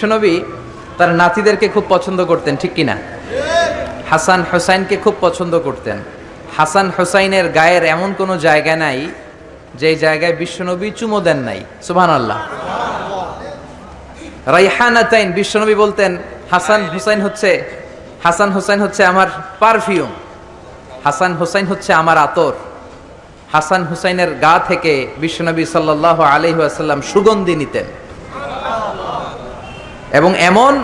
বিশ্বনবী তার নাতিদেরকে খুব পছন্দ করতেন, ঠিক কিনা? হাসান হোসাইনকে খুব পছন্দ করতেন। হাসান হোসাইনের গায়ের এমন কোনো জায়গা নাই যে জায়গায় বিশ্বনবী চুমো দেন নাই। সুবহানাল্লাহ। রাইহানাতাইন, বিশ্বনবী বলতেন হাসান হোসাইন হচ্ছে আমার পারফিউম, হাসান হোসাইন হচ্ছে আমার আতর। হাসান হুসাইনের গা থেকে বিশ্বনবী সাল্লাল্লাহু আলাইহি ওয়াসাল্লাম সুগন্ধি নিতেন। এবং এমন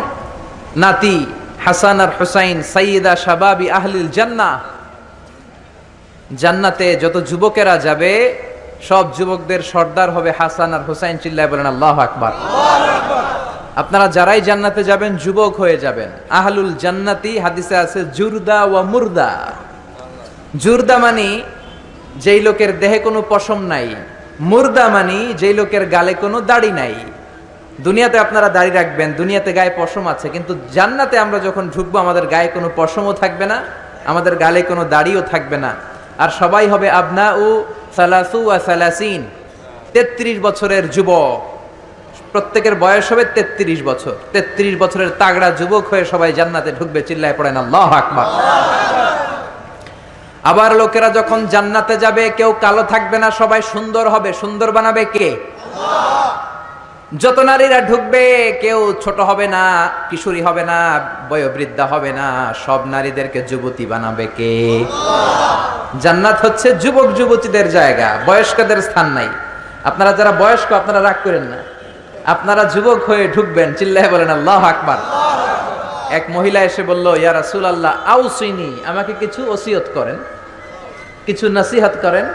নাতি হাসান আর হুসাইন সাইয়্যিদা শাবাবি আহলিল জান্নাহ, জান্নাতে যত যুবকেরা যাবে সব যুবকদের সর্দার হবে হাসান আর হুসাইন। চিল্লায় বলেন আল্লাহু আকবার। আপনারা যারাই জান্নাতে যাবেন যুবক হয়ে যাবেন। আহলুল জান্নাতি, হাদিসে আছে জুরদা ওয়া মুরদা। জুরদা মানে যেই লোকের দেহে কোনো পশম নাই, মুরদা মানে যেই লোকের গালে কোনো দাড়ি নাই। দুনিয়াতে আপনারা দাড়ি রাখবেন, দুনিয়াতে গায়ে পশম আছে, কিন্তু জান্নাতে আমরা যখন ঢুকবো আমাদের গায়ে কোনো পশমও থাকবে না, আমাদের গালে কোনো দাড়িও থাকবে না। আর সবাই হবে আবনা ও সালাসু ওয়া সালাসিন, 33 বছরের যুবক। প্রত্যেকের বয়স হবে 33 বছর। 33 বছরের তাগড়া যুবক হয়ে সবাই জান্নাতে ঢুকবে। চিল্লায় পড়েন আল্লাহু আকবার। আবার লোকেরা যখন জান্নাতে যাবে কেউ কালো থাকবে না, সবাই সুন্দর হবে। সুন্দর বানাবে কে? আল্লাহ। যত নারীরা ঢুকবে কেউ ছোট হবে না, কিশোরী হবে না, বয়োবৃদ্ধা হবে না, সব নারীদেরকে যুবতী বানাবে কে? আল্লাহ। জান্নাত হচ্ছে যুবক যুবতীদের জায়গা, বয়স্কদের স্থান নাই। আপনারা যারা বয়স্ক আপনারা রাগ করেন না, আপনারা যুবক হয়ে ঢুকবেন। চিল্লায় বলেন আল্লাহু আকবার। এক মহিলা এসে বলল, ইয়া রাসূলুল্লাহ আউসিনি, আমাকে কিছু ওসিয়ত করেন, কিছু নসিহত করেন,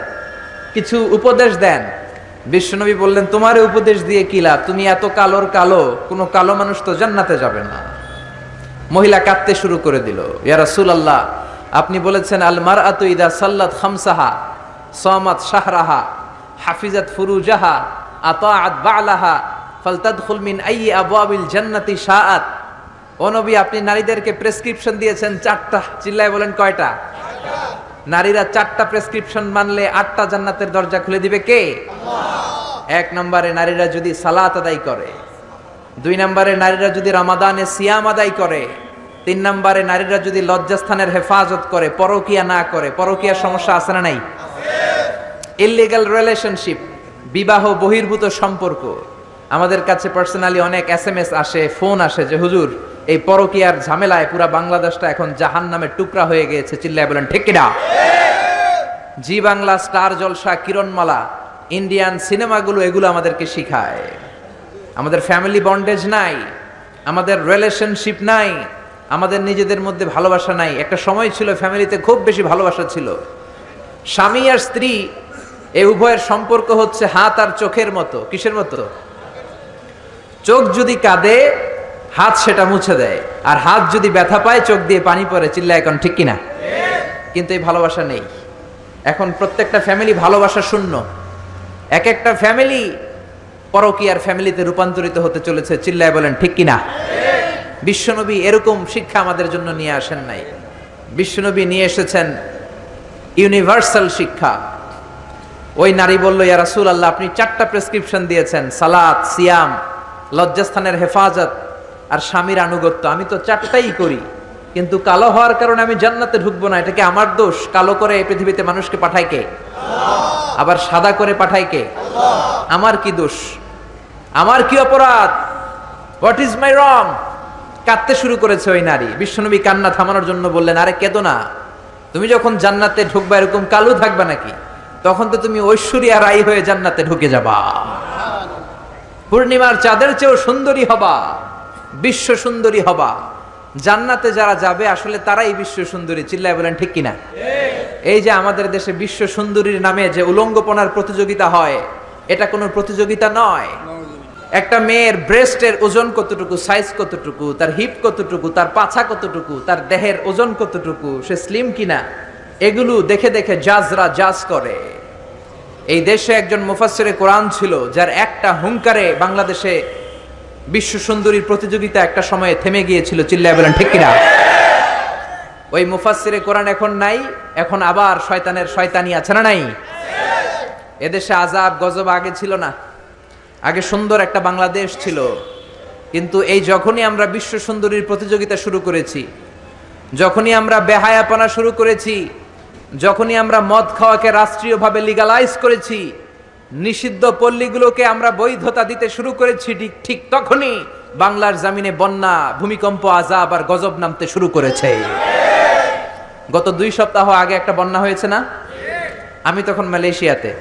কিছু উপদেশ দেন। বিশ্বনবী বললেন, তোমারে উপদেশ দিয়ে কি লাভ? তুমি এত কালোর কালো, কোনো কালো মানুষ তো জান্নাতে যাবে না। মহিলা কাঁদতে শুরু করে দিল, ইয়া রাসূলুল্লাহ আপনি বলেছেন আল মারআতু ইদা সাল্লাত খামসাহা সামাত শাহরাহা হাফিজাত ফুরুজাহা আতাআত বা'লাহা ফালতাদখুল মিন আইয়ি আবওয়াবিল জান্নাতি শাআত। ও নবী, আপনি নারীদেরকে প্রেসক্রিপশন দিয়েছেন 4টা। চিল্লায় বলেন কয়টা? নারীরা 4টা প্রেসক্রিপশন মানলে 8টা জান্নাতের দরজা খুলে দিবে কে? আল্লাহ। 1 নম্বরে নারীরা যদি সালাত আদায় করে, 2 নম্বরে নারীরা যদি রমাদানে সিয়াম আদায় করে, 3 নম্বরে নারীরা যদি লজ্জাস্থানের হেফাজত করে, পরকিয়া না করে। পরকিয়ার সমস্যা আছে না নাই? ইললিগ্যাল রিলেশনশিপ, বিবাহ বহির্ভূত সম্পর্ক। আমাদের কাছে পার্সোনালি অনেক SMS আসে, ফোন আসে যে হুজুর এই পরকিয়ার ঝামেলায় পুরা বাংলাদেশটা এখন জাহান্নামের টুকরা হয়ে গিয়েছে। চিল্লায় বলেন ঠিক কিনা? জি বাংলা, স্টার জলসা, কিরণমালা, ইন্ডিয়ান সিনেমাগুলো এগুলো আমাদেরকে শিখায়। আমাদের ফ্যামিলি বন্ডেজ নাই, আমাদের রিলেশনশিপ নাই, আমাদের নিজেদের মধ্যে ভালোবাসা নাই। একটা সময় ছিল ফ্যামিলিতে খুব বেশি ভালোবাসা ছিল। স্বামী আর স্ত্রী এই উভয়ের সম্পর্ক হচ্ছে হাত আর চোখের মতো। কিসের মতো? চোখ যদি কাঁদে হাত সেটা মুছে দেয়, আর হাত যদি ব্যথা পায় চোখ দিয়ে পানি পড়ে। চিল্লা এখন ঠিক কিনা? কিন্তু এই ভালোবাসা নেই এখন। প্রত্যেকটা ফ্যামিলি ভালোবাসা শূন্য। এক একটা ফ্যামিলি পরকীয়ার ফ্যামিলিতে রূপান্তরিত হতে চলেছে। চিল্লায় বলেন ঠিক কিনা? বিশ্বনবী এরকম শিক্ষা আমাদের জন্য নিয়ে আসেন নাই। বিশ্বনবী নিয়ে এসেছেন ইউনিভার্সাল শিক্ষা। ওই নারী বলল, ইয়া রাসূলুল্লাহ আপনি 4টা প্রেসক্রিপশন দিয়েছেন, সালাত, সিয়াম, লজ্জাস্থানের হেফাজত আর স্বামীর আনুগত্য। আমি তো 4টাই করি, কিন্তু কালো হওয়ার কারণে আমি জান্নাতে ঢুকবো না। এটা কি আমার দোষ? কালো করে এই পৃথিবীতে মানুষকে পাঠায় কে? আল্লাহ। আবার সাদা করে পাঠায় কে? আল্লাহ। আমার কি দোষ? আমার কি অপরাধ? হোয়াট ইজ মাই রং? কাঁদতে শুরু করেছে ওই নারী। বিশ্বনবী কান্না থামানোর জন্য বললেন, আরে কেঁদো না, তুমি যখন জান্নাতে ঢুকবা এরকম কালো থাকবা নাকি? তখন তো তুমি ঐশ্বরিয়া রাই হয়ে জান্নাতে ঢুকে যাবা, পূর্ণিমার চাঁদের চেয়েও সুন্দরী হবা, বিশ্ব সুন্দরী হবা। জান্নাতে যারা যাবে আসলে তারাই বিশ্ব সুন্দরী। চিল্লায় বলেন ঠিক কিনা? এই যে আমাদের দেশে বিশ্ব সুন্দরীর নামে যে উলঙ্গপনার প্রতিযোগিতা হয়, এটা কোনো প্রতিযোগিতা নয়। একটা মেয়ের ব্রেস্টের ওজন কতটুকু, সাইজ কতটুকু, তার হিপ কতটুকু, তার পাছা কতটুকু, তার দেহের ওজন কতটুকু, সে স্লিম কিনা, এগুলো দেখে দেখে জাজরা জাজ করে। এই দেশে একজন মুফাসসিরে কোরআন ছিল, যার একটা হুঙ্কারে বাংলাদেশে বিশ্ব সুন্দরীর প্রতিযোগিতা একটা সময়ে থেমে গিয়েছিল। চিল্লায় বলেন ঠিক কিনা? ওই মুফাসসিরে কোরআন এখন নাই, এখন আবার শয়তানের শয়তানি আছে না নাই? এদেশে আযাব গজব আগে ছিল না। আগে সুন্দর একটা বাংলাদেশ ছিল, কিন্তু এই যখনই আমরা বিশ্ব সুন্দরীর প্রতিযোগিতা শুরু করেছি, যখনই আমরা বেহায়াপনা শুরু করেছি, যখনই আমরা মদ খাওয়াকে রাষ্ট্রীয়ভাবে লিগালাইজ করেছি, নিষিদ্ধ পল্লীগুলোকে আমরা বৈধতা দিতে শুরু করেছি, ঠিক তখনই বাংলার জমিনে বন্যা, ভূমিকম্প, আযাব আর গজব নামতে শুরু করেছে। গত 2 সপ্তাহ আগে একটা বন্যা হয়েছে না? আমি তখন মালয়েশিয়াতে,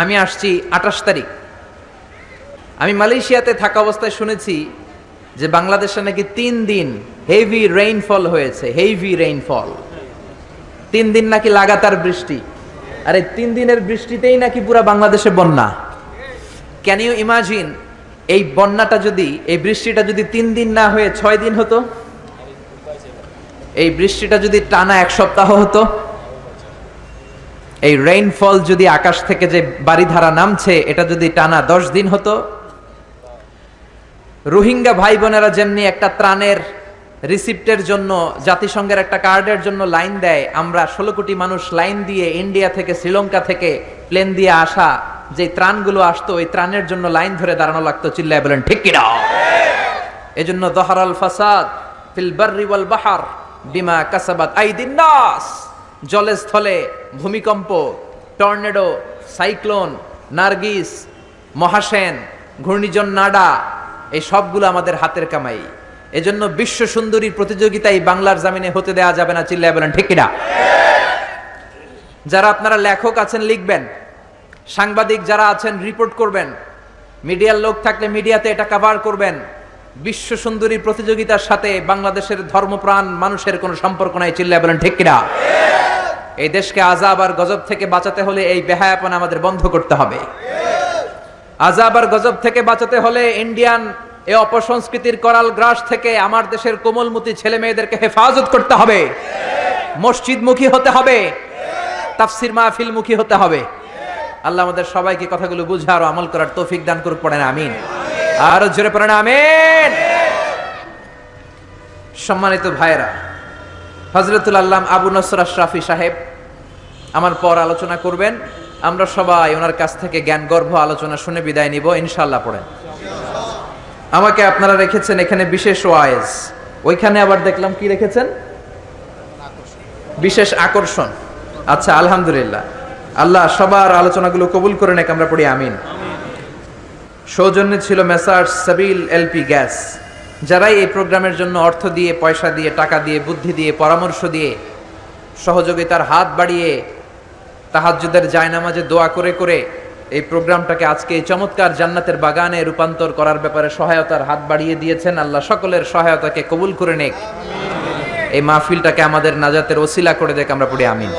আমি আসছি 28 তারিখ। আমি মালয়েশিয়াতে থাকা অবস্থায় শুনেছি যে বাংলাদেশে নাকি 3 দিন হেভি রেইনফল হয়েছে। হেভি রেইনফল, 3 দিন নাকি লাগাতার বৃষ্টি। আর এই 3 দিনের বৃষ্টিতেই নাকি পুরো বাংলাদেশে বন্যা। ক্যান ইউ ইমাজিন, এই বন্যাটা যদি, এই বৃষ্টিটা যদি 3 দিন না হয়ে 6 দিন হতো, এই বৃষ্টিটা যদি টানা 1 সপ্তাহ হতো, এই রেইনফল যদি আকাশ থেকে যে বারিধারা নামছে এটা যদি টানা 10 দিন হতো, রোহিঙ্গা ভাই বোনেরা যেমনি একটা ত্রাণের রিসিপ্টের জন্য জাতিসংঘের একটা কার্ডের জন্য লাইন দেয়, আমরা 16 কোটি মানুষ লাইন দিয়ে ইন্ডিয়া থেকে, শ্রীলঙ্কা থেকে প্লেন দিয়ে আসা যে ত্রাণগুলো আসতো, ওই ত্রাণের জন্য লাইন ধরে দাঁড়ানো লাগতো। চিল্লায় বলেন ঠিক কিনা? এজন্য দহরাল ফাসাদ ফিল বাররি ওয়াল বাহর বিমা কাসাবাত আইদিন নাস। জলে স্থলে ভূমিকম্প, টর্নেডো, সাইক্লোন, নার্গিস, মহাসেন, ঘূর্ণিঝড় নাডা, এই সবগুলো আমাদের হাতের কামাই। এজন্য বিশ্ব সুন্দরীর প্রতিযোগিতায় বাংলার জমিনে হতে দেওয়া যাবে না। চিল্লায় বলেন ঠিক কিনা? যারা আপনারা লেখক আছেন লিখবেন, সাংবাদিক যারা আছেন রিপোর্ট করবেন, মিডিয়ার লোক থাকলে মিডিয়াতে এটা কভার করবেন। বিশ্ব সুন্দরী প্রতিযোগিতার সাথে বাংলাদেশের ধর্মপ্রাণ মানুষের কোনো সম্পর্ক নাই। চিল্লায় বলেন ঠিক কিনা? এই দেশকে আযাব আর গজব থেকে বাঁচাতে হলে এই বেহায়াপনা আমাদের বন্ধ করতে হবে। আযাব আর গজব থেকে বাঁচাতে হলে ইন্ডিয়ান এই অপসংস্কৃতির করাল গ্রাস থেকে আমার দেশের কোমলমতি ছেলে মেয়েদেরকে হেফাজত করতে হবে। মসজিদমুখী হতে হবে, তাফসির মাহফিল মুখী হতে হবে। আল্লাহ আমাদের সবাইকে কথাগুলো বুঝে আর আমল করার তৌফিক দান করুক। পড়েন আমিন। আর জোরে পড়েন আমিন। সম্মানিত ভাইরা, হযরতুল আল্লাম আবু নসর আশরাফি সাহেব আমার পর আলোচনা করবেন। আমরা সবাই ওনার কাছ থেকে জ্ঞানগর্ভ আলোচনা শুনে বিদায় নিব ইনশাআল্লাহ। পড়েন। আমাকে আপনারা রেখেছেন এখানে বিশেষ ওয়াইজ, ওইখানে আবার দেখলাম কি রেখেছেন? বিশেষ আকর্ষণ। আচ্ছা, আলহামদুলিল্লাহ, আল্লাহ সবার আলোচনাগুলো কবুল করে নেক। আমরা পড়ি আমিন। সৌজন্যে ছিল মেসার্স সাবিল এলপি গ্যাস, যারাই এই প্রোগ্রামের জন্য অর্থ দিয়ে, পয়সা দিয়ে, টাকা দিয়ে, বুদ্ধি দিয়ে, পরামর্শ দিয়ে, সহযোগিতার হাত বাড়িয়ে, তাহাজ্জুদের জায়নামাজে দোয়া করে করে এই প্রোগ্রামটাকে আজকে এই চমৎকার জান্নাতের বাগানে রূপান্তর করার ব্যাপারে সহায়তার হাত বাড়িয়ে দিয়েছেন। আল্লাহ সকলের সহায়তাকে কবুল করে নেক। এই মাহফিলটাকে আমাদের নাজাতের ওসিলা করে দেখ। আমরা পড়ি আমিন।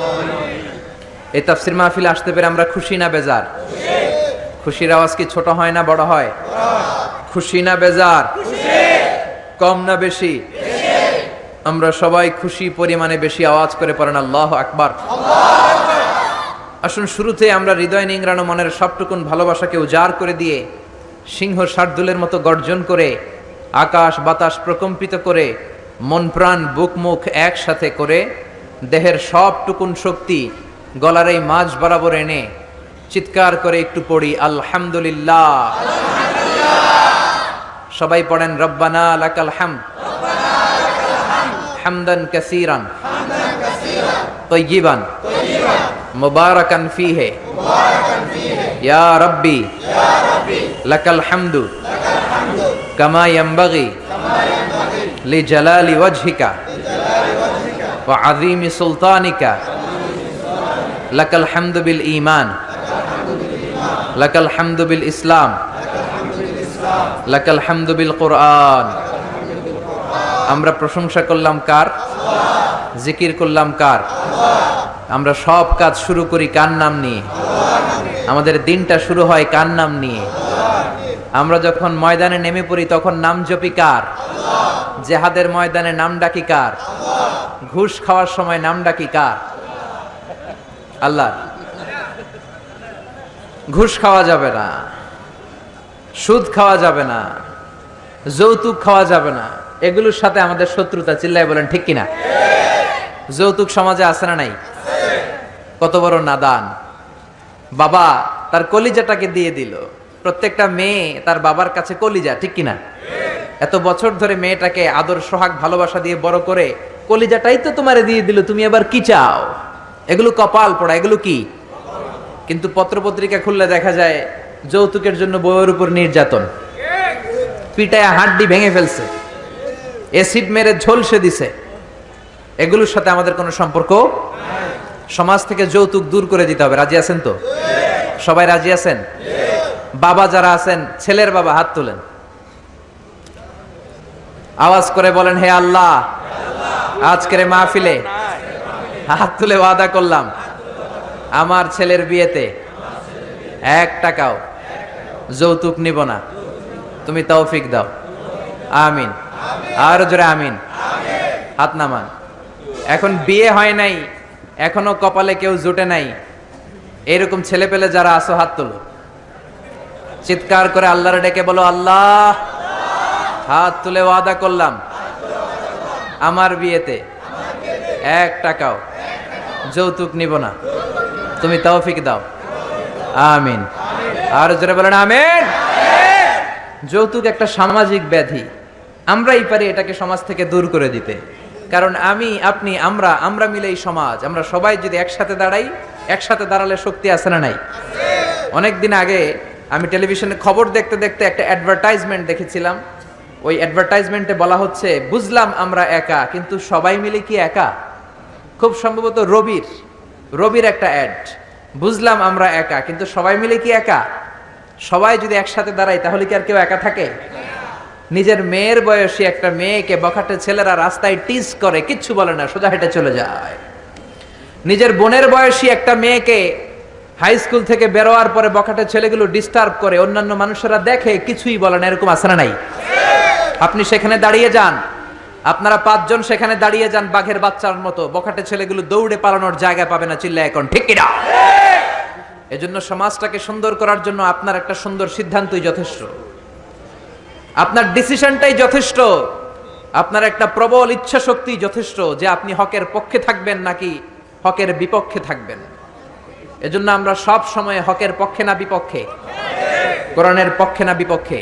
এই তাফসির মাহফিলে আসতে পেরে আমরা খুশি না বেজার? খুশির আওয়াজ কি ছোট হয় না বড় হয়? খুশি না বেজার? কম না বেশি? আমরা সবাই খুশি পরিমাণে বেশি আওয়াজ করে পড়েন আল্লাহু আকবার। আসুন শুরুতে আমরা হৃদয় নিংড়ানো মনের সবটুকুন ভালোবাসাকে উজাড় করে দিয়ে, সিংহ শার্দুলের মতো গর্জন করে, আকাশ বাতাস প্রকম্পিত করে, মন প্রাণ বুক মুখ একসাথে করে, দেহের সবটুকুন শক্তি গলার এই মাঝ বরাবর এনে চিৎকার করে একটু পড়ি আলহামদুলিল্লাহ। সবাই পড়েন রব্বানা লাকাল হামদ হামদান কাসীরান তাইয়িবান মুবারাকান ফীহি ইয়া রাব্বি লাকাল হামদু কামা ইয়ানবাগি লিজালালি ওয়াজহিকা ওয়া আযীমি সুলতানিকা লাকাল হামদু বিল ঈমান লাকাল হামদু বিল ইসলাম লাকাল হামদু বিল কুরআন। আমরা প্রশংসা করলাম কার? জিকির করলাম কার? আমরা সব কাজ শুরু করি কার নাম নিয়ে? আমাদের দিনটা শুরু হয় কার নাম নিয়ে? আমরা যখন ময়দানে নেমে পড়ি তখন নাম জপি কার? জেহাদের ময়দানে নাম ডাকি কার? ঘুষ খাওয়ার সময় নাম ডাকি কার? আল্লাহ। ঘুষ খাওয়া যাবে না, সুদ খাওয়া যাবে না, যৌতুক খাওয়া যাবে না, এগুলোর সাথে আমাদের শত্রুতা। চিল্লায় বলেন ঠিক কিনা? যৌতুক সমাজে আছে না নাই? কত বড় নাদান! বাবা তার কলিজাটাকে দিয়ে দিল। প্রত্যেকটা মেয়ে তার বাবার কাছে কলিজা, ঠিক কিনা? এত বছর ধরে মেয়েটাকে আদর সোহাগ ভালোবাসা দিয়ে বড় করে কলিজাটাই তো তোমারে দিয়ে দিল, তুমি এবার কি চাও? এগুলো কপাল পোড়া, এগুলো কি? কিন্তু পত্রপত্রিকা খুললে দেখা যায় যৌতুকের জন্য বউয়ের উপর নির্যাতন, পিটায় হাড্ডি ভেঙে ফেলছে, এসিড মেরে ঝলসে দিছে। এগুলোর সাথে আমাদের কোনো সম্পর্ক। সমাজ থেকে যৌতুক দূর করে দিতে হবে। রাজি আছেন তো? সবাই রাজি আছেন? বাবা যারা আছেন, ছেলের বাবা হাত তোলেন, আওয়াজ করে বলেন, হে আল্লাহ, আজকের মাহফিলে হাত তুলে ওয়াদা করলাম আমার ছেলের বিয়েতে 1 টাকাও যৌতুক নিব না, তুমি তৌফিক দাও। আমিন। আর জোরে আমিন। হাত নামান। এখন বিয়ে হয় নাই, এখনো কপালে কেউ জুটে নাই, এরকম ছেলে পেলে যারা আসো হাত তোলো, চিৎকার করে আল্লাহরে ডেকে বলো, আল্লাহ, হাত তুলে ওয়াদা করলাম আমার বিয়েতে 1 টাকাও যৌতুক নিব না, তুমি তৌফিক দাও। আমিন। আর জোরে বলেন আমিন। যৌতুক একটা সামাজিক ব্যাধি, আমরাই পারি এটাকে সমাজ থেকে দূর করে দিতে। কারণ আমি, আপনি, আমরা মিলে এই সমাজ, আমরা সবাই যদি একসাথে দাঁড়াই, একসাথে দাঁড়ালে শক্তি আছে না নাই? অনেকদিন আগে আমি টেলিভিশনে খবর দেখতে দেখতে একটা অ্যাডভার্টাইজমেন্ট দেখেছিলাম। ওই অ্যাডভার্টাইজমেন্টে বলা হচ্ছে, বুঝলাম আমরা একা, কিন্তু সবাই মিলে কি একা? খুব সম্ভবত রবির একটা অ্যাড। বুঝলাম আমরা একা, কিন্তু সবাই মিলে কি একা? সবাই যদি একসাথে দাঁড়াই তাহলে কি আর কেউ একা থাকে? নিজের মেয়ের বয়সী একটা মেয়েকে বখাটে ছেলেরা রাস্তায় টিজ করে, কিচ্ছু বলে না, সোজা হেঁটে চলে যায়। নিজের বোনের বয়সী একটা মেয়েকে হাই স্কুল থেকে বেরোয়ার পরে বখাটে ছেলেগুলো ডিস্টার্ব করে, অন্যান্য মানুষেরা দেখে, কিছুই বলে না। এরকম আছে না নাই? আপনি সেখানে দাঁড়িয়ে যান, আপনারা 5 জন সেখানে দাঁড়িয়ে যান বাঘের বাচ্চার মতো, বখাটে ছেলেগুলো দৌড়ে পালানোর জায়গা পাবে না। চিল্লায় এখন ঠিক কিনা? এজন্য সমাজটাকে সুন্দর করার জন্য আপনার একটা সুন্দর সিদ্ধান্তই যথেষ্ট, আপনার ডিসিশনটাই যথেষ্ট, আপনার একটা প্রবল ইচ্ছা শক্তি যথেষ্ট যে আপনি হকের পক্ষে থাকবেন নাকি হকের বিপক্ষে থাকবেন। এজন্য আমরা সব সময় হকের পক্ষে না বিপক্ষে? কোরআনের পক্ষে না বিপক্ষে?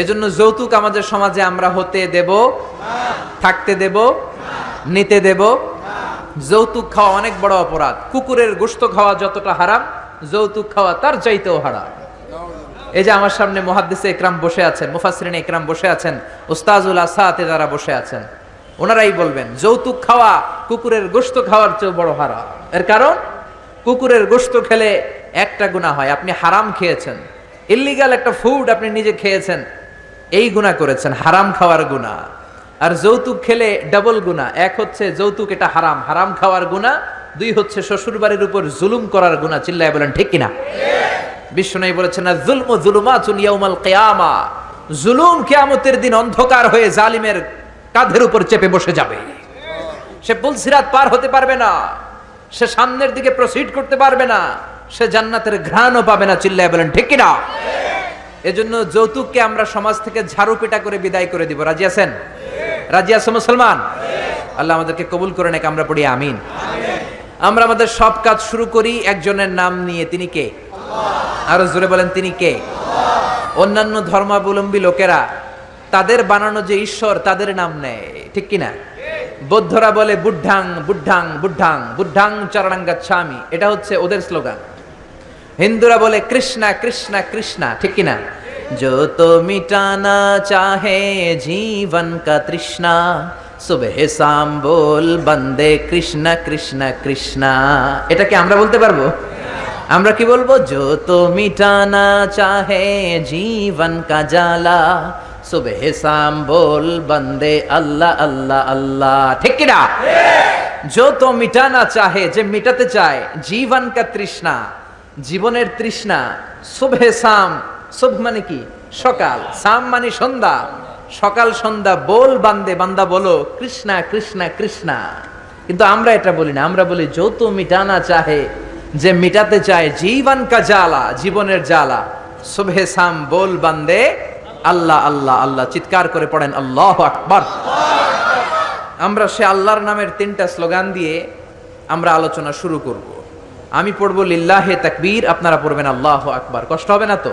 এজন্য যৌতুক আমাদের সমাজে আমরা হতে দেব, থাকতে দেব, নিতে দেব। যৌতুক খাওয়া অনেক বড় অপরাধ। কুকুরের গোশত খাওয়া যতটা হারাম, যৌতুক খাওয়া তার চাইতেও হারাম। এই যে আমার সামনে মুহাদ্দিসে ইকরাম বসে আছেন, মুফাসসিরিনে ইকরাম বসে আছেন, উস্তাজুল আসাতে যারা বসে আছেন, ওনারাই বলবেন যৌতুক খাওয়া কুকুরের গোশত খাওয়ার চেয়ে বড় হারাম। এর কারণ, কুকুরের গোশত খেলে একটা গুনাহ হয়, আপনি হারাম খেয়েছেন, ইল্লিগাল একটা ফুড আপনি নিজে খেয়েছেন, এই গুনাহ করেছেন, হারাম খাওয়ার গুনাহ। আর যৌতুক খেলে ডাবল গুনাহ, এক হচ্ছে যৌতুক এটা হারাম, হারাম খাওয়ার গুনাহ, 2 হচ্ছে শ্বশুরবাড়ির উপর জুলুম করার গুনাহ। চিল্লায় বলেন ঠিক কিনা? বিশ্বনবী বলেছেন, না যুলমু যুলুমাতুন ইয়াউমাল কিয়ামা, জুলুম কিয়ামতের দিন অন্ধকার হয়ে জালিমের কাঁধের উপর চেপে বসে যাবে। সে পুলসিরাত পার হতে পারবে না, সে সামনের দিকে প্রসিড করতে পারবে না, সে জান্নাতের ঘ্রাণও পাবে না। চিল্লায় বলেন ঠিক কিনা? এজন্য যৌতুককে আমরা সমাজ থেকে ঝাড়ু পিটা করে বিদায় করে দিব। রাজি আছেন? রাজি আছেন মুসলমান? আল্লাহ আমাদেরকে কবুল করে নেক। আমরা পড়ি আমিন। আমরা আমাদের সব কাজ শুরু করি একজনের নাম নিয়ে, তিনি কে? আরো জোরে বলেন, তিনি কে? অন্যান্য ধর্মাবলম্বী লোকেরা তাদের বানানো যে ঈশ্বর তাদের নাম নেয়, ঠিক কিনা? বৌদ্ধরা বলে বুদ্ধাং বুদ্ধাং বুদ্ধাং বুদ্ধাং চরণাং গচ্ছামি, এটা হচ্ছে ওদের স্লোগান। হিন্দুরা বলে কৃষ্ণা কৃষ্ণা কৃষ্ণা, ঠিক কিনা? जो तो मिटाना चाहे जीवन का तृष्णा, सुबह शाम बोल बंदे कृष्णा कृष्णा कृष्णा। এটা কি আমরা বলতে পারবো? আমরা কি বলবো? जो तो मिटाना चाहे जीवन का जाला, सुबह शाम बोल बंदे अल्लाह अल्लाह अल्लाह, ঠিক কি না? जो तो मिटाना चाहे, যে মিটাতে চায়, জীবন কা তৃষ্ণা, জীবনের তৃষ্ণা, সুবহ শাম, সুব মানে কি? সকাল, শাম মানে সন্ধ্যা, সকাল সন্ধ্যা, বল বান্দে, বান্দা বলো কৃষ্ণা কৃষ্ণা কৃষ্ণা। কিন্তু আমরা এটা বলি না, আমরা বলি যত মিটানা চাহে, যে মিটাতে চায়, জীবন কা জ্বালা, জীবনের জ্বালা, সুবহে শাম বল বান্দে আল্লাহ আল্লাহ আল্লাহ। চিৎকার করে পড়েন আল্লাহু আকবার। আমরা সে আল্লাহর নামের 3টা স্লোগান দিয়ে আমরা আলোচনা শুরু করব। আমি পড়বো লিল্লাহে তাকবীর, আপনারা পড়বেন আল্লাহু আকবার। কষ্ট হবে না তো?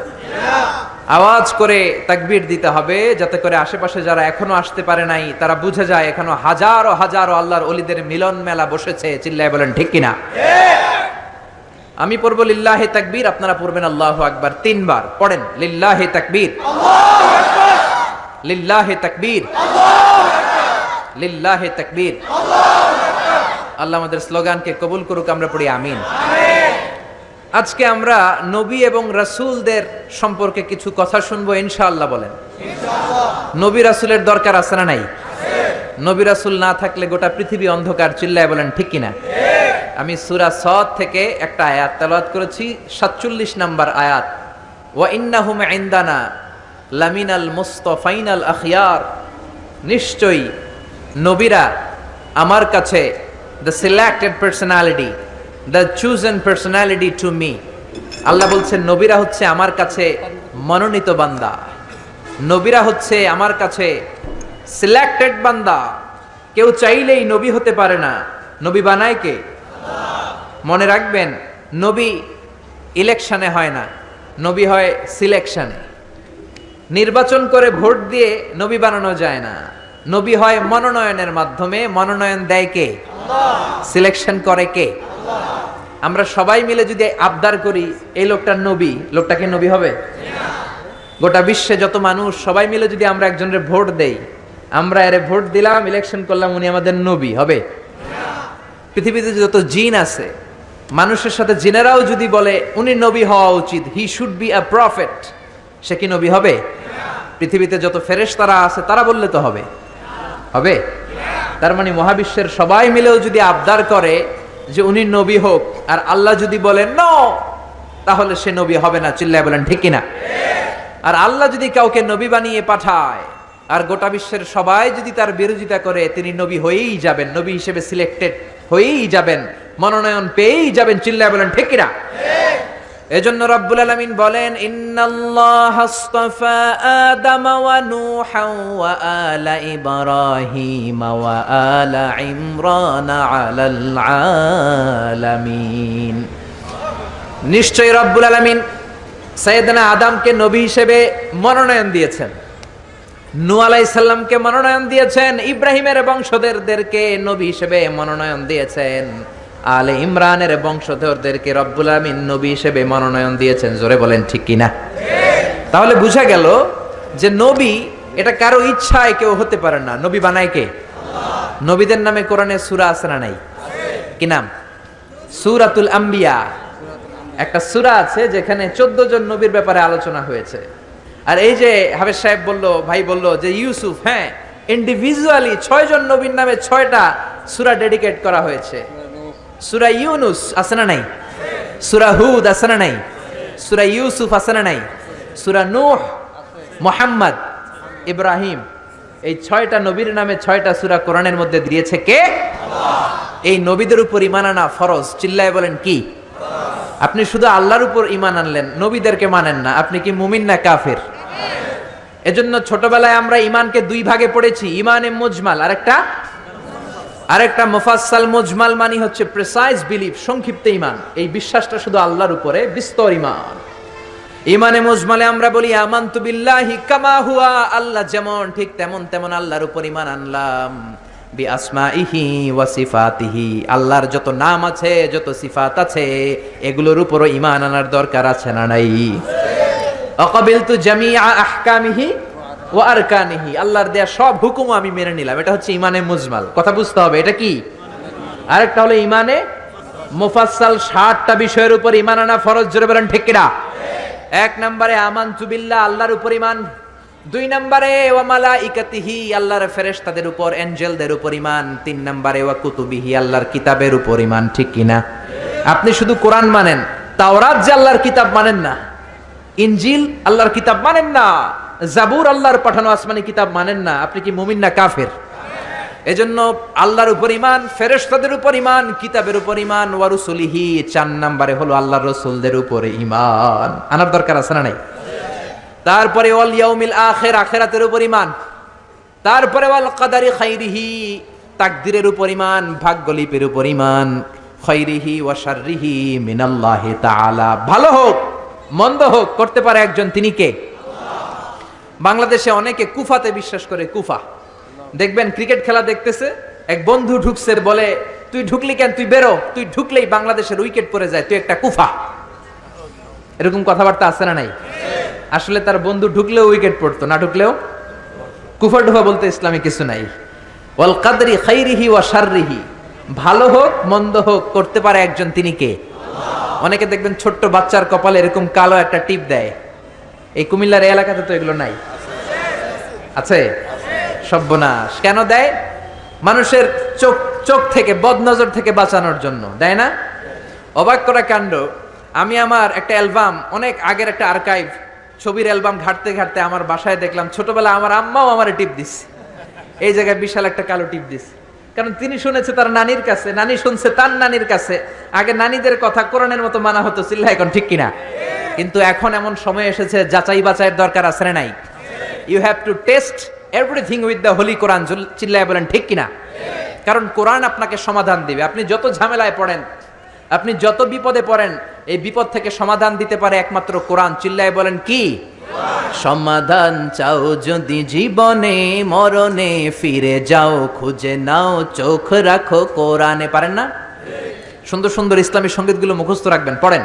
আওয়াজ করে তাকবীর দিতে হবে, যাতে করে আশেপাশে যারা এখনো আসতে পারে নাই তারা বুঝে যায় এখনো হাজারো হাজারো আল্লাহর ওলিদের মিলন মেলা বসেছে। চিল্লায় বলেন ঠিক কিনা? আমি পড়বো লিল্লাহি তাকবীর, আপনারা পড়বেন আল্লাহু আকবার 3 বার। পড়েন লিল্লাহি তাকবীর, আল্লাহু আকবার, লিল্লাহি তাকবীর, আল্লাহু আকবার, লিল্লাহি তাকবীর, আল্লাহু আকবার। আল্লাহ আমাদের স্লোগানকে কবুল করুক, আমরা পড়ি আমিন। আজকে আমরা নবী এবং রাসূলদের সম্পর্কে কিছু কথা শুনবো ইনশাআল্লাহ। বলেন ইনশাআল্লাহ। নবী রাসূলের দরকার আছে না নাই? আছে। নবী রাসূল না থাকলে গোটা পৃথিবী অন্ধকার। চিল্লায় বলেন ঠিক কিনা? ঠিক। আমি সূরা সদ থেকে একটা আয়াত তেলাওয়াত করেছি, 47 নম্বর আয়াত। ওয়া ইন্নাহুম ইনদানা লামিনাল মুস্তাফাইনাল আখিয়ার। নিশ্চয়ই নবীরা আমার কাছে, the selected personality, the chosen personality to me. Allah বলছেন নবীরা হচ্ছে আমার কাছে মনোনীত বান্দা, নবীরা হচ্ছে আমার কাছে সিলেক্টেড বান্দা। কেউ চাইলেই নবী হতে পারে না। নবী বানায় কে? মনে রাখবেন, নবী ইলেকশনে হয় না, নবী হয় সিলেকশনে। নির্বাচন করে ভোট দিয়ে নবী বানানো যায় না, নবী হয় মনোনয়নের মাধ্যমে। মনোনয়ন দেয় কে? সিলেকশন করে কে? আমরা সবাই মিলে যদি আবদার করি এই লোকটা নবী, লোকটাকে নবী হবে? গোটা বিশ্বে যত মানুষ সবাই মিলে যদি আমরা একজনের ভোট দেই, আমরা এর ভোট দিলাম, ইলেকশন করলাম, উনি আমাদের নবী হবে? পৃথিবীতে যত জিন আছে, মানুষের সাথে জিনেরাও যদি বলে উনি নবী হওয়া উচিত, he should be a prophet, সে কি নবী হবে? পৃথিবীতে যত ফেরেশতারা আছে তারা বললে তো হবে? হবে? তার মানে মহাবিশ্বের সবাই মিলেও যদি আবদার করে যে উনি নবী হোক, আর আল্লাহ যদি বলেন নো, তাহলে সে নবী হবে না। চিল্লায় বলেন ঠিক কিনা? আর আল্লাহ যদি কাউকে নবী বানিয়ে পাঠায় আর গোটা বিশ্বের সবাই যদি তার বিরোধিতা করে, তিনি নবী হয়েই যাবেন, নবী হিসেবে সিলেক্টেড হয়েই যাবেন, মনোনয়ন পেয়েই যাবেন। চিল্লায় বলেন ঠিক কিনা? এজন্য রব্বুল আলামিন বলেন ইন্নাল্লাহা আসতাফা আদামা ওয়া নূহা ওয়া আলা ইব্রাহিম ওয়া আলা ইমরান আলাল আলামিন। নিশ্চয়ই রব্বুল আলামিন সাইয়েদনা আদমকে নবী হিসেবে মনোনয়ন দিয়েছেন, নূহ আলাইহিস সালামকে মনোনয়ন দিয়েছেন, ইব্রাহিমের বংশধরদেরকে নবী হিসেবে মনোনয়ন দিয়েছেন, আলে ইমরানের বংশধরদেরকে রব্বুল আমিন নবী হিসেবে মনোনয়ন দিয়েছেন। জোরে বলেন ঠিক কিনা? তাহলে বোঝা গেল যে নবী এটা কারো ইচ্ছায় কেউ হতে পারে না, নবী বানায় কে? নবীদের নামে কোরআনে সূরা আছে না নাই? কি নাম? সূরাতুল আম্বিয়া। একটা সূরা আছে যেখানে 14 জন নবীর ব্যাপারে আলোচনা হয়েছে। আর এই যে হাফেজ সাহেব বলল, ভাই বলল যে ইউসুফ, হ্যাঁ, ইন্ডিভিজুয়ালি 6 জন নবীর নামে 6টা সূরা ডেডিকেট করা হয়েছে। সূরা ইউনুস আছে না নাই? সূরা হুদ আছে না নাই? সূরা ইউসুফ আছে না নাই? সূরা নূহ, মুহাম্মদ, ইব্রাহিম, এই 6টা নবীর নামে 6টা সূরা কোরআনের মধ্যে দিয়েছে কে? আল্লাহ। এই নবীদের উপর ঈমান আনা ফরজ। চিল্লায় বলেন কি? আপনি শুধু আল্লাহর উপর ঈমান আনলেন, নবীদেরকে মানেন না, আপনি কি মুমিন না কাফের? এজন্য ছোটবেলায় আমরা ঈমানকে 2 ভাগে পড়েছি, ঈমানে মুজমাল আরেকটা মুফাসসাল। মুজমাল মানে হচ্ছে প্রিসাইজ বিলিফ, সংক্ষিপ্ত ঈমান, এই বিশ্বাসটা শুধু আল্লাহর উপরে, বিস্তর ঈমান। ঈমানে মুজমালে আমরা বলি আমানতু বিল্লাহি কামা হুয়া, আল্লাহ যেমন ঠিক তেমন তেমন আল্লাহর উপর ঈমান আনলাম। বি আসমাইহি ওয়া সিফাতিহি, আল্লাহর যত নাম আছে, যত সিফাত আছে, এগুলোর উপরও ঈমান আনার দরকার আছে না নাই? আকাবিলতু জামিআ আহকামিহি ওয়া আরকানিহি, আল্লাহর দেয়া সব হুকুম আমি মেনে নিলাম, এটা হচ্ছে ঈমানে মুজমাল। কথা বুঝতে হবে এটা কি। আরেকটা হলো ঈমানে মুফাসসাল, 60টা বিষয়ের উপর ঈমান আনা ফরজ। জোরে বলেন ঠিক কিনা? 1 নম্বরে আমানতু বিল্লাহ, আল্লাহর উপর ঈমান। 2 নম্বরে ওয়া মালাইকাতিহি, আল্লাহর ফেরেশতাদের উপর, এঞ্জেলদের উপর ঈমান। 3 নম্বরে ওয়া কুতুবিহি, আল্লাহর কিতাবের উপর ঈমান। ঠিক কিনা? আপনি শুধু কোরআন মানেন, তাওরাত যে আল্লাহর কিতাব মানেন না, ইনজিল আল্লাহর কিতাব মানেন না, জাবুর আল্লাহর পাঠানো আসমানি কিতাব মানেন না, আপনি কি মুমিন না কাফের? এজন্য আল্লাহর উপর ঈমান, ফেরেশতাদের উপর ঈমান, কিতাবের উপর ঈমান, ওয়া রুসুলিহি। 4 নম্বরে হলো আল্লাহর রাসূলদের উপরে ঈমান আনার দরকার আছে না নাই? তারপরে ওয়াল ইয়াউমিল আখির, আখিরাতের উপর ঈমান। তারপরে ওয়াল কদারি খাইরিহি, তাকদীরের উপর ঈমান, ভাগ্যলিপির উপর ঈমান। খাইরিহি ওয়া শাররিহি মিনাল্লাহি তাআলা, ভালো হোক মন্দ হোক করতে পারে একজন, তিনি কে? বাংলাদেশে অনেকে কুফাতে বিশ্বাস করে। কুফা দেখবেন, ক্রিকেট খেলা দেখতেছে, এক বন্ধু ঢুকছে, বলে তুই ঢুকলি কেন, তুই বেরো, তুই ঢুকলেই বাংলাদেশের উইকেট পড়ে যায়, তুই একটা কুফা। এরকম কথাবার্তা আছে না নাই? আসলে তার বন্ধু ঢুকলেও উইকেট পড়তো, না ঢুকলেও কুফা ডুফা বলতে ইসলামে কিছু নাই। ওয়াল কাদরি খাইরিহি ওয়া শাররিহি, ভালো হোক মন্দ হোক করতে পারে একজন, তিনি কে? অনেকে দেখবেন ছোট্ট বাচ্চার কপালে এরকম কালো একটা টিপ দেয়। এই কুমিল্লার এলাকাতে তো এগুলো নাই, আছে? সর্বনাশ। কেন দেয়? মানুষের চোখ থেকে, বদনজর থেকে বাঁচানোর জন্য দেয় না? অবাক করা কাণ্ড। আমি আমার একটা অ্যালবাম, অনেক আগের একটা আর্কাইভ ছবির অ্যালবাম ঘাটতে ঘাটতে আমার বাসায় দেখলাম ছোটবেলা আমার আম্মাও আমার টিপ দিস, এই জায়গায় বিশাল একটা কালো টিপ দিস। কারণ তিনি শুনেছে তার নানির কাছে, নানি শুনছে তার নানির কাছে। আগে নানিদের কথা কোরআনের মতো মানা হতো, চিল্লা এখন ঠিক কিনা? কিন্তু এখন এমন সময় এসেছে, যাচাই বাছাইয়ের দরকার আছে না নাই? You have to test everything with the holy Quran, চিল্লায় বলেন ঠিক কিনা? কারণ কোরআন আপনাকে সমাধান দিবে। আপনি যত ঝামেলায় পড়েন, আপনি যত বিপদে পড়েন, এই বিপদ থেকে সমাধান দিতে পারে একমাত্র কোরআন। চিল্লায় বলেন কি? সমাধান চাও যদি জীবনে, মরণে ফিরে যাও, খুঁজে নাও, চোখ রাখো কোরআনে। পারেন না? সুন্দর সুন্দর ইসলামী সঙ্গীতগুলো মুখস্থ রাখবেন, পড়েন।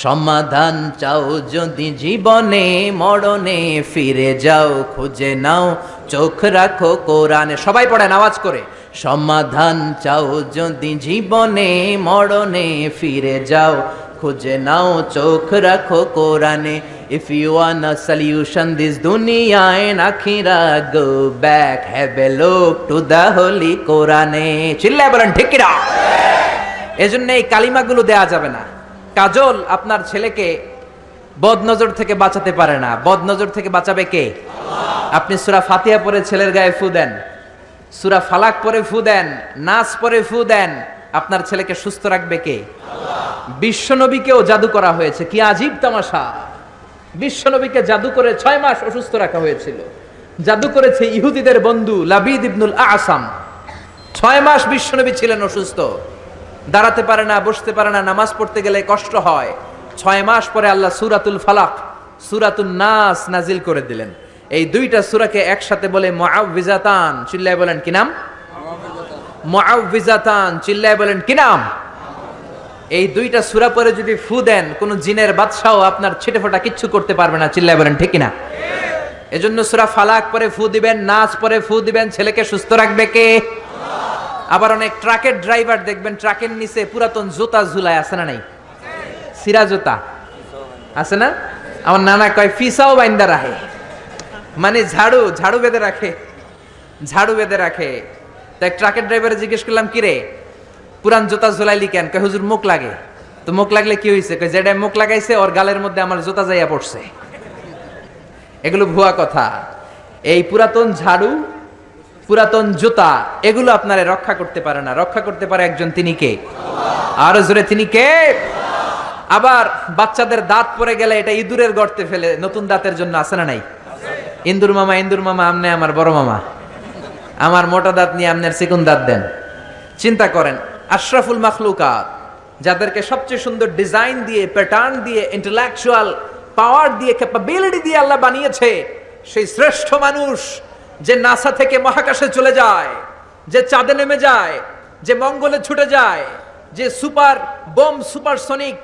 সমাধান চাও যদি জীবনে, মরণে ফিরে যাও, খুঁজে নাও, চোখ রাখো কোরআনে। সবাই পড়েন আওয়াজ করে। সমাধান চাও যদি জীবনে, মরণে ফিরে যাও, খুঁজে নাও, চোখ রাখো কোরআনে। If you want a solution this dunya and akhirah, go back, have a look to the holy Quran. চিল্লায় বলেন ঠিক কিনা? এজন্য এই কালিমাগুলো দেয়া যাবে না। কাজল আপনার ছেলেকে বদনজর থেকে বাঁচাতে পারে না। বদনজর থেকে বাঁচাবে কে? আপনি সূরা ফাতিহা পড়ে ছেলের গায়ে ফু দেন, সূরা ফালাক পড়ে ফু দেন, নাস পড়ে ফু দেন, আপনার ছেলেকে সুস্থ রাখবে কে? বিশ্বনবীকেও জাদু করা হয়েছে। কি আজীব তামাশা! বিশ্বনবীকে জাদু করে 6 মাস অসুস্থ রাখা হয়েছিল। জাদু করেছে ইহুদিদের বন্ধু লাবিদ ইবনুল আসাম। 6 মাস বিশ্বনবী ছিলেন অসুস্থ, দাঁড়াতে পারে না, বসতে পারে না, নামাজ পড়তে গেলে কষ্ট হয়। 6 মাস পরে আল্লাহ সূরাতুল ফালাক, সূরাতুন নাস নাজিল করে দিলেন। এই দুইটা সূরাকে একসাথে বলে মুআউযিজাতান। চিল্লায় বলেন কি নাম? মুআউযিজাতান। চিল্লায় বলেন কি নাম? এই দুইটা সূরা পরে যদি ফু দেন, কোন জিনের বাদশাও আপনার ছিটেফোঁটা কিচ্ছু করতে পারবে না। চিল্লায় বলেন ঠিক কিনা? এজন্য সূরা ফালাক পরে ফু দিবেন, নাস পরে ফু দিবেন। ছেলেকে সুস্থ রাখবে কে? আবার অনেক ট্রাকের ড্রাইভার দেখবেন ট্রাকের নিচে পুরাতন জুতা ঝুলায়, আছে না নাই? সিরা জুতা আছে না? আমার নানা কয় ফিসাও বাইন্দা রাখে, মানে ঝাড়ু বেঁধে রাখে, ঝাড়ু বেঁধে রাখে। তাই ট্রাকের ড্রাইভারে জিজ্ঞেস করলাম, কি রে পুরান জুতা ঝুলাইলি কেন? কয় হুজুর মুখ লাগে। তো মুখ লাগলে কি হয়েছে? কয় যেটা মুখ লাগাইছে ওর গালের মধ্যে আমার জুতা যাইয়া পড়ছে। এগুলো ভুয়া কথা। এই পুরাতন ঝাড়ু, পুরাতন জুতা, এগুলো আপনারে রক্ষা করতে পারে না। রক্ষা করতে পারে একজন, তিনি কে? আরো জোরে, তিনি কে? আবার বাচ্চাদের দাঁত পড়ে গেলে এটা ইঁদুরের গর্তে ফেলে নতুন দাঁতের জন্য, আছে না নাই? ইন্দুর মামা আমনে আমার বড় মামা, আমার মোটা দাঁত নিয়ে আপনার চিকন দাঁত দেন। চিন্তা করেন, আশরাফুল মাখলুকাত, যাদেরকে সবচেয়ে সুন্দর ডিজাইন দিয়ে, প্যাটার্ন দিয়ে, ইন্টেলেকচুয়াল পাওয়ার দিয়ে, ক্যাপাবিলিটি দিয়ে আল্লাহ বানিয়েছে, সেই শ্রেষ্ঠ মানুষ যে নাসা থেকে মহাকাশে চলে যায়, যে চাঁদে নেমে যায়, যে মঙ্গলে ছুটে যায়, যে সুপার বোম, সুপারসনিক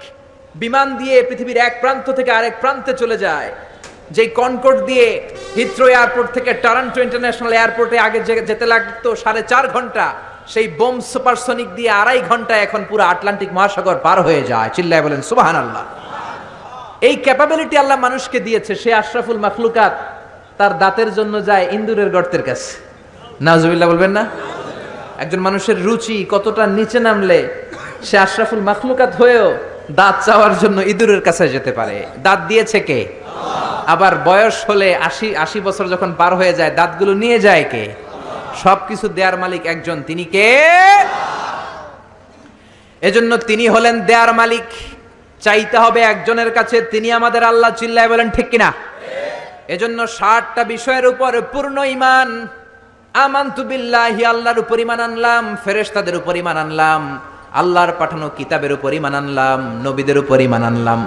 বিমান দিয়ে পৃথিবীর এক প্রান্ত থেকে আরেক প্রান্তে চলে যায়, যে কনকর্ড দিয়ে হিথ্রো এয়ারপোর্ট থেকে টরন্টো ইন্টারন্যাশনাল এয়ারপোর্টে আগে যেতে লাগতো 4.5 ঘন্টা, সেই বোম সুপারসনিক দিয়ে 2.5 ঘন্টায় এখন পুরো আটলান্টিক মহাসাগর পার হয়ে যায়। চিল্লায় বলেন সুবহানাল্লাহ। এই ক্যাপাবিলিটি আল্লাহ মানুষকে দিয়েছে। সে আশরাফুল মাখলুকাত তার দাঁতের জন্য যায় ইন্দুরের গর্তের কাছে। নাউজুবিল্লাহ বলবেন না? একজন মানুষের রুচি কতটা নিচে নামলে সে আশরাফুল মাখলুকাত হয়েও দাঁত চাওয়ার জন্য ইঁদুরের কাছে যেতে পারে। দাঁত দিয়েছে কে? আবার বয়স হলে 80 বছর যখন পার হয়ে যায়, দাঁতগুলো নিয়ে যায় কে? সবকিছু দেয়ার মালিক একজন, তিনি কে? এজন্য তিনি হলেন দেয়ার মালিক। চাইতে হবে একজনের কাছে, তিনি আমাদের আল্লাহ। চিল্লায় বলেন ঠিক কিনা? এজন্য 60টা বিষয়ের উপর পূর্ণ ঈমান। আমানতু বিল্লাহি, আল্লাহর উপর ঈমান আনলাম, ফেরেশতাদের উপর ঈমান আনলাম, আল্লাহর পাঠানো কিতাবের উপর ঈমান আনলাম, নবীদের উপর ঈমান আনলাম,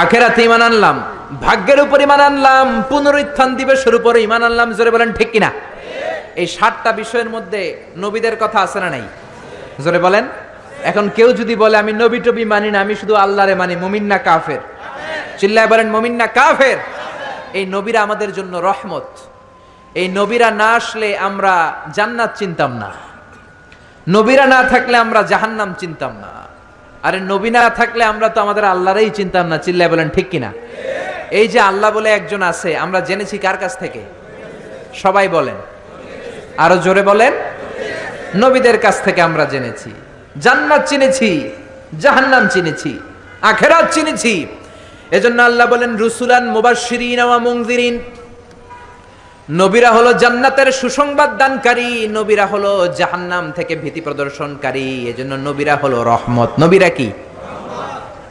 আখিরাতে ঈমান আনলাম, ভাগ্যের উপর ঈমান আনলাম, পুনরুত্থান দিবসের উপর ঈমান আনলাম, জোরে বলেন ঠিক কিনা? এই 7টা বিষয়ের মধ্যে নবীদের কথা আছে না নাই? জোরে বলেন। এখন কেউ যদি বলে আমি নবী টবি মানি না, আমি শুধু আল্লাহরে মানি, মুমিন না কাফের? চিল্লায় বলেন মুমিন না কাফের? এই নবীরা আমাদের জন্য রহমত। এই নবীরা না আসলে আমরা জান্নাত চিনতাম না, নবীরা না থাকলে আমরা জাহান্নাম চিনতাম না, আরে নবী না থাকলে আমরা তো আমাদের আল্লাহরই চিনতাম না। চিল্লায় বলেন ঠিক কিনা? এই যে আল্লাহ বলে একজন আছে, আমরা জেনেছি কার কাছ থেকে? সবাই বলেন, আরো জোরে বলেন। নবীদের কাছ থেকে আমরা জেনেছি। জান্নাত চিনেছি, জাহান্নাম চিনেছি, আখিরাত চিনেছি। এজন্য আল্লাহ বলেন রুসুলান মুবাশশিরিন ওয়া মুনযিরিন, নবীরা হলো জান্নাতের সুসংবাদ দানকারী, নবীরা হলো জাহান্নাম থেকে ভীতি প্রদর্শনকারী। এজন্য নবীরা হলো রহমত। নবীরা কি?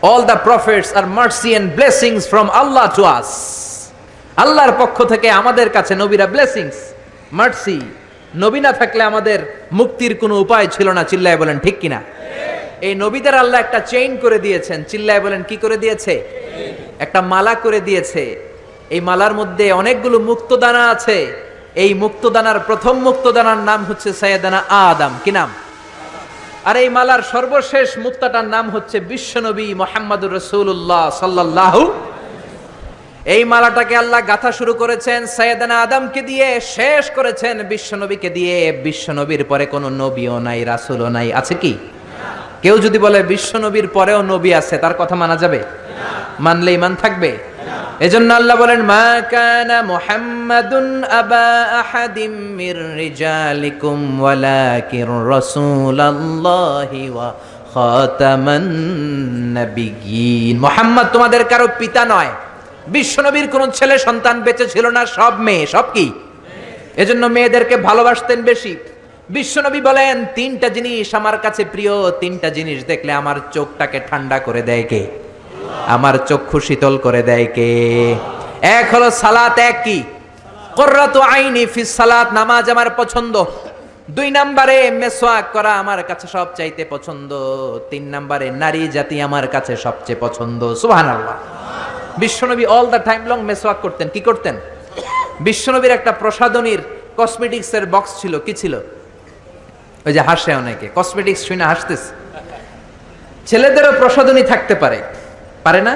All the prophets are mercy and blessings from Allah to us. আল্লাহর পক্ষ থেকে আমাদের কাছে নবীরা ব্লেসিংস, মার্সি। নবী না থাকলে আমাদের মুক্তির কোনো উপায় ছিল না। চিল্লায় বলেন ঠিক কিনা? এই নবীদের আল্লাহ একটা চেইন করে দিয়েছেন। চিল্লায় বলেন কি করে দিয়েছে? একটা মালা করে দিয়েছে। এই মালার মধ্যে অনেকগুলো মুক্তদানা আছে। এই মুক্তদানার প্রথম মুক্তদানার নাম হচ্ছে সাইয়েদানা আদম। কি নাম? আর এই মালার সর্বশেষ মুক্তাটার নাম হচ্ছে বিশ্বনবী মুহাম্মদুর রাসূলুল্লাহ সাল্লাল্লাহু। এই মালাটাকে আল্লাহ গাঁথা শুরু করেছেন সাইয়েদানা আদমকে দিয়ে, শেষ করেছেন বিশ্বনবীকে দিয়ে। বিশ্বনবীর পরে কোনো নবীও নাই, রাসূলও নাই। আছে কি? কেউ যদি বলে বিশ্বনবীর পরেও নবী আছে, তার কথা মানা যাবে? মানলে ঈমান থাকবে? এজন্য আল্লাহ বলেন মা কানা মুহাম্মাদুন আবা আহাদিম মির রিজালিকুম ওয়ালাকিন রাসূলুল্লাহি ওয়া খাতামান নাবিয়্যিন। মুহাম্মদ তোমাদের কারো পিতা নয়। বিশ্বনবীর কোন ছেলে সন্তান বেঁচে ছিল না, সব মেয়ে। সব কি? এজন্য মেয়েদেরকে ভালোবাসতেন বেশি। বিশ্বনবী বলেন 3টা জিনিস আমার কাছে প্রিয়, 3টা জিনিস দেখলে আমার চোখটাকে ঠান্ডা করে দেয় কে? আমার চক্ষু শীতল করে দেয় কে? এক হলো সালাত, এক কি? কুররাতু আইনি ফিস সালাত, নামাজ আমার পছন্দ। 2 নম্বরে মেসওয়াক করা আমার কাছে সবচাইতে পছন্দ। 3 নম্বরে নারী জাতি আমার কাছে সবচেয়ে পছন্দ। সুবহানাল্লাহ। বিশ্বনবী অল দা টাইম লং মেসওয়াক করতেন। কি করতেন? বিশ্বনবীর একটা প্রসাধনীর কসমেটিক্সের বক্স ছিল। কি ছিল? ওই যে হাসে অনেকে, কসমেটিক্স শুনে হাসতেছে। ছেলেদেরও প্রসাধনী থাকতে পারে, পারে না?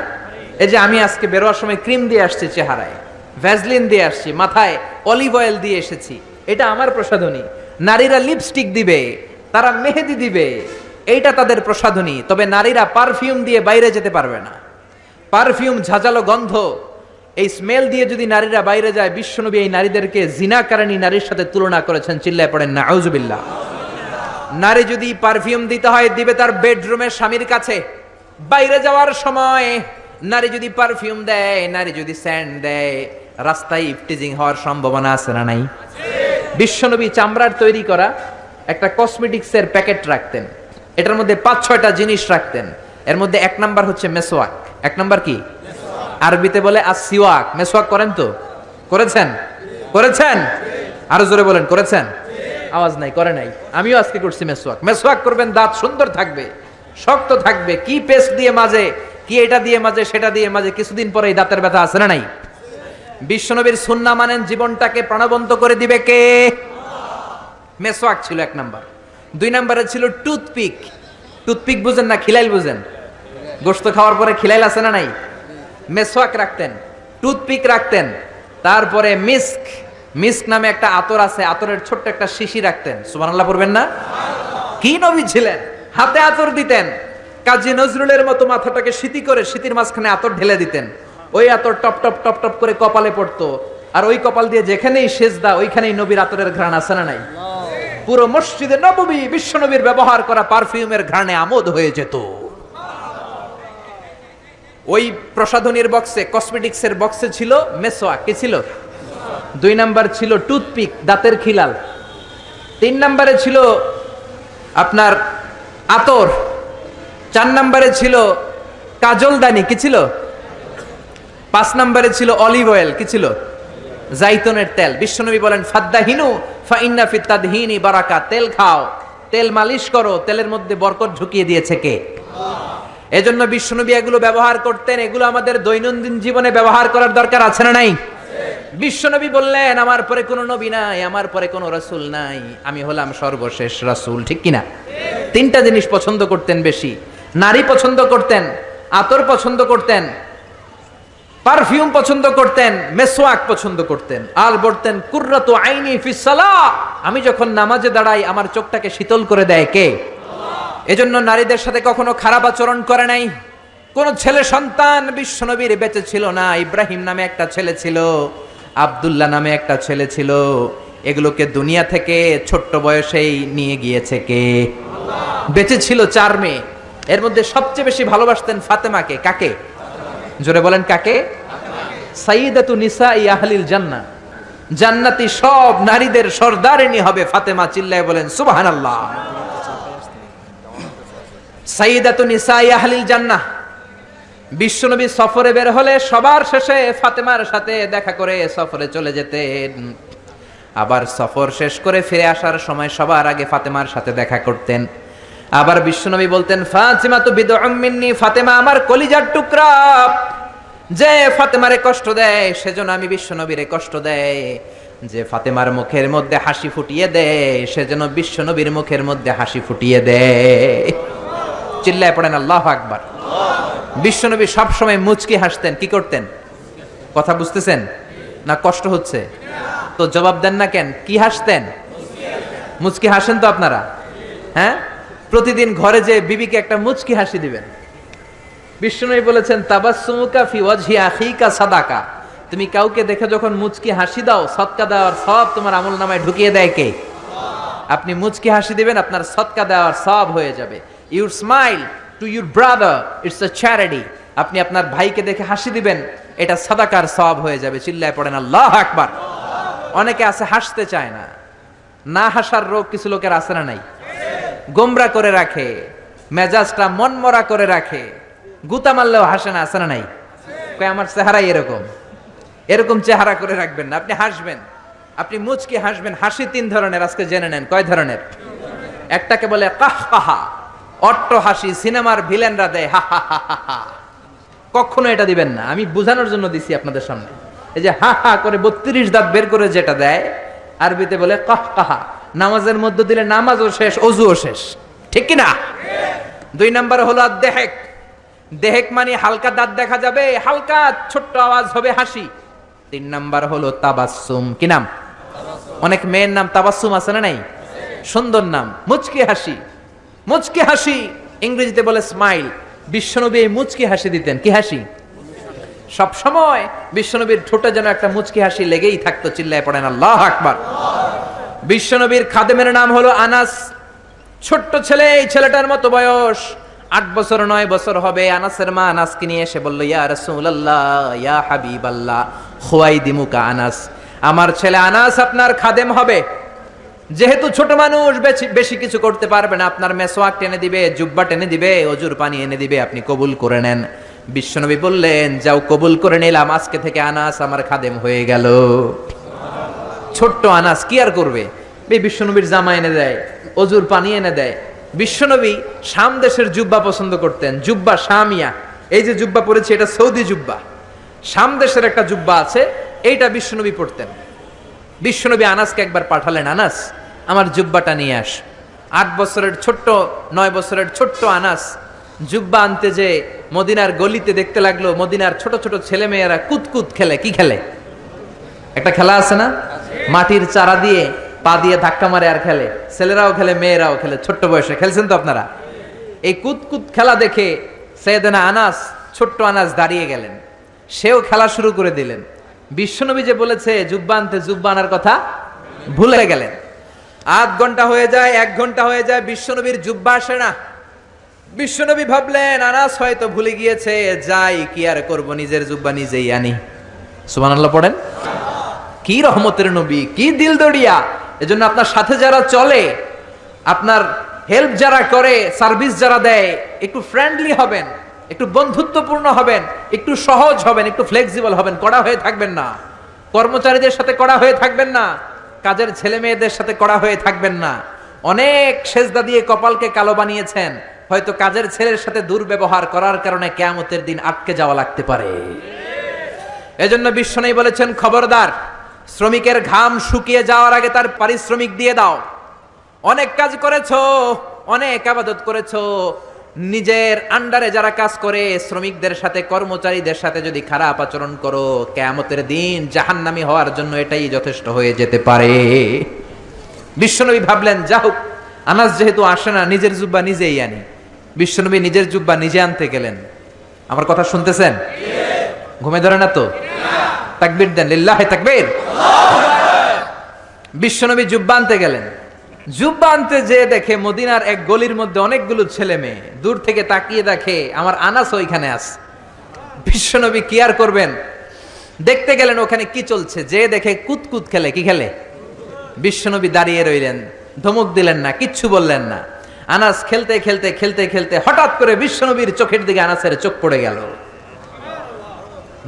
এই যে আমি আজকে বেরোয়ার সময় ক্রিম দিয়ে আসছি চেহারায়, ভ্যাসলিন দিয়ে আসছি, মাথায় অলিভ অয়েল দিয়ে এসেছি, এটা আমার প্রসাধনী। নারীরা লিপস্টিক দিবে, তারা মেহেদি দিবে, এইটা তাদের প্রসাধনী। তবে নারীরা পারফিউম দিয়ে বাইরে যেতে পারবে না। পারফিউম, ঝাঁঝালো গন্ধ, এই স্মেল দিয়ে যদি নারীরা বাইরে যায়, বিশ্বনবী এই নারীদেরকে জিনাকারিনী নারীর সাথে তুলনা করেছেন। চিল্লায় পড়েন নাউজুবিল্লাহ। নারী যদি পারফিউম দিতে হয়, দিবে তার বেডরুমে স্বামীর কাছে। বাইরে যাওয়ার সময় নারী যদি পারফিউম দেয়, নারী যদি স্যান্ড দেয়, রাস্তায় ইফটিজিং হওয়ার সম্ভাবনা আছে না নাই? বিশ্বনবী চামড়ার তৈরি করা একটা কসমেটিক্সের প্যাকেট রাখতেন। এটার মধ্যে 5-6টা জিনিস রাখতেন। এর মধ্যে 1 নাম্বার হচ্ছে মেসওয়াক। 1 নাম্বার কি? আরবিতে বলে আসিওয়াক। মেসওয়াক করেন তো? করেছেন? করেছেন? আরো জোরে বলেন করেছেন? আওয়াজ নাই, করে নাই। আমিও আজকে করছি মেসওয়াক। মেসওয়াক করবেন, দাঁত সুন্দর থাকবে, শক্ত থাকবে। কি পেস্ট দিয়ে মাঝে, কি এটা দিয়ে মাঝে, সেটা দিয়ে মাঝে, কিছুদিন পরে এই দাঁতের ব্যথা আছে না নাই? বিশ্বনবীর সুন্নাহ মানেন, জীবনটাকে প্রাণবন্ত করে দিবে কে? মেসওয়াক ছিল 1 নাম্বার। 2 নাম্বারে ছিল টুথপিক। টুথপিক বুঝেন না? খিলাইল বুঝেন? গোশত খাওয়ার পরে খিলাইল আছে না নাই? মেসওয়াক রাখতেন, টুথপিক রাখতেন। তারপরে মিস্ক, মিস্ক নামে একটা আতর আছে, আতরের ছোট্ট একটা শিশি রাখতেন। সুবহানাল্লাহ পড়বেন না? কি নবী ছিলেন! হাতে আতর দিতেন। কাজী নজরুলের মতো মাথাটাকে সিতি করে সিতির মাঝখানে আতর ঢেলে দিতেন। ওই আতর টপ টপ টপ টপ করে কপালে পড়তো। আর ওই কপাল দিয়ে যেখানেই সেজদা, ওইখানেই নবীর আতরের ঘ্রাণ আছে না নাই? পুরো মসজিদে নববী বিশ্বনবীর ব্যবহার করা পারফিউমের ঘ্রাণে আমোদ হয়ে যেত। ওই প্রসাধনীর বক্সে, কসমেটিক্সের বক্সে ছিল মেসওয়াক। কি ছিল? 2 নাম্বার ছিল টুথপিক, দাঁতের খিলাল। 3 নাম্বারে ছিল আপনার আতর। 4 নাম্বারে ছিল কাজলদানি। কি ছিল? 5 নাম্বারে ছিল অলিভ অয়েল। কি ছিল? জাইতুনের তেল। বিশ্বনবী বলেন ফাদ্দাহিনু ফা ইন্না ফিত তাদহিনি বারাকা। তেল খাও, তেল মালিশ করো, তেলের মধ্যে বরকত ঢুকিয়ে দিয়েছে কে? এজন্য বিশ্বনবী এগুলো ব্যবহার করতেন। এগুলো আমাদের দৈনন্দিন জীবনে ব্যবহার করার দরকার আছে না নাই? বিশ্বনবী বললেন, আমার পরে কোনো নবী নাই, আমার পরে কোনো রাসূল নাই, আমি হলাম সর্বশেষ রাসূল। ঠিক কিনা? তিনটা জিনিস পছন্দ করতেন বেশি। নারী পছন্দ করতেন, আতর পছন্দ করতেন, পারফিউম পছন্দ করতেন, মেসওয়াক পছন্দ করতেন। আর বলতেন, কুররাতু আইনি ফিস সালাহ, আমি যখন নামাজে দাঁড়াই আমার চোখটাকে শীতল করে দেয় কে? এজন্য নারীদের সাথে কখনো খারাপ আচরণ করে নাই। কোন ছেলে সন্তান বিশ্বনবীর বেঁচে ছিল না। ইব্রাহিম নামে একটা ছেলে ছিল, আব্দুল্লাহ নামে একটা ছেলে ছিল, এগুলোকে দুনিয়া থেকে ছোট্ট বয়সেই নিয়ে গিয়েছে কে? বেঁচে ছিল 4 মেয়ে, এর মধ্যে সবচেয়ে বেশি ভালোবাসতেন ফাতেমাকে। কাকে? জোরে বলেন কাকে? সাইয়্যিদাতু নিসাই আহলিল জান্নাহ, জান্নাতি সব নারীদের সর্দারিনী হবে ফাতেমা। চিল্লায় বলেন সুবহানাল্লাহ। সাইয়্যিদাতু নিসাই আহলিল জান্নাহ। বিশ্বনবী সফরে বের হলে সবার শেষে ফাতেমার সাথে দেখা করে সফরে চলে যেতেন। আবার সফর শেষ করে ফিরে আসার সময় সবার আগে ফাতেমার সাথে দেখা করতেন। আবার বিশ্বনবী বলতেন, ফাতিমা তু বিদউম মিন্নি, ফাতেমা আমার কলিজার টুকরা। যে ফাতেমারে কষ্ট দেয় সেজন্য আমি বিশ্বনবীরে কষ্ট দেয়। যে ফাতেমার মুখের মধ্যে হাসি ফুটিয়ে দেয় সেজন্য বিশ্বনবীর মুখের মধ্যে হাসি ফুটিয়ে দেয়। চিল্লায় পড়েন আল্লাহু আকবার। বিশ্বনবী সবসময় মুচকি হাসতেন। কি করতেন? কথা বুঝতেছেন না? কষ্ট হচ্ছে তো জবাব দেন না কেন? কি হাসতেন? মুচকি হাসেন তো আপনারা? হ্যাঁ, প্রতিদিন ঘরে যে বিবিকে একটা মুচকি হাসি দিবেন। বিশ্বনবী বলেছেন, তাবাসসুমুকা ফি ওয়াজহি আখিকা সাদাকা, তুমি কাউকে দেখে যখন মুচকি হাসি দাও, সদকা দেওয়ার সব তোমার আমলনামায় ঢুকিয়ে দেয় কে? আপনি মুচকি হাসি দিবেন, আপনার সদকা দেওয়ার সব হয়ে যাবে। Your smile to your brother, it's a charity. আপনি আপনার ভাইকে দেখে হাসি দিবেন, এটা সাদাকার সওয়াব হয়ে যাবে। চিল্লায় পড়েন আল্লাহু আকবার। অনেকে আছে হাসতে চায় না, না হাসার রোগ কিছু লোকের আছে না নাই? গোমরা করে রাখে, মেজাজটা মনমরা করে রাখে, গুতা মারলেও হাসে না, আছে না নাই? কয় আমার চেহারাই এরকম। এরকম চেহারা করে রাখবেন না, আপনি হাসবেন, আপনি মুচকি হাসবেন। হাসি 3 ধরনের, আজকে জেনে নেন। কয় ধরনের? একটাকে বলে কাহকাহা, অট্ট হাসি, সিনেমার ভিলেনরা দেয় হা হা হা হা হা। কখনো এটা দিবেন না, আমি বোঝানোর জন্য দিছি আপনাদের সামনে। এই যে হা হা করে 32 দাঁত বের করে যেটা দেয়, আরবিতে বলে কাহকাহা। নামাজের মধ্যে দিলে নামাজও শেষ, ওযুও শেষ। ঠিক কি না? 2 নাম্বার হলো দেহেক। দেহেক মানে হালকা দাঁত দেখা যাবে, হালকা ছোট্ট আওয়াজ হবে হাসি। 3 নাম্বার হলো তাবাসসুম। কি নাম? অনেক মেয়ের নাম তাবাসসুম আছে না নাই? সুন্দর নাম, মুচকি হাসি। মুচকি হাসি ইংরেজিতে বলে স্মাইল। বিশ্বনবী এই মুচকি হাসি দিতেন। কি হাসি? সব সময় বিশ্বনবীর ঠোঁটে যেন একটা মুচকি হাসি লেগেই থাকতো। চিল্লায় পড়েন আল্লাহু আকবার। বিশ্বনবীর খাদেমের নাম হলো আনাস। ছোট্ট ছেলে, এই ছেলেটার মতো বয়স 8 বছর 9 বছর হবে। আনাসের মা আনাসকে নিয়ে এসে বলল, ইয়া রাসূলুল্লাহ, ইয়া হাবিবাল্লাহ, খুয়াইদিমুকা আনাস, আমার ছেলে আনাস আপনার খাদেম হবে। যেহেতু ছোট মানুষ, বেশি কিছু করতে পারবে না, আপনার মেসওয়াক টেনে দিবে, জুব্বা টেনে দিবে, অজুর পানি এনে দিবে, আপনি কবুল করে নেন। বিশ্বনবী বললেন, যাও কবুল করে নিলাম, আজকে থেকে আনাস আমার খাদেম হয়ে গেল। ছোট্ট আনাস কি আর করবে? বিশ্বনবীর জামা এনে দেয়, অজুর পানি এনে দেয়। বিশ্বনবী শাম দেশের জুব্বা পছন্দ করতেন, জুব্বা শামিয়া। এই যে জুব্বা পরেছে এটা সৌদি জুব্বা। শাম দেশের একটা জুব্বা আছে, এইটা বিশ্বনবী পরতেন। বিশ্বনবী আনাসকে একবার পাঠালেন, আনাস আমার জুব্বাটা নিয়ে আস। 8 বছরের ছোট্ট, 9 বছরের ছোট্ট আনাস জুব্বা আনতে যে মদিনার গলিতে দেখতে লাগলো মদিনার ছোট ছোট ছেলে মেয়েরা কুতকুত খেলে। কি খেলে? একটা খেলা আছে না, মাটির চারা দিয়ে পা দিয়ে ধাক্কা মারে আর খেলে। ছেলেরাও খেলে, মেয়েরাও খেলে, ছোট্ট বয়সে খেলছেন তো আপনারা। এই কুতকুত খেলা দেখে সাইয়েদনা আনাস, ছোট্ট আনাস দাঁড়িয়ে গেলেন, সেও খেলা শুরু করে দিলেন। বিশ্বনবী যে বলেছে জুব্বা আনতে, জুব্বা আনার কথা ভুলে গেলেন। 8 ঘন্টা হয়ে যায়, 1 ঘন্টা হয়ে যায়, বিশ্বনবীর জুব্বা আসে না। বিশ্বনবী ভাবলেন আনাস হয়তো ভুলে গিয়েছে, যাই কি আর করব, নিজের জুব্বা নিজেই আনি। সুবহানাল্লাহ পড়েন। কি রহমতের নবী, কি দিল দড়িয়া। এজন্য আপনার সাথে যারা চলে, আপনার হেল্প যারা করে, সার্ভিস যারা দেয়, একটু ফ্রেন্ডলি হবেন, একটু বন্ধুত্বপূর্ণ হবেন, একটু সহজ হবেন, একটু ফ্লেক্সিবল হবেন। কড়া হয়ে থাকবেন না, কর্মচারীদের সাথে কড়া হয়ে থাকবেন না, কাজের ছেলে মেয়েদের সাথে কড়া হয়ে থাকবেন না। অনেক সেজদা দিয়ে কপালকে কালো বানিয়েছেন, হয়তো কাজের ছেলের সাথে দুর্ব্যবহার করার কারণে কিয়ামতের দিন আটকে যাওয়া লাগতে পারে। এজন্য বিশ্বনবী বলেছেন, খবরদার, শ্রমিকের ঘাম শুকিয়ে যাওয়ার আগে তার পারিশ্রমিক দিয়ে দাও। অনেক কাজ করেছো, অনেক ইবাদত করেছো, নিজের আন্ডারে যারা কাজ করে শ্রমিকদের সাথে, কর্মচারীদের সাথে যদি খারাপ আচরণ করো, কিয়ামতের দিন জাহান্নামী হওয়ার জন্য এটাই যথেষ্ট হয়ে যেতে পারে। বিশ্বনবী ভাবলেন, যা হোক, আনাস যেহেতু আসে না, নিজের জুব্বা নিজেই আনি। বিশ্বনবী নিজের জুব্বা নিজে আনতে গেলেন। আমার কথা শুনতেছেন? ঘুমে ধরে না তো? তাকবীর দেন, লিল্লাহি তাকবীর। বিশ্বনবী জুব্বা আনতে গেলেন। জুব্বা আনতে যে দেখে মদিনার এক গলির মধ্যে অনেকগুলো ছেলে মেয়ে, দূর থেকে তাকিয়ে দেখে আমার আনাস ওইখানে আছে। বিশ্বনবী কি আর করবেন, দেখতে গেলেন ওখানে কি চলছে। যে দেখে কুতকুত খেলে। কি খেলে? বিশ্বনবী দাঁড়িয়ে রইলেন, ধমক দিলেন না, কিচ্ছু বললেন না। আনাস খেলতে খেলতে খেলতে খেলতে হঠাৎ করে বিশ্বনবীর চোখের দিকে আনাসের চোখ পড়ে গেল।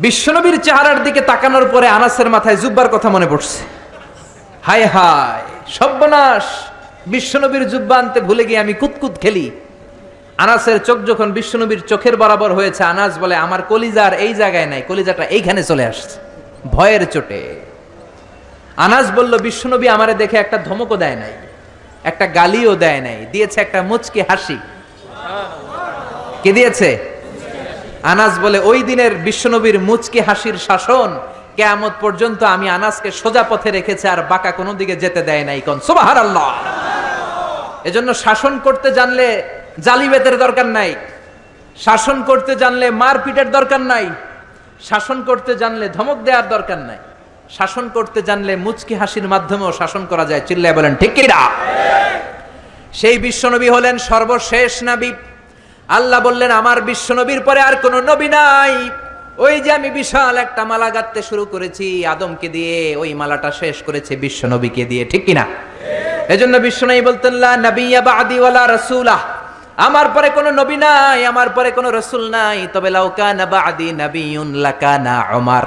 বিশ্বনবীর চেহারার দিকে তাকানোর পরে আনাসের মাথায় জুব্বার কথা মনে পড়ছে। হায় হায়, সর্বনাশ, বিশ্বনবীর জুব্বা আনতে ভুলে গিয়ে আমি কুতকুত খেলি। আনাসের চোখ যখন বিশ্বনবীর চোখের বরাবর হয়েছে, আনাস বলে, আমার কলিজার এই জায়গায় নাই, কলিজাটা এইখানে চলে আসছে ভয়ের চোটে। আনাস বলল, বিশ্বনবী আমারে দেখে একটা ধমকও দেয় নাই, একটা গালিও দেয় নাই, দিয়েছে একটা মুচকি হাসি। কে দিয়েছে? আনাস বলে, ওই দিনের বিশ্বনবীর মুচকি হাসির শাসন কিয়ামত পর্যন্ত আমি আনাসকে সোজা পথে রেখেছে, আর বাঁকা কোনো দিকে যেতে দেয় নাই। কোন সুবহানাল্লাহ। এজন্য শাসন করতে জানলে জালিবেতের দরকার নাই, শাসন করতে জানলে মারপিটের দরকার নাই, শাসন করতে জানলে ধমক দেওয়ার দরকার নাই, শাসন করতে জানলে মুচকি হাসির মাধ্যমেও শাসন করা যায়। চিল্লায় বলেন ঠিক কি না? সেই বিশ্বনবী হলেন সর্বশেষ নবী। আল্লাহ বললেন, আমার বিশ্বনবীর পরে আর কোন নবী নাই। ওই যে আমি বিশাল একটা মালা গাঁথতে শুরু করেছি আদমকে দিয়ে, ওই মালাটা শেষ করেছে বিশ্বনবীকে দিয়ে। ঠিক কিনা? এজন্য বিশ্বনবী বলতেন, লা নাবিয়্যা বা'দি ওয়ালা রাসূলা, আমার পরে কোনো নবী নাই, আমার পরে কোনো রাসূল নাই। তবে লাউ কানা বা'দি নাবিয়্যুন লাকানা উমর,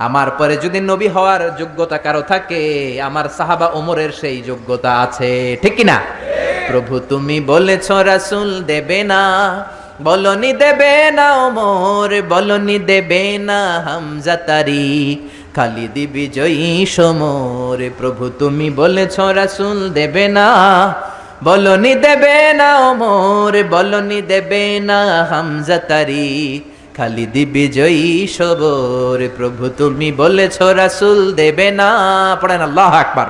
আমার পরে যদি নবী হওয়ার যোগ্যতা কারো থাকে, আমার সাহাবা ওমরের সেই যোগ্যতা আছে। ঠিক কিনা? প্রভু তুমি বলেছ রাসূল দেবে না, বলনি দেবে না ওমর, বলনি দেবে না হামজা তারিক, খালিদ বিজয়ী সমর। প্রভু তুমি বলেছ রাসূল দেবে না, বলনি দেবে না ওমর, বলনি দেবে না হামজা তারিক, খালিদ বিজয়ী সবর। প্রভু তুমি বলেছ রাসূল দেবে না। পড়েন আল্লাহু আকবার।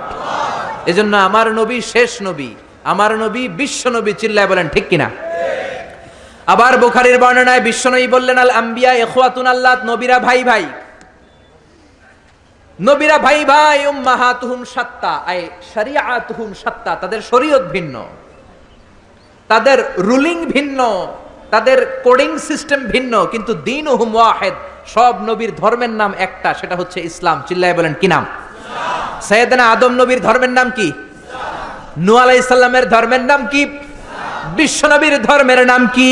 এজন্য আমার নবী শেষ নবী, আমার নবী বিশ্ব নবী। চিল্লায় বলেন ঠিক কিনা? আবার বুখারীর বর্ণনায় বিশ্বনবী বললেন, আল আম্বিয়া ইখওয়াতুন আল্লাহ, নবীরা ভাই ভাই, নবীরা ভাই ভাই। উম্মাহাতুহুম শাত্তা, আই শরিয়াতুহুম শাত্তা, তাদের শরীয়ত ভিন্ন, তাদের রুলিং ভিন্ন, তাদের কোডিং সিস্টেম ভিন্ন, কিন্তু দীনুহুম ওয়াহিদ, সব নবীর ধর্মের নাম একটা, সেটা হচ্ছে ইসলাম। চিল্লায় বলেন কি নাম? সাইয়েদনা আদম নবীর ধর্মের নাম কি? নূহ আলাইহিস সালামের ধর্মের নাম কি? বিশ্ব নবীর ধর্মের নাম কি?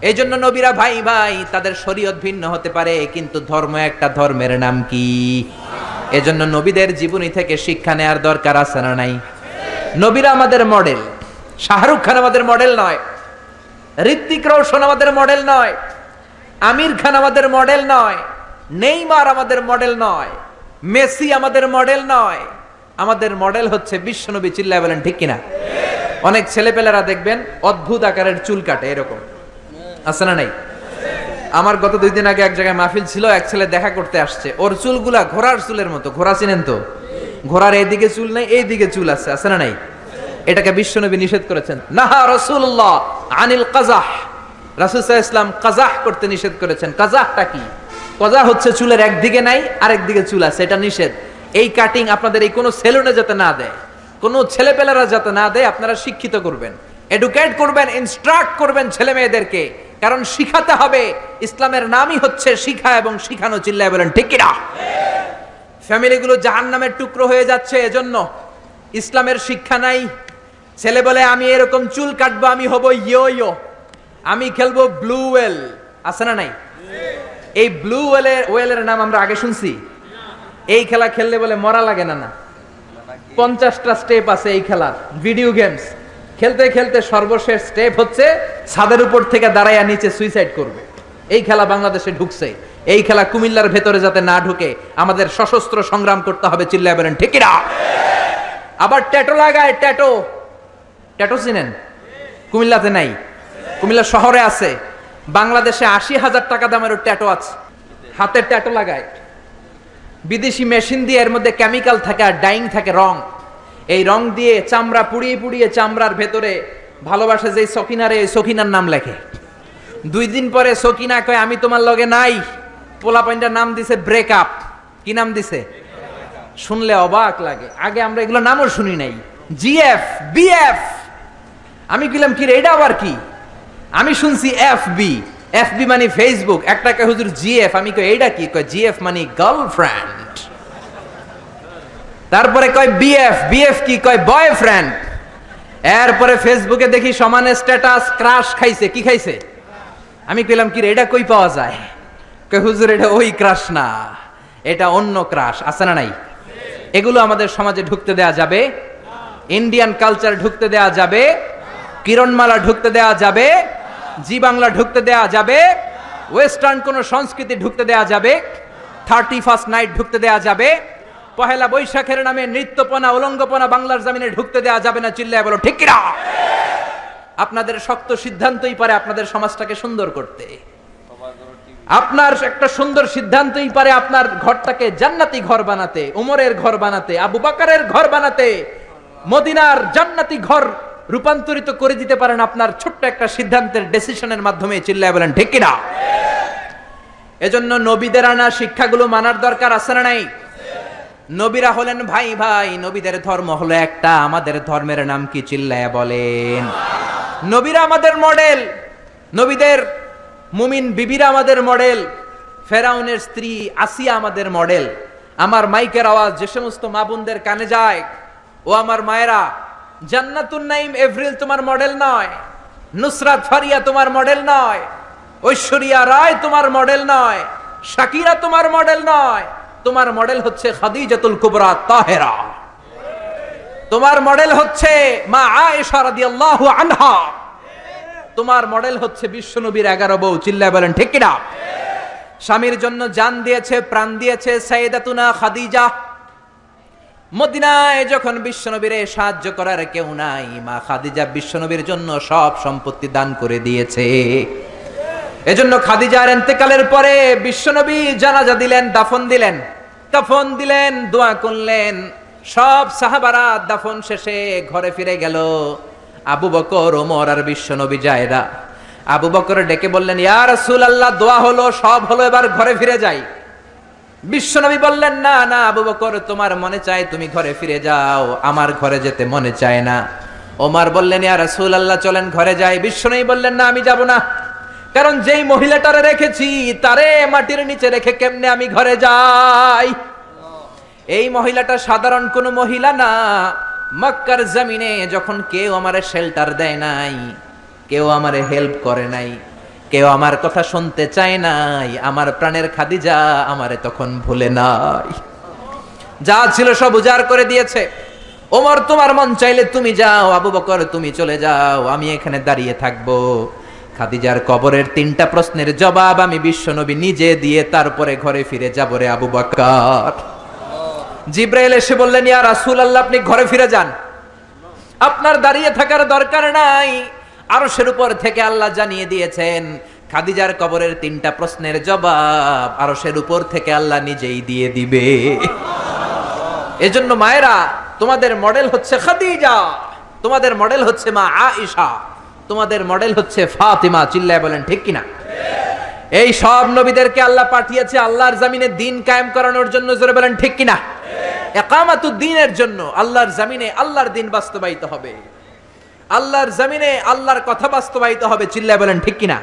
এই জন্য নবীরা ভাই ভাই, তাদের শরীয়ত ভিন্ন হতে পারে, কিন্তু ধর্ম একটা, ধর্মের নাম কি? এজন্য নবীদের জীবনী থেকে শিক্ষা নেওয়ার দরকার আছে না নাই? নবীরা আমাদের মডেল। শাহরুখ খান আমাদের মডেল নয়, ঋত্বিক রোশন আমাদের মডেল নয়, আমির খান আমাদের মডেল নয়, নেইমার আমাদের মডেল নয়, মেসি আমাদের মডেল নয়। আমাদের মডেল হচ্ছে বিশ্বনবী। চিল্লায় বলেন ঠিক কিনা? অনেক ছেলেপেলেরা দেখবেন অদ্ভুত আকারের চুল কাটে, এরকম আছে না নাই? আমার গত 2 দিন আগে এক জায়গায় মাহফিল ছিল, এক ছেলে দেখা করতে আসছে, ওর চুলগুলা ঘোড়ার চুলের মতো। ঘোড়া চিনেন তো? ঘোড়ার এইদিকে চুল নাই, এইদিকে চুল আছে না নাই? এটাকে বিশ্বনবী নিষেধ করেছেন। নাহা রাসূলুল্লাহ আনিল কাযাহ, রাসূল সাল্লাল্লাহু আলাইহি ওয়াসাল্লাম কাযাহ করতে নিষেধ করেছেন। কাযাহটা কি? কাযাহ হচ্ছে চুলের একদিকে নাই, আরেকদিকে চুল আছে, এটা নিষেধ। এই কাটিং আপনাদের এই কোনো সেলুনে যাতে না দেয়, কোনো ছেলেপেলেরা যাতে না দেয়। আপনারা শিক্ষিত করবেন, এডুকেট করবেন, ইনস্ট্রাক্ট করবেন ছেলে মেয়েদেরকে, কারণ শিখাতে হবে। ইসলামের নামই হচ্ছে শিখা এবং শিখানো। চিল্লায় বলেন ঠিক কিনা? ফ্যামিলিগুলো জাহান্নামের টুকরো হয়ে যাচ্ছে এজন্য। ইসলামের শিক্ষা নাই। ছেলে বলে, আমি এরকম চুল কাটবো, আমি হব ইয়ো ইয়ো, আমি খেলবো ব্লু ওয়েল, আছে না নাই? এই ব্লু ওয়েলের নাম আমরা আগে শুনছি। এই খেলা খেললে বলে মরা লাগে না। না, 50টা স্টেপ আছে এই খেলার, ভিডিও গেমস। খেলতে খেলতে সর্বশেষ স্টেপ হচ্ছে ছাদের উপর থেকে দাঁড়াইয়া নিচে সুইসাইড করবে। এই খেলা বাংলাদেশে ঢুকছে। এই খেলা কুমিল্লার ভেতরে যাতে না ঢুকে আমাদের সশস্ত্র সংগ্রাম করতে হবে। চিল্লায় বলেন ঠিক না? আবার ট্যাটু লাগায়। ট্যাটু চিনেন? কুমিল্লাতে নাই, কুমিল্লা শহরে আছে। বাংলাদেশে 80,000 টাকা দামের ট্যাটু আছে। হাতের ট্যাটু লাগায়, বিদেশি মেশিন দিয়ে, এর মধ্যে কেমিক্যাল থাকে আর ডাইং থাকে, রং। এই রং দিয়ে চামড়া পুড়িয়ে পুড়িয়ে চামড়ার ভেতরে ভালোবাসা যে সকিনারে, এই সকিনার নাম লেখে। 2 দিন পরে সকিনা কয় আমি তোমার লগে নাই। পোলাপাইনটার নাম দিছে ব্রেকআপ। কি নাম দিছে? শুনলে অবাক লাগে। আগে আমরা এগুলো নামও শুনি নাই। GF, BF. আমি কইলাম কি রে, এটা আবার কি? আমি শুনছি এফবি। এফবি মানে ফেসবুক। একটা কয় হুজুর জিএফ। আমি কই এইটা কি? কয় জিএফ মানে গার্লফ্রেন্ড। তারপরে কয় বিএফ। বিএফ কি? কয় বয়ফ্রেন্ড। এরপরে ফেসবুকে দেখি সমানে স্ট্যাটাস ক্রাশ খাইছে। কি খাইছে? আমি কইলাম কি রে, এটা কই পাওয়া যায়? কয় হুজুর এটা ওই ক্রাশ না, এটা অন্য ক্রাশ। আছে না নাই? এগুলো আমাদের সমাজে ঢুকতে দেয়া যাবে? ইন্ডিয়ান কালচার ঢুকতে দেয়া যাবে? কিরণমালা ঢুকতে দেয়া যাবে? জি বাংলা ঢুকতে দেয়া যাবে? ওয়েস্টার্ন কোন সংস্কৃতি ঢুকতে দেয়া যাবে? 31st নাইট ঢুকতে দেয়া যাবে? পহেলা বৈশাখের নামে নৃত্যপনা, উলঙ্গপনা বাংলার জমিনে ঢুকতে দেয়া যাবে না? চিল্লায় বলো ঠিক কিনা? আপনাদের শক্ত সিদ্ধান্তই পারে আপনাদের সমাজটাকে সুন্দর করতে। আপনার একটা সুন্দর সিদ্ধান্তই পারে আপনার ঘরটাকে জান্নাতি ঘর বানাতে, উমরের ঘর বানাতে, আবু বকরের ঘর বানাতে, মদিনার জান্নাতি ঘর রূপান্তরিত করে দিতে পারেন আপনার ছোট্ট একটা সিদ্ধান্তের ডিসিশনের মাধ্যমে। চিল্লায় বলেন ঠিক কিনা? এজন্য নবীদের আনা শিক্ষাগুলো মানার দরকার আছে না নাই? নবীরা হলেন ভাই ভাই, নবীদের ধর্ম হলো একটা। আমাদের ধর্মের নাম কি? চিল্লায় বলেন। নবীরা আমাদের মডেল। নবীদের মুমিন বিবিরা আমাদের মডেল। ফেরাউনের স্ত্রী আসিয়া আমাদের মডেল। আমার মাইকের আওয়াজ যে সমস্ত মা বোনদের কানে যায়, ও আমার মায়েরা, জান্নাতুন নাইম এভরিল তোমার মডেল নয়, নুসরাত ফারিয়া তোমার মডেল নয়, ঐশ্বরিয়া রায় তোমার মডেল নয়, শাকিরা তোমার মডেল নয়। তোমার মডেল হচ্ছে খাদিজাতুল কুবরা তাহেরা। তোমার মডেল হচ্ছে মা আয়েশা রাদিয়াল্লাহু আনহা। তোমার মডেল হচ্ছে বিশ্বনবীর 11 বউ। চিল্লায় বলেন ঠিক কিনা? স্বামীর জন্য জান দিয়েছে, প্রাণ দিয়েছে সাইয়েদাতুনা খাদিজা। মদিনায় যখন বিশ্বনবীরে সাহায্য করার কেউ নাই, মা খাদিজা বিশ্বনবীর জন্য সব সম্পত্তি দান করে দিয়েছে। এজন্য খাদিজার ইন্তেকালের পরে বিশ্বনবী জানাজা দিলেন, দাফন দিলেন, কাফন দিলেন, দোয়া করলেন। সব সাহাবারা দাফন শেষে ঘরে ফিরে গেল। আবু বকর, ওমর আর বিশ্বনবী জায়দা। আবু বকর ডেকে বললেন, ইয়া রাসূলুল্লাহ, দোয়া হলো, সব হলো, এবার ঘরে ফিরে যাই। বিশ্বনবী বললেন, না না আবু বকর, তোমার মনে চায় তুমি ঘরে ফিরে যাও, আমার ঘরে যেতে মনে চায় না। ওমর বললেন, ইয়া রাসূলুল্লাহ, চলেন ঘরে যাই। বিশ্বনবী বললেন, না আমি যাব না, কারণ যেই মহিলাটারে রেখেছি তারে মাটির নিচে রেখে কেমনে আমি ঘরে যাই? এই মহিলাটা সাধারণ কোন মহিলা না। মক্কার জমিনে যখন কেউ আমারে শেল্টার দেয় নাই, কেউ আমারে হেল্প করে নাই, কেউ আমার কথা শুনতে চায় নাই, আমার প্রাণের খাদিজা আমারে তখন ভুলে নাই। যা ছিল সব উজাড় করে দিয়েছে। ওমর, তোমার মন চাইলে তুমি যাও, আবু বকর তুমি চলে যাও, আমি এখানে দাঁড়িয়ে থাকবো। খাদিজার কবরের 3টা প্রশ্নের জবাব আমি বিশ্বনবী নিজে দিয়ে তারপরে ঘরে ফিরে যাব রে আবু বকর। জিব্রাইল এসে বললেন, ইয়া রাসূলুল্লাহ, আপনি ঘরে ফিরে যান, আপনার দাঁড়িয়ে থাকার দরকার নাই। আরশের উপর থেকে আল্লাহ জানিয়ে দিয়েছেন খাদিজার কবরের 3টা প্রশ্নের জবাব আরশের উপর থেকে আল্লাহ নিজেই দিয়ে দিবে। এজন্য মায়েরা, তোমাদের মডেল হচ্ছে খাদিজা, তোমাদের মডেল হচ্ছে মা আয়েশা, তোমাদের মডেল হচ্ছে ফাতিমা। চিল্লায় বলেন ঠিক কিনা? এই সব নবীদেরকে আল্লাহ পাঠিয়েছে আল্লাহর জমিনে দিন কায়েম করানোর জন্য। জোরে বলেন ঠিক কিনা? ইকামাতুদ দ্বীনের জন্য। আল্লাহর জমিনে আল্লাহর দিন বাস্তবায়িত হবে, আল্লাহর জমিনে আল্লাহর কথা বাস্তবায়িত হবে। চিল্লায় বলেন ঠিক কিনা?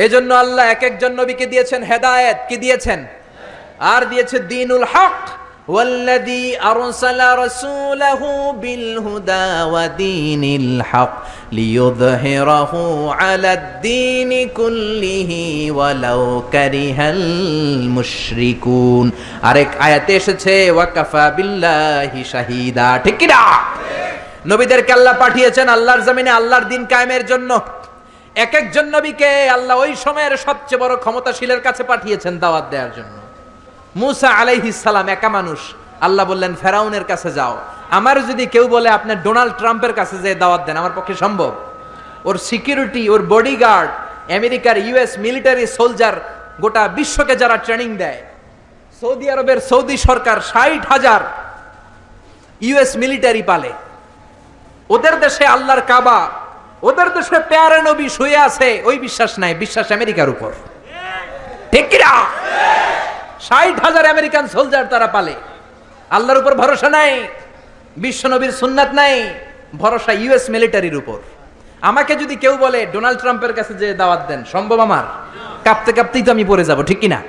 এজন্য আল্লাহ এক একজন নবীকে দিয়েছেন হেদায়েত। কি দিয়েছেন? আর দিয়েছে দ্বীনুল হক। ওয়াল্লাযী আরসালা রাসূলাহু বিল হুদা ওয়া দীনিল হক লিইয়ুযহিরাহু আলাদ দীনি কুল্লিহি ওয়ালাউ কারিহাল মুশরিকুন। আরেক আয়াতে এসেছে ওয়া কাফা বিল্লাহি শাহীদা। ঠিক কি না? নবীদেরকে আল্লাহ পাঠিয়েছেন আল্লাহর জমিনে আল্লাহর দ্বীন কায়েমের জন্য। এক একজন নবীকে আল্লাহ ওই সময়ের সবচেয়ে বড় ক্ষমতাশীলের কাছে পাঠিয়েছেন দাওয়াত দেওয়ার জন্য। মুসা আলাইহিস সালাম একা মানুষ, আল্লাহ বললেন ফেরাউনের কাছে যাও। আমার যদি কেউ বলে আপনি ডোনাল্ড ট্রাম্পের কাছে যে দাওয়াত দেন, আমার পক্ষে সম্ভব? ওর সিকিউরিটি, ওর বডিগার্ড, আমেরিকার ইউএস মিলিটারি সোলজার, গোটা বিশ্বকে যারা ট্রেনিং দেয়, সৌদি আরবের সৌদি সরকার 60,000 ইউএস মিলিটারি পালে, ওদের দেশে আল্লাহর কাবা, ওদের দেশে প্যারে নবী শুয়ে আছে, ওই বিশ্বাস নাই, বিশ্বাস আমেরিকার উপর। ঠিক কি না? 60,000 আমেরিকান সোলজার তারা পালে, আল্লাহর উপর ভরসা নাই, বিশ্ব নবীর সুন্নাত নাই, ভরসা ইউএস মিলিটারির উপর। আমাকে যদি কেউ বলে ডোনাল্ড ট্রাম্পের কাছে যে দাওয়াত দেন, সম্ভব? আমার কাঁপতে কাঁপতেই তো আমি পড়ে যাব, ঠিক কি না?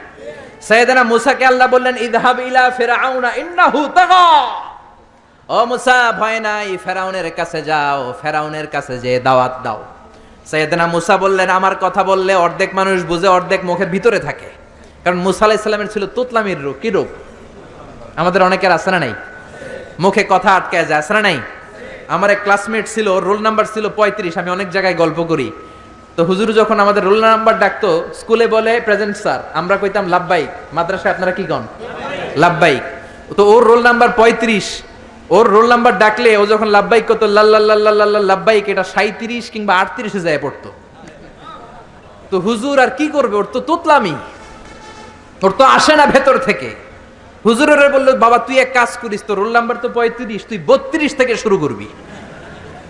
সাইয়েদনা মুসাকে আল্লাহ বললেন ইযহাব ইলা ফিরআউনা ইন্নাহু তাগা। ও মুসা, ভয় নাই, ফেরাউনের কাছে যাও, ফেরাউনের কাছে যে দাওয়াত দাও। সাইয়েদনা মুসা বললেন আমার কথা বললে অর্ধেক মানুষ বুঝে, অর্ধেক মুখের ভিতরে থাকে। কারণ মুসা আলাইহিস সালামের ছিল তুতলামির রূপ। কি রূপ? আমাদের অনেকের আছে না নাই? মুখে কথা আটকে যায়, আছে না নাই? আমার এক ক্লাসমেট ছিল, ওর রোল নাম্বার ছিল 35। আমি অনেক জায়গায় গল্প করি, তো হুজুর যখন আমাদের রোল নাম্বার ডাকতো, স্কুলে বলে প্রেজেন্ট স্যার, আমরা কইতাম লাব্বাইক। মাদ্রাসায় আপনারা কি কন? লাব্বাইক। তো ওর রোল নাম্বার 35, ওর রোল নাম্বার ডাকলে ও যখন লাব্বাইক কত লাল্লাল্লাহ লাব্বাইক, এটা 37 কিংবা 38 যায় পড়তো। তো হুজুর আর কি করবে, ওর তো তোতলামি, ওর তো আসে না ভেতর থেকে। হুজুরের বললো বাবা তুই এক কাজ করিস, তোর রোল নাম্বার তো 35, তুই 32 থেকে শুরু করবি।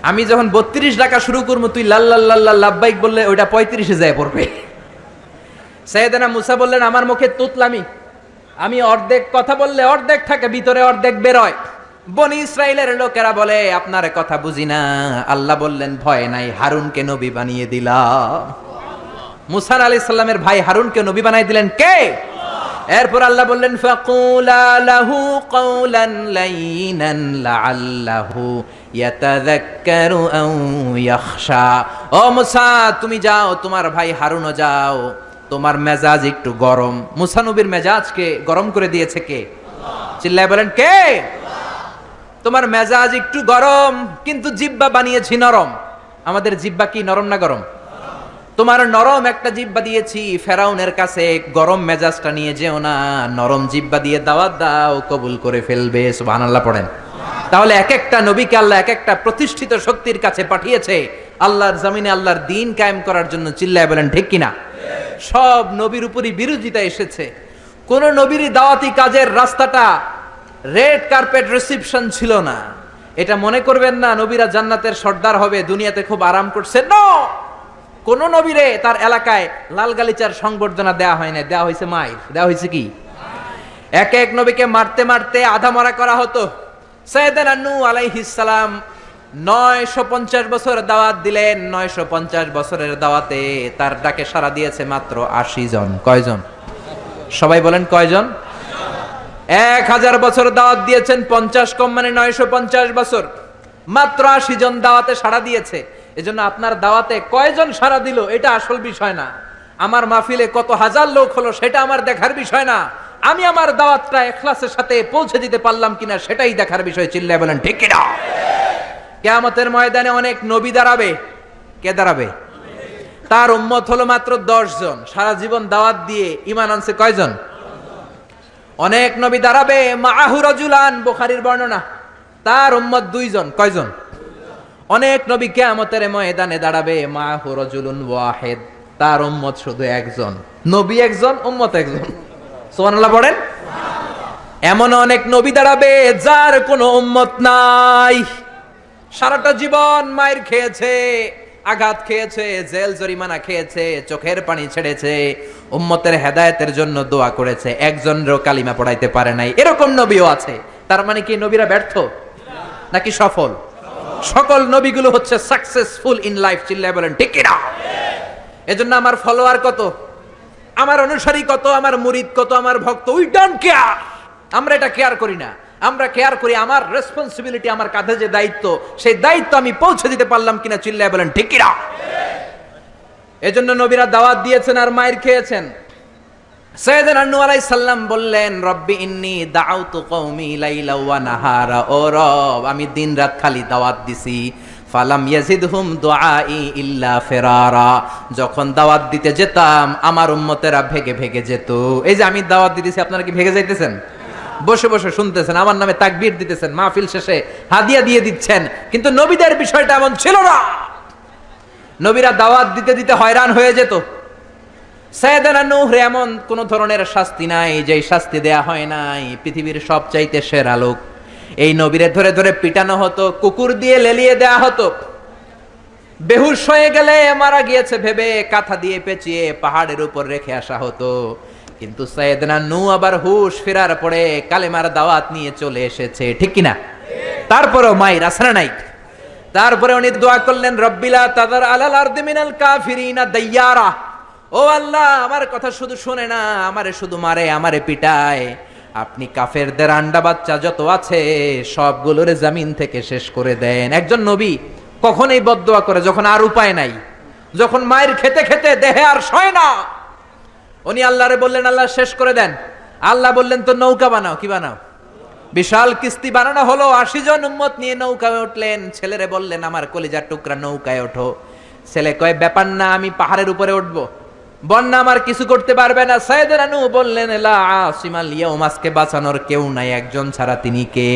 আমি যখন 32 ডাকা শুরু করবো, তুই লাল্লাল্লাহ লাব্বাইক বললে ওইটা 35 যায় পড়বে। সাইয়েদনা মুসা বললেন আমার মুখে তুতলামি, আমি অর্ধেক কথা বললে অর্ধেক থাকে ভিতরে, অর্ধেক বেরোয়। বনি ইসরাইলের লোকেরা বলে আপনার কথা বুঝি না। আল্লাহ বললেন ভয় নাই, হারুনকে নবী বানিয়ে দিলাম। মুসা আলাইহিস সালামের ভাই হারুনকে নবী বানিয়ে দিলেন কে? এরপর আল্লাহ বললেন ফাকুলা লাহু কাওলান লাইনান লাআল্লাহু ইয়াতাযাক্কারু আও ইয়াখশা। ও মুসা তুমি যাও, তোমার ভাই হারুনও যাও, তোমার মেজাজ একটু গরম। মুসা নবীর মেজাজকে গরম করে দিয়েছে কে? আল্লাহ। চিল্লায় বলেন কে? আল্লাহ। তোমার মেজাজ একটু গরম, কিন্তু জিহ্বা বানিয়েছি নরম। আমাদের জিহ্বা কি নরম না গরম? তোমার নরম একটা জিহ্বা দিয়েছি, ফেরাউনের কাছে গরম মেজাজটা নিয়ে যেও না, নরম জিহ্বা দিয়ে দাওয়াত দাও, কবুল করে ফেলবে। সুবহানাল্লাহ পড়েন। তাহলে এক একটা নবীকে আল্লাহ এক একটা প্রতিষ্ঠিত শক্তির কাছে পাঠিয়েছে আল্লাহর জমিনে আল্লাহর দ্বীন কায়েম করার জন্য। চিল্লায় বলেন ঠিক কিনা? সব নবীর উপরই বিরোধিতা এসেছে। কোন নবীরই দাওয়াতি কাজের রাস্তাটা রেড কার্পেট রিসিপশন ছিল না। এটা মনে করবেন না নবীরা জান্নাতের সর্দার হবে, দুনিয়াতে খুব আরাম করছে। নো, কোন নবীরে তার এলাকায় লাল গালিচার সংবর্ধনা দেওয়া হয় না, দেওয়া হয়েছে মাইর। দেওয়া হয়েছে কি? এক এক নবীকে মারতে মারতে আধা মরা করা হতো। সাইয়েদনা নূহ আলাইহিস সালাম 950 বছর দাওয়াত দিলেন। 950 বছরের দাওয়াতে তার ডাকে সাড়া দিয়েছে মাত্র 80 জন। কয়জন? সবাই বলেন কয়জন? 1000 বছর দাওয়াত দিয়েছেন, 50 কম মানে 950 বছর, মাত্র 80 জন দাওয়াতে সাড়া দিয়েছে। এজন্য আপনার দাওয়াতে কয়জন সাড়া দিল এটা আসল বিষয় না। আমার মাহফিলে কত হাজার লোক হলো সেটা আমার দেখার বিষয় না। আমি আমার দাওয়াতটা ইখলাসের সাথে পৌঁছে দিতে পারলাম কিনা সেটাই দেখার বিষয়। চিল্লায় বলেন ঠিক কিনা? কিয়ামতের ময়দানে অনেক নবী দাঁড়াবে। কে দাঁড়াবে? তার উম্মত হলো মাত্র 10 জন। সারা জীবন দাওয়াত দিয়ে ঈমান আনছে কয়জন? অনেক নবী দাঁড়াবে, মাআহু রাজুলান, বুখারীর বর্ণনা, তার উম্মত 2 জন। কয়জন? অনেক নবী কিয়ামতের ময়দানে দাঁড়াবে, মাআহু রাজুলুন ওয়াহিদ, তার উম্মত শুধু একজন। নবী একজন, উম্মত একজন। সুবহানাল্লাহ পড়েন। এমন অনেক নবী দাঁড়াবে যার কোনো উম্মত নাই। সারাটা জীবন মায়ের খেয়েছে, আঘাত খেয়েছে, জেল জরিমানা খেয়েছে, চোখের পানি ছেড়েছে, উম্মতের হেদায়েতের জন্য দোয়া করেছে, একজনেরও কালিমা পড়াইতে পারে নাই। এরকম নবীও আছে। তার মানে কি নবীরা ব্যর্থ নাকি সফল? সকল নবীগুলো হচ্ছে সাকসেসফুল ইন লাইফ। চিল্লায় বলেন ঠিক কিনা? এজন্য আমার ফলোয়ার কত, আমার অনুসারী কত, আমার মুরিদ কত, আমার ভক্ত, উই ডোন্ট কেয়ার। আমরা এটা কেয়ার করি না। আমরা কেয়ার করি আমার রেসপন্সিবিলিটি, আমার কাঁধে যে দায়িত্ব, সেই দায়িত্ব আমি পৌঁছে দিতে পারলাম কিনা। চিল্লায় বলেন ঠিক কিনা? এজন্য নবীরা দাওয়াত দিয়েছেন আর মায়ের খেয়েছেন। সাইয়েদনা নূহ আলাইহিস সালাম বললেন, রব্বি ইন্নী দাউতু কওমি লাইলা ওয়া নাহারা, ও রব আমি দিন রাত খালি দাওয়াত দিছি, ফালাম ইয়াজিদহুম দুআই ইল্লা ফিরারা, যখন দাওয়াত দিতে যেতাম আমার উম্মতেরা ভেগে ভেগে যেত। এই যে আমি দাওয়াত দিতেছি, আপনারা কি ভেগে যাইতেছেন? বসে বসে শুনতেছেন, আমার নামে তাকবীর দিতেছেন, মাহফিল শেষে হাদিয়া দিয়ে দিচ্ছেন, কিন্তু নবীদের বিষয়টা এমন ছিল না। নবীরা দাওয়াত দিতে দিতে হয়রান হয়ে যেত। সাইয়েদনা নূহ এমন কোন ধরনের শাস্তি নাই যে শাস্তি দেয়া হয় নাই। পৃথিবীর সবচাইতে সেরা লোক, এই নবীরে ধরে ধরে পিটানো হতো, কুকুর দিয়ে লেলিয়ে দেয়া হতো, বেহুশ হয়ে গেলে মারা গিয়েছে ভেবে কাঁথা দিয়ে পেঁচিয়ে পাহাড়ের উপর রেখে আসা হতো। কিন্তু সাইয়েদনা নূহ আবার হুশ ফেরার পরে কালেমার দাওয়াত নিয়ে চলে এসেছে, ঠিক কিনা? তারপরেও মায়ের আসরা নাই। তারপরে উনি দোয়া করলেন, রব্বিলা তাদার আলাল আরদি মিনাল কাফিরিনা দাইয়ারা, ও আল্লাহ আমার কথা শুধু শুনে না, আমারে শুধু মারে, আমারে পিটায়, আপনি কাফেরদের আন্ডা বাচ্চা যত আছে সবগুলোরে জমিন থেকে শেষ করে দেন। একজন নবী কখন এই বদদোয়া করে? যখন আর উপায় নাই, যখন মায়ের খেতে খেতে দেহে আর সয় না, উনি আল্লাহরে বললেন, আল্লাহ শেষ করে দেন। আল্লাহ বললেন, তো নৌকা বানাও। কি বানাও? বিশাল কিস্তি বানানো হলো, 80 জন উম্মত নিয়ে নৌকায় উঠলেন। ছেলেরে বললেন, আমার কলিজার টুকরা নৌকায় ওঠো। ছেলে কয়, ব্যাপার না, আমি পাহাড়ের উপরে উঠবো, বন্যা আমার কিছু করতে পারবে না। সাইয়েদনা নূহ বললেন, লা আসিমাল ইয়াউম, আজকে বাঁচানোর কেউ নাই, একজন ছাড়া, তিনি কে?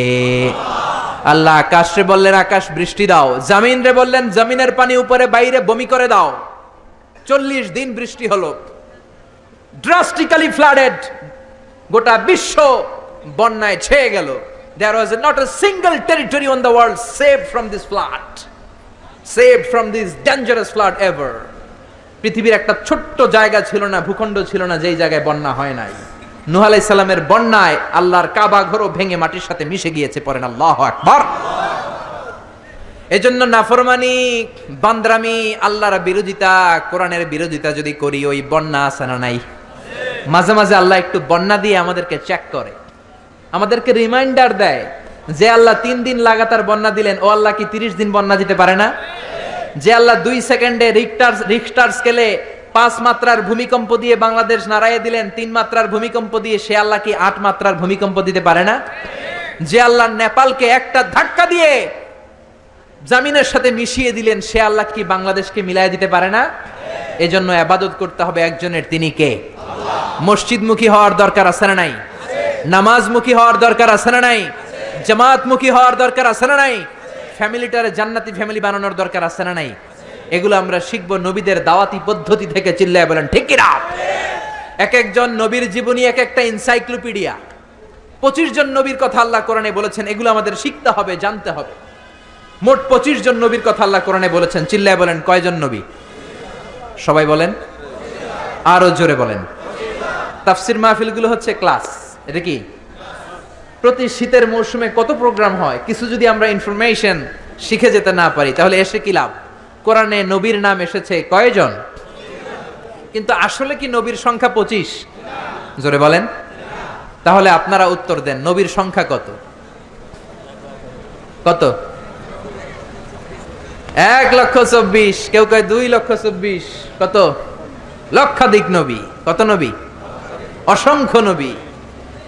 আল্লাহ আকাশে বললেন, আকাশ বৃষ্টি দাও। জমিন রে বললেন, জমিনের পানি উপরে বাইরে বমি করে দাও। 40 দিন বৃষ্টি হলো, ড্রাস্টিক্যালি ফ্লাডেড, গোটা বিশ্ব বন্যায় ছেয়ে গেল। There was not a single territory on the world saved from this flood, saved from this dangerous flood ever. পৃথিবীর একটা ছোট্ট জায়গা ছিল না, ভূখণ্ড ছিল না যেই জায়গায় বন্যা হয় নাই। নূহ আলাইহিস সালামের বন্যায় আল্লাহর কাবা ঘরও ভেঙে মাটির সাথে মিশে গিয়েছে। পড়েন আল্লাহু আকবার। এজন্য নাফরমানি, বান্দরামি, আল্লাহর বিরোধিতা, কোরআনের বিরোধিতা যদি করি, ওই বন্যা আছে না নাই? মাঝে মাঝে আল্লাহ একটু বন্যা দিয়ে আমাদেরকে চেক করে, আমাদেরকে রিমাইন্ডার দেয় যে আল্লাহ 3 দিন লাগাতার বন্যা দিলেন, ও আল্লাহ কি 30 দিন বন্যা দিতে পারে না? যে আল্লাহ 2 সেকেন্ডে রিখটার স্কেলে 5 মাত্রার ভূমিকম্প দিয়ে বাংলাদেশ নাড়াইয়ে দিলেন, 3 মাত্রার ভূমিকম্প দিয়ে, সে আল্লাহ কি 8 মাত্রার ভূমিকম্প দিতে পারে না? যে আল্লাহ নেপালকে একটা ধাক্কা দিয়ে জমিনের সাথে মিশিয়ে দিলেন, সে আল্লাহ কি বাংলাদেশকে মিলাই দিতে পারে না? এজন্য ইবাদত করতে হবে একজনের, তিনি কে? মসজিদমুখী হওয়ার দরকার আছে না নাই? নামাজমুখী হওয়ার দরকার আছে না নাই? জামাতমুখী হওয়ার দরকার আছে না নাই? ফ্যামিলিটারে জান্নাতি ফ্যামিলি বানানোর দরকার আছে না নাই? এগুলো আমরা শিখবো নবীদের দাওয়াতি পদ্ধতি থেকে। চিল্লায় বলেন ঠিক কিনা? এক একজন নবীর জীবনী এক একটা এনসাইক্লোপিডিয়া। 25 জন নবীর কথা আল্লাহ কোরআনে বলেছেন, এগুলো আমাদের শিখতে হবে, জানতে হবে। মোট 25 জন নবীর কথা আল্লাহ কোরআনে বলেছেন। চিল্লায় বলেন কয়জন নবী? সবাই বলেন, আরো জোরে বলেন। তাফসির মাহফিলগুলো হচ্ছে ক্লাস। এটা কি? প্রতি শীতের মৌসুমে কত প্রোগ্রাম হয়, কিছু যদি আমরা ইনফরমেশন শিখে যেতে না পারি তাহলে এসে কি লাভ? কোরআনে নবীর নাম এসেছে কয়জন? কিন্তু আসলে কি নবীর সংখ্যা 25? জোরে বলেন। তাহলে আপনারা উত্তর দেন, নবীর সংখ্যা কত? কত? 1,24,000। কেউ কয় 2,24,000। কত? লক্ষাধিক নবী। কত নবী? অসংখ্য নবী।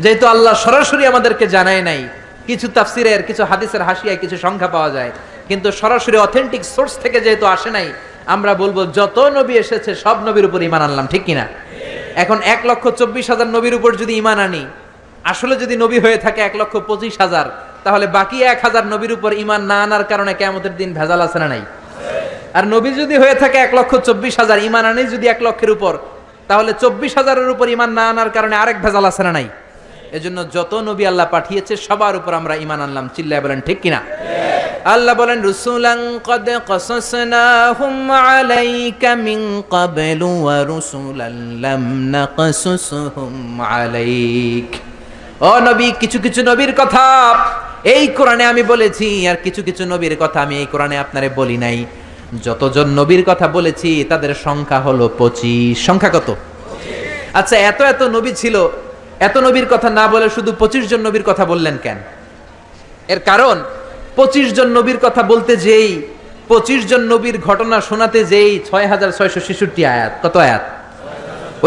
যেহেতু আল্লাহ সরাসরি আমাদেরকে জানায় নাই, কিছু তাফসিরের, কিছু হাদিসের হাসিয়ায় কিছু সংখ্যা পাওয়া যায়, কিন্তু সরাসরি অথেন্টিক সোর্স থেকে যেহেতু আসে নাই, আমরা বলবো যত নবী এসেছে সব নবীর উপর ঈমান আনলাম, ঠিক কিনা? এখন 1,24,000 নবীর উপর যদি ঈমান আনি, আসলে যদি নবী হয়ে থাকে 1,25,000, তাহলে বাকি 1,000 নবীর উপর ঈমান না আনার কারণে কিয়ামতের দিন ভেজাল আছে না নাই? আর নবী যদি হয়ে থাকে 1,24,000, ঈমান আনি যদি 1 লক্ষের উপর, তাহলে 24,000-এর উপর ঈমান না আনার কারণে আরেক ভেজাল আছে না নাই? এজন্য যত নবী আল্লাহ পাঠিয়েছে সবার উপর আমরা ঈমান আনলাম। চিল্লায় বলেন ঠিক কিনা? আল্লাহ বলেন, রুসুলান ক্বাদ ক্বাসাসনাহুম আলাইকা মিন ক্বাবলু ওয়া রুসুলান লাম নাকসুসহুম আলাইক। ও নবী, কিছু কিছু নবীর কথা এই কোরআনে আমি বলেছি, আর কিছু কিছু নবীর কথা আমি এই কোরআনে আপনারে বলি নাই। যতজন নবীর কথা বলেছি তাদের সংখ্যা হলো 25। সংখ্যা কত? আচ্ছা, এত এত নবী ছিল, এত নবীর কথা না বলে শুধু 25 জন নবীর কথা বললেন কেন? এর কারণ 25 জন নবীর কথা বলতে যেই, 25 জন নবীর ঘটনা শোনাতে যেই 6,666 আয়াত। কত আয়াত?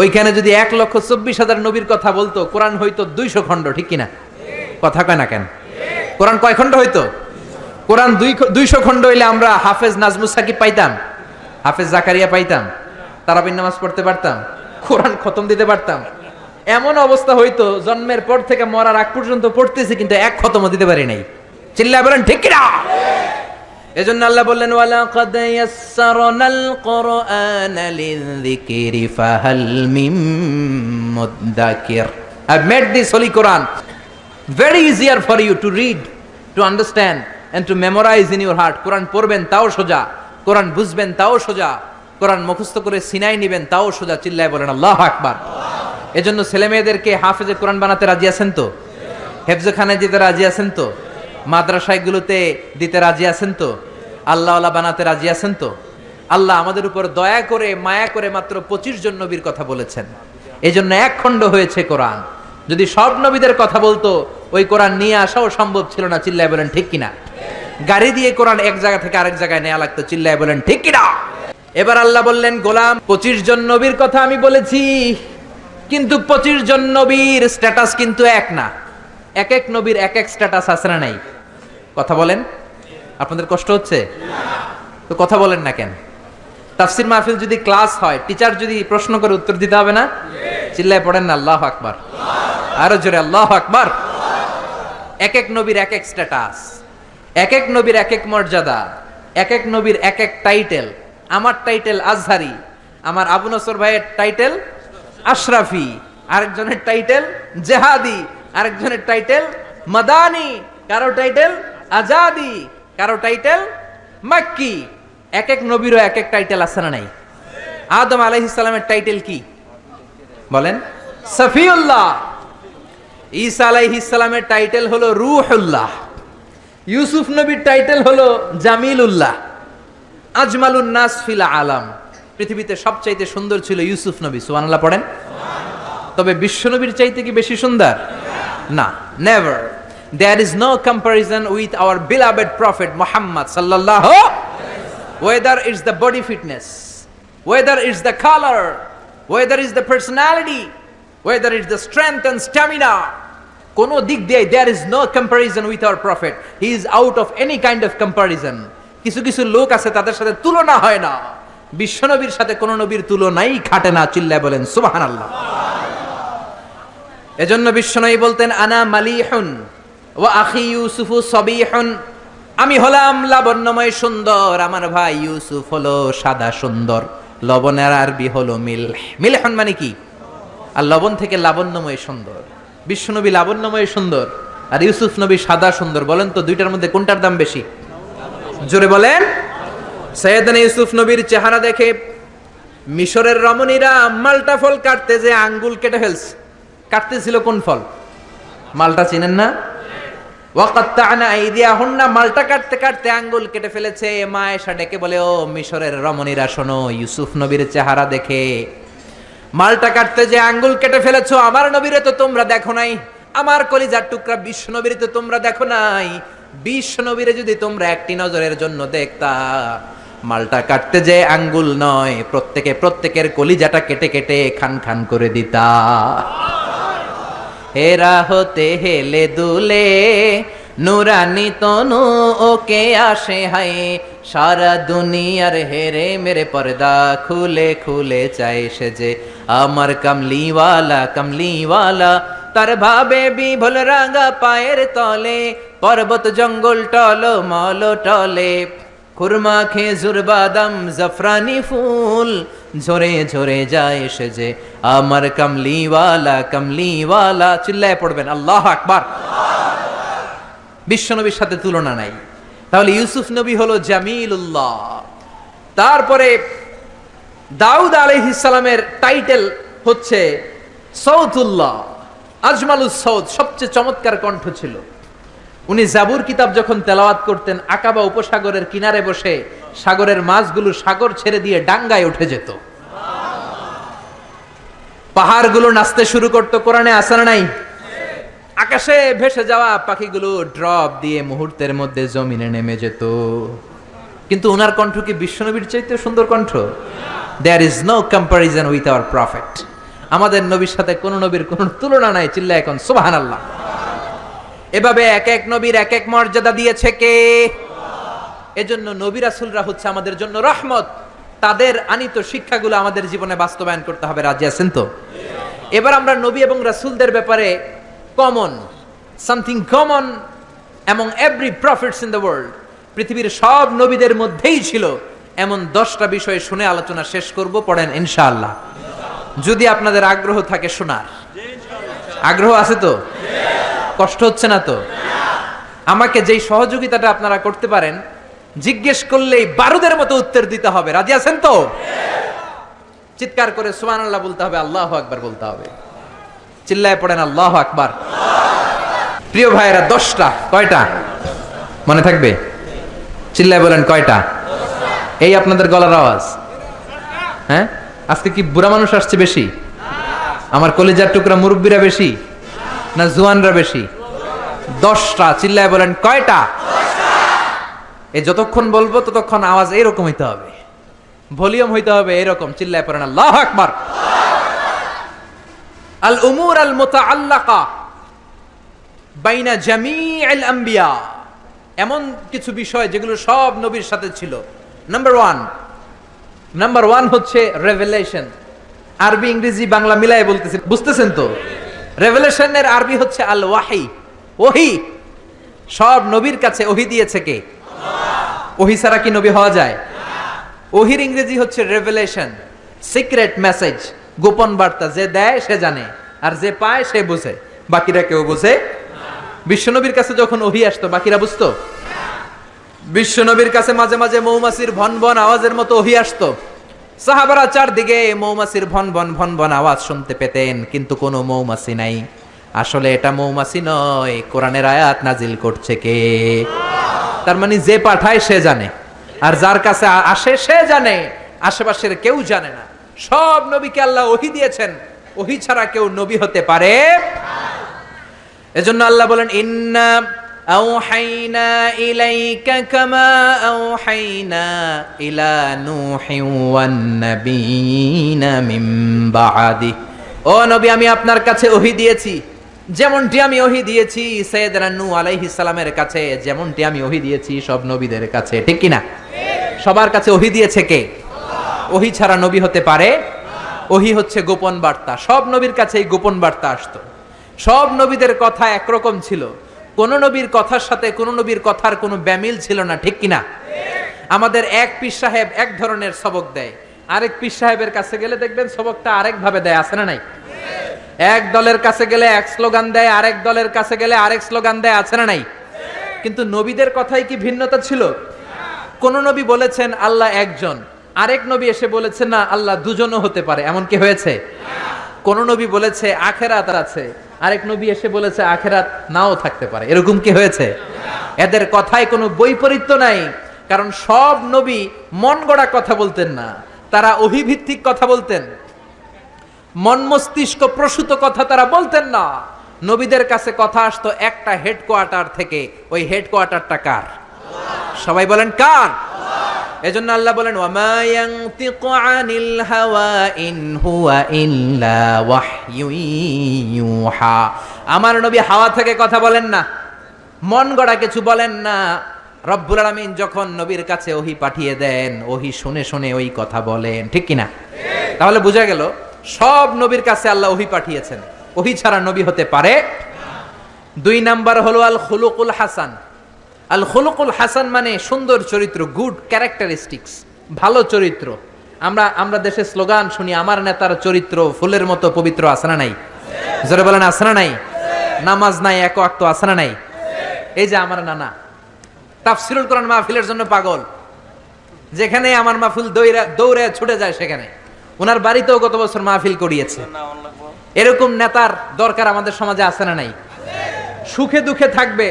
ওইখানে যদি 1,24,000 নবীর কথা বলতো, কোরআন হইতো 200 খণ্ড, ঠিক কিনা? কথা কয় না কেন? কোরআন কয় খণ্ড হইতো? কোরআন 200 খণ্ড হইলে আমরা হাফেজ নাজমুস সাকিব পাইতাম, হাফেজ জাকারিয়া পাইতাম, তারাবির নামাজ পড়তে পারতাম, কোরআন খতম দিতে পারতাম। এমন অবস্থা হইতো জন্মের পর থেকে মরার আগ পর্যন্ত পড়তেছি, কিন্তু এক খতমও দিতে পারি নাই। চিল্লায় বলেন ঠিক কিনা? এজন্য আল্লাহ বললেন ওয়ালাকাদ ইয়াসসারনাল কুরআনা লিযিকরি ফাহাল মিন মুদ্দাকির। I've made this holy Quran very easier for you to read, to understand and to memorize in your heart. কোরআন পড়বেন তাও সোজা, কোরআন বুঝবেন তাও সোজা, কোরআন মুখস্থ করে সিনাই নেবেন তাও সোজা। চিল্লায় বলেন আল্লাহু আকবার। এজন্য ছেলে মেয়েদেরকে হাফেজে কোরআন বানাতে রাজি আছেন তো? হেফজখানায় দিতে রাজি আছেন তো? মাদ্রাসাগুলোতে দিতে রাজি আছেন তো? আল্লাহওয়ালা বানাতে রাজি আছেন তো? আল্লাহ আমাদের উপর দয়া করে মায়া করে মাত্র 25 জন নবীর কথা বলেছেন, এই জন্য 1 খণ্ড হয়েছে কোরআন। যদি সব নবীদের কথা বলতো, ওই কোরআন নিয়ে আসাও সম্ভব ছিল না। চিল্লায় বলেন ঠিক কিনা? গাড়ি দিয়ে কোরআন এক জায়গা থেকে আরেক জায়গায় নেওয়া লাগতো। চিল্লায় বলেন ঠিক কিনা? এবার আল্লাহ বললেন গোলাম 25 জন নবীর কথা আমি বলেছি, কিন্তু 25 জন নবীর স্ট্যাটাস কিন্তু এক না। এক এক নবীর এক এক স্ট্যাটাস আছে না নাই? কথা বলেন, আপনাদের কষ্ট হচ্ছে তো? কথা বলেন না কেন? তাফসীর মাহফিল যদি ক্লাস হয়, টিচার যদি প্রশ্ন করে উত্তর দিতে হবে না? চিল্লায় পড়েন না আল্লাহু আকবার, আরো জোরে আল্লাহু আকবার। এক এক নবীর এক এক স্ট্যাটাস, এক এক নবীর এক এক মর্যাদা, এক এক নবীর এক এক টাইটেল। আমার টাইটেল আজহারি, আমার আবু নসর ভাইয়ের টাইটেল আশরাফি, আরেকজনের টাইটেল জেহাদি, আরেকজনের টাইটেল মাদানি, কারো টাইটেল আজাদি, কারো টাইটেল মাক্কি। এক এক নবীরও এক এক টাইটেল আছে না নাই? আদম আলাইহিস সালামের টাইটেল কি বলেন? সফিউল্লাহ। ঈসা আলাইহিস সালামের টাইটেল হলো রূহুল্লাহ। ইউসুফ নবীর টাইটেল হলো জামিলুল্লাহ। আজমালুন নাস ফিল আলাম, পৃথিবীতে সবচাইতে সুন্দর ছিল ইউসুফ নবী। সুবহানাল্লাহ পড়েন। তবে বিশ্ব নবীর চাইতে কি বেশি সুন্দর? না, never. There is no comparison with our beloved prophet Muhammad sallallahu, whether it's the body fitness, whether it's the color, whether it's the personality, whether it's the strength and stamina, কোন দিক দিয়ে there is no comparison with our prophet. He is out of any kind of comparison. কিছু কিছু লোক আছে তাদের সাথে তুলনা হয় না, বিশ্ব নবীর সাথে কোন নবীর তুলনাই খাটে না। চিল্লায় বলেন সুবহানাল্লাহ। এজন্য বিশ্ব নবী বলতেন আনা মালিহুন ওয়া আখি ইউসুফু সাবিহুন, আমি হলাম লাবণ্যময় সুন্দর, আমার ভাই ইউসুফ হলো সাদা সুন্দর। লবণের আরবি হলো মিলহ। মিলহুন মানে কি? আর লবণ থেকে লাবণ্যময় সুন্দর। বিশ্বনবী লাবণ্যময় সুন্দর আর ইউসুফ নবী সাদা সুন্দর। বলেন তো দুইটার মধ্যে কোনটার দাম বেশি? জোরে বলেন। সাইয়েদনা ইউসুফ নবীর চেহারা দেখে মিশরের রমণীরা মালটা ফল কাটতে যে আঙ্গুল কেটে ফেলছে। কাটতেছিল কোন ফল? মালটা চিনেন না? ওয়াকাত্তানা আইদিয়াহুন্না, মালটা কাটতে কাটতে আঙ্গুল কেটে ফেলেছে। মা এসে ডেকে বলে, ও মিশরের রমণীরা শোনো, ইউসুফ নবীর চেহারা দেখে মালটা কাটতে যে আঙ্গুল কেটে ফেলেছো, আমার নবীরে তো তোমরা দেখো নাই, আমার কলিজার টুকরা বিশ্ব নবীরে তো তোমরা দেখো নাই। বিশ্ব নবীরে যদি তোমরা একটি নজরের জন্য দেখতা, মালটা কাটতে যে আঙ্গুল নয়, প্রত্যেকের কলিজাটা কেটে কেটে খান খান করে দিতা। হেরা হতে হেলে দুলে নুরানি তনু ওকে আসে হায়, সারা দুনিয়ার হেরে মেরে পর্দা খুলে খুলে চাই সে যে আমার কামলিওয়ালা কামলিওয়ালা। তার ভাবে বিভোল রাঙা পায়ের তলে, পর্বত জঙ্গল টল মল টলে, খুরমা খেজুর বাদাম জাফরানি ফুল ঝরে ঝরে যায় সে যে আমার কামলিওয়ালা কামলিওয়ালা। চিল্লায় পড়বেন আল্লাহু আকবার। বিশ্ব নবীর সাথে তুলনা নাই। তাহলে ইউসুফ নবী হলো জামিলুল্লাহ। তারপরে দাউদ আলাইহিস সালামের টাইটেল হচ্ছে সৌতুল্লাহ, আজমালুস সৌত, সবচেয়ে চমৎকার কণ্ঠ ছিল। উনি জাবুর কিতাব যখন তেলাওয়াত করতেন, আকাবা উপসাগরের কিনারে বসে সাগরের মাছগুলো সাগর ছেড়ে দিয়ে ডাঙ্গায় উঠে যেত, পাহাড়গুলো নাচতে শুরু করতো। কোরআনে আছে না নাই? আকাশে ভেসে যাওয়া পাখিগুলো ড্রপ দিয়ে মুহূর্তের মধ্যে জমিনে নেমে যেত। কিন্তু ওনার কণ্ঠ কি বিশ্বনবীর চাইতে সুন্দর কণ্ঠ? There is no comparison with our prophet. আমাদের নবীর সাথে কোন নবীর কোন তুলনা নাই, চিল্লায় এখন সুবহানাল্লাহ। এভাবে এক এক নবীর এক এক মর্যাদা দিয়েছে কে? এজন্য নবী রাসূলরা হচ্ছে আমাদের জন্য রহমত। তাদের আনিত শিক্ষাগুলো আমাদের জীবনে বাস্তবায়ন করতে হবে। রাজি আছেন তো? এবার আমরা নবী এবং রাসূলদের ব্যাপারে something common among every profits in the world, পৃথিবীর সব নবীদের মধ্যেই ছিল এমন 10টা বিষয় শুনে আলোচনা শেষ করব। পড়েন ইনশাআল্লাহ, যদি আপনাদের আগ্রহ থাকে শোনার। আগ্রহ আছে তো? কষ্ট হচ্ছে না তো? আমাকে যেই সহযোগিতাটা আপনারা করতে পারেন, জিজ্ঞেস করলেই বারুদের মতো উত্তর দিতে হবে। রাজি আছেন তো? চিৎকার করে সুবহানাল্লাহ বলতে হবে, আল্লাহু আকবার বলতে হবে। চিল্লায় পড়েন আল্লাহু আকবার। প্রিয় ভাইয়েরা, 10টা। কয়টা মনে থাকবে? চিল্লায় বলেন কয়টা? এই আপনাদের গলার আওয়াজ। হ্যাঁ, আজকে কি বুড়া মানুষ আসছে বেশি? আমার কলিজার টুকরা মুরব্বীরা বেশি না জুয়ানরা বেশি? 10টা। চিল্লায় বলেন কয়টা? এই যতক্ষণ বলবো ততক্ষণ আওয়াজ এইরকম হইতে হবে, ভলিউম হইতে হবে এরকম। চিল্লায় পড়েন আল্লাহু আকবার। আল উমুর আল মুতাআল্লাকা বাইনা জামিউল আম্বিয়া, এমন কিছু বিষয় যেগুলো সব নবীর সাথে ছিল। নাম্বার ওয়ান হচ্ছে রেভেলেশন। আরবি ইংরেজি বাংলা মিলায় বলতেছি, বুঝতেছেন তো? রেভেলেশনের আরবি হচ্ছে আল ওয়াহি, ওহি। সব নবীর কাছে ওহি দিয়েছে কে? ওহি ছাড়া কি নবী হওয়া যায়? ওহির ইংরেজি হচ্ছে রেভেলেশন, সিক্রেট মেসেজ, গোপন বার্তা। যে দেয় সে জানে, আর যে পায় সে বুঝে, বাকিরা কেউ বুঝে। বিশ্বনবীর কাছে যখন ওহি আসতো বাকিরা বুঝতো? বিশ্বনবীর কাছে মাঝে মাঝে মৌমাছির ভন ভন আওয়াজের মতো ওহি আসতো। সাহাবারা চারদিকে মৌমাছির ভন ভন ভন ভন আওয়াজ শুনতে পেতেন, কিন্তু কোনো মৌমাছি নাই। আসলে এটা মৌমাছি নয়, কোরআনের আয়াত নাজিল করছে কে? তার মানে যে পাঠায় সে জানে, আর যার কাছে আসে সে জানে, আশেপাশের কেউ জানে না। সব নবীকে আল্লাহ ওহি দিয়েছেন, ওহি ছাড়া কেউ নবী হতে পারে। এজন্য আল্লাহ বলেন, ইন্না আওহাইনা ইলাইকা কামা আওহাইনা ইলা নূহিন ওয়ান নাবিয়িনা মিন বাদি। ও নবী, আমি আপনার কাছে ওহি দিয়েছি যেমনটি আমি ওহি দিয়েছি সাইয়েদনা নূহ আলাইহিস সালামের কাছে, যেমনটি আমি ওহি দিয়েছি সব নবীদের কাছে। ঠিক কি না? সবার কাছে ওহি দিয়েছে কে? ওহি ছাড়া নবী হতে পারে? ওহি হচ্ছে গোপন বার্তা। সব নবীর কাছেই গোপন বার্তা আসতো। সব নবীদের কথা একরকম ছিল, কোন নবীর কথার সাথে কোন নবীর কথার কোনো ব্যামিল ছিল না। ঠিক কিনা? আমাদের এক পীর সাহেব এক ধরনের সবক দেয়, আরেক পীর সাহেবের কাছে গেলে দেখবেন সবকটা আরেক ভাবে দেয়। আছে না নাই? এক দলের কাছে গেলে এক স্লোগান দেয়, আরেক দলের কাছে গেলে আরেক স্লোগান দেয়। আছে না নাই? কিন্তু নবীদের কথাই কি ভিন্নতা ছিল? কোন নবী বলেছেন আল্লাহ একজন, আরেক নবী এসে বলেছেন না আল্লাহ দুজনও হতে পারে। এমন কি হয়েছে? কোন নবী বলেছে আখেরাত আছে, আরেক নবী এসে বলেছে আখেরাত নাও থাকতে পারে। এরকম কি হয়েছে? এদের কথায় কোনো বৈপরীত্য নাই, কারণ সব নবী মন গড়া কথা বলতেন না, তারা ওহীভিত্তিক কথা বলতেন। মন মস্তিষ্ক প্রসূত কথা তারা বলতেন না। নবীদের কাছে কথা আসতো একটা হেডকোয়ার্টার থেকে। ওই হেডকোয়ার্টারটা কার? সবাই বলেন কার? এজন্য আল্লাহ বলেন, ওয়ামা ইয়ানতিকু আনিল হাওয়া ইন হুয়া ইল্লা ওয়াহয়ু ইউহা। আমার নবী হাওয়া থেকে কথা বলেন না, মন গড়া কিছু বলেন না। রব্বুল আলামিন যখন নবীর কাছে ওহী পাঠিয়ে দেন, ওহী শুনে শুনে ওই কথা বলেন। ঠিক কি না? তাহলে বোঝা গেল সব নবীর কাছে আল্লাহ ওহী পাঠিয়েছেন, ওহী ছাড়া নবী হতে পারে। 2 নাম্বার হলো আল খুলুকুল হাসান। আল খুলুকুল হাসান মানে সুন্দর চরিত্র, গুড ক্যারেক্টারিস্টিক্স, ভালো চরিত্র। আমরা দেশে স্লোগান শুনি, আমার নেতার চরিত্র ফুলের মতো পবিত্র। আছে না নাই? জোরে বলেন আছে না নাই? নামাজ নাই, এক ওয়াক্ত। আছে না নাই? এই যে আমার নানা তাফসীরুল কোরআন মাহফিলের জন্য পাগল, যেখানে আমার মাহফিল দৌড়ে ছুটে যায় সেখানে। ওনার বাড়িতেও গত বছর মাহফিল করিয়েছে। এরকম নেতার দরকার আমাদের সমাজে। আছে না নাই? সুখে দুঃখে থাকবে,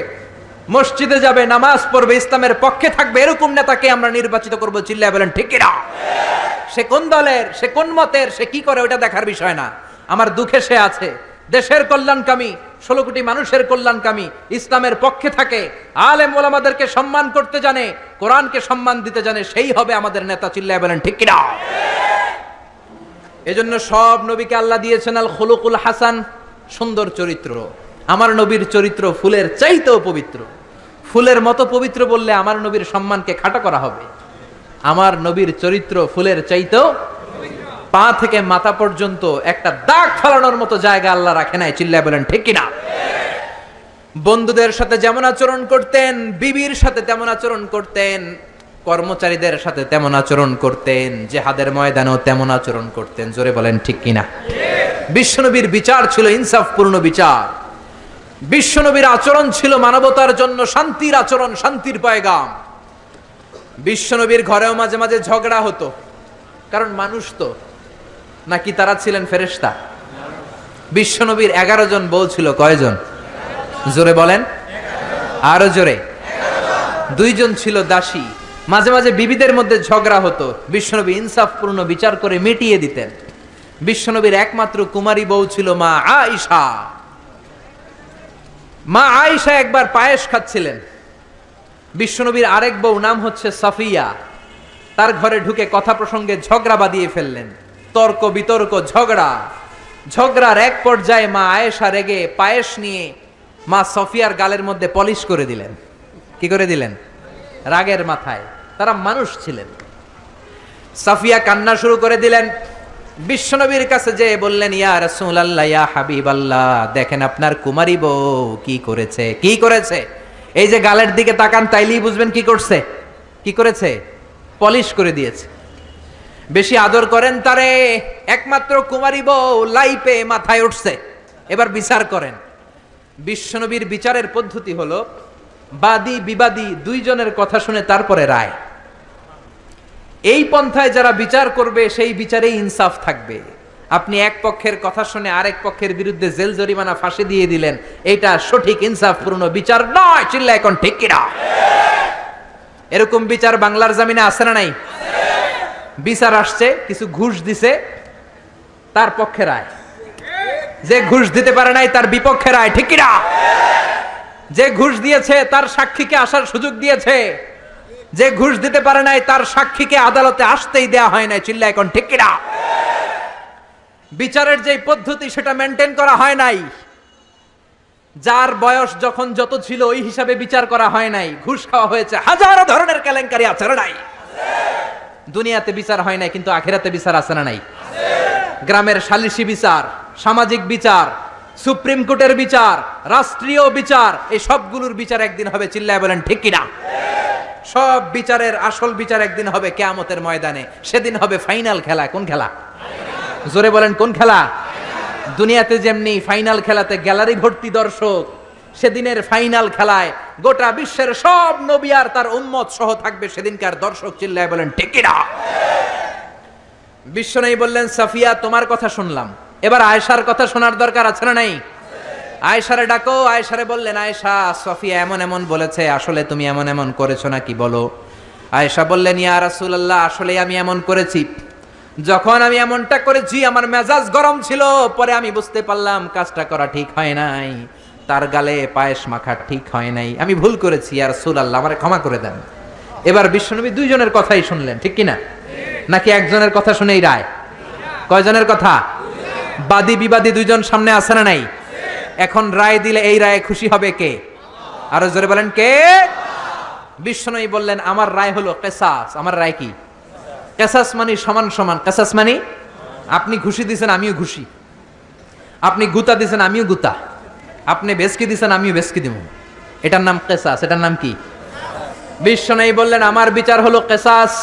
মসজিদে যাবে, নামাজ পড়বে, ইসলামের পক্ষে থাকবে, এরকম নেতাকে আমরা নির্বাচিত করব। চিল্লায় বলেন ঠিক কিনা? সে কোন দলের, সে কোন মতের, সে কি করে, ওটা দেখার বিষয় না। আমার দুঃখে সে আছে, দেশের কল্যাণকামী, 16 কোটি মানুষের কল্যাণকামী, ইসলামের পক্ষে থাকে, আলেম ওলামাদেরকে সম্মান করতে জানে, কোরআনকে সম্মান দিতে জানে, সেই হবে আমাদের নেতা। চিল্লায় বলেন ঠিক কিনা? এজন্য সব নবীকে আল্লাহ দিয়েছেন আল খুলুকুল হাসান, সুন্দর চরিত্র। আমার নবীর চরিত্র ফুলের চাইতেও পবিত্র। ফুলের মতো পবিত্র বললে আমার নবীর সম্মানকে খাটো করা হবে। আমার নবীর চরিত্র ফুলের চাইতেও, পা থেকে মাথা পর্যন্ত একটা দাগ ফেলানোর মতো জায়গা আল্লাহ রাখে নাই। চিল্লায় বলেন ঠিক কিনা? বন্ধুদের সাথে যেমন আচরণ করতেন, বিবির সাথে তেমন আচরণ করতেন, কর্মচারীদের সাথে তেমন আচরণ করতেন, জিহাদের ময়দানেও তেমন আচরণ করতেন। জোরে বলেন ঠিক কিনা? বিশ্বনবীর বিচার ছিল ইনসাফপূর্ণ বিচার। বিশ্বনবীর আচরণ ছিল মানবতার জন্য শান্তির আচরণ, শান্তির পয়গাম। বিশ্বনবীর ঘরেও মাঝে মাঝে ঝগড়া হতো, কারণ মানুষ তো নাকি তারা ছিলেন ফেরেশতা? বিশ্বনবীর 11 জন বউ ছিল। কয়জন? জোরে বলেন, আরো জোরে। 2 জন ছিল দাসী। মাঝে মাঝে বিবিদের মধ্যে ঝগড়া হতো, বিশ্বনবী ইনসাফপূর্ণ বিচার করে মিটিয়ে দিতেন। বিশ্বনবীর একমাত্র কুমারী বউ ছিল মা আয়েশা। মা আয়েশা একবার পায়েস খাচ্ছিলেন। বিশ্বনবীর আরেক বউ নাম হচ্ছে সাফিয়া, তার ঘরে ঢুকে কথা প্রসঙ্গে ঝগড়া বাঁধিয়ে ফেললেন। তর্ক বিতর্ক, ঝগড়ার এক পর্যায়ে মা আয়েশা রেগে পায়েস নিয়ে মা সফিয়ার গালের মধ্যে পলিশ করে দিলেন। কি করে দিলেন? রাগের মাথায়। তারা মানুষ ছিলেন। সাফিয়া কান্না শুরু করে দিলেন। বিশ্বনবীর কাছে যে বললেন, ইয়া রাসূলুল্লাহ, ইয়া হাবিবাল্লাহ, দেখেন আপনার কুমারী বউ কি করেছে। কি করেছে? এই যে গালের দিকে তাকান, তাইলেই বুঝবেন কি করছে। কি করেছে? পলিশ করে দিয়েছে। বেশি আদর করেন তারে, একমাত্র কুমারী বউ লাইপে মাথায় উঠছে। এবার বিচার করেন। বিশ্বনবীর বিচারের পদ্ধতি হলো বাদী বিবাদী 2 জনের কথা শুনে তারপরে রায়। এই পন্থায় যারা বিচার করবে সেই বিচারেই ইনসাফ থাকবে। আপনি এক পক্ষের কথা শুনে আরেক পক্ষের বিরুদ্ধে জেল জরিমানা, ফাঁসি দিয়ে দিলেন, এটা সঠিক ইনসাফপূর্ণ বিচার নয়। চিল্লা এখন ঠিক কিনা? এরকম বিচার বাংলার জমিনে আছে না নাই? বিচার আসছে, কিছু ঘুষ দিছে, তার পক্ষে রায়। যে ঘুষ দিতে পারে নাই তার বিপক্ষে রায়। ঠিক কিনা? যে ঘুষ দিয়েছে তার সাক্ষীকে আসার সুযোগ দিয়েছে, যে ঘুষ দিতে পারে নাই তার সাক্ষীকে আদালতে আসতেই দেয়া হয় নাই। চিল্লা এখন ঠিক কিনা? বিচারের যে পদ্ধতি সেটা মেনটেন করা হয় নাই। যার বয়স যখন যত ছিল ওই হিসাবে বিচার করা হয় নাই। ঘুষ খাওয়া হয়েছে, হাজারো ধরনের কেলেঙ্কারি আছে না নাই? দুনিয়াতে বিচার হয় নাই, কিন্তু আখিরাতে বিচার আছে না নাই? গ্রামের সালিশি বিচার, সামাজিক বিচার, সুপ্রিম কোর্টের বিচার, রাষ্ট্রীয় বিচার, এই সবগুলোর বিচার একদিন হবে। চিল্লায় বলেন ঠিক কিনা? সব বিচারের আসল বিচার একদিন হবে কিয়ামতের ময়দানে। সেদিন হবে ফাইনাল খেলা। কোন খেলা? জোরে বলেন কোন খেলা? দুনিয়াতে যেমনি ফাইনাল খেলাতে গ্যালারি ভর্তি দর্শক, সেদিনের ফাইনাল খেলায় গোটা বিশ্বের সব নবী আর তার উম্মত সহ থাকবে সেদিনকার দর্শক। চিল্লায় বলেন ঠিক কিনা? বিশ্বনবী বললেন, সাফিয়া তোমার কথা শুনলাম, এবার আয়েশার কথা শোনার দরকার আছে না নাই? আয়েশারে ডাকো। আয়েশারে বললেন, আয়েশা, সফিয়া এমন এমন বলেছে, আসলে তুমি এমন এমন করেছো নাকি বলো। আয়েশা বললেন, ইয়া রাসূলুল্লাহ, আসলে আমি এমন করেছি। যখন আমি এমনটা করেছি আমার মেজাজ গরম ছিল, পরে আমি বুঝতে পারলাম কাজটা করা ঠিক হয় নাই, তার গালে পায়েস মাখা ঠিক হয় নাই, আমি ভুল করেছি, ইয়া রাসূলুল্লাহ আমারে ক্ষমা করে দেন। এবার বিশ্বনবী 2 জনের কথাই শুনলেন। ঠিক কিনা? নাকি একজনের কথা শুনেই রায়? কয়জনের কথা? বাদী বিবাদী 2 জন সামনে আছে না নাই? এখন রায় দিলে এই রায়ে খুশি হবে কে? আরো জোরে বলেন কে? বিশ্বনবী বললেন, আমার রায় হলো কিসাস। আমার রায় কি? কিসাস মানে সমান সমান। কিসাস মানে আপনি ঘুষি দিয়েছেন আমিও ঘুষি, আপনি গুতা দিয়েছেন আমিও গুতা, আপনি বেসকি দিয়েছেন আমিও বেসকি দিব, এটার নাম কিসাস। এটার নাম কি? বিশ্বনবী বললেন, আমার বিচার হলো কিসাস।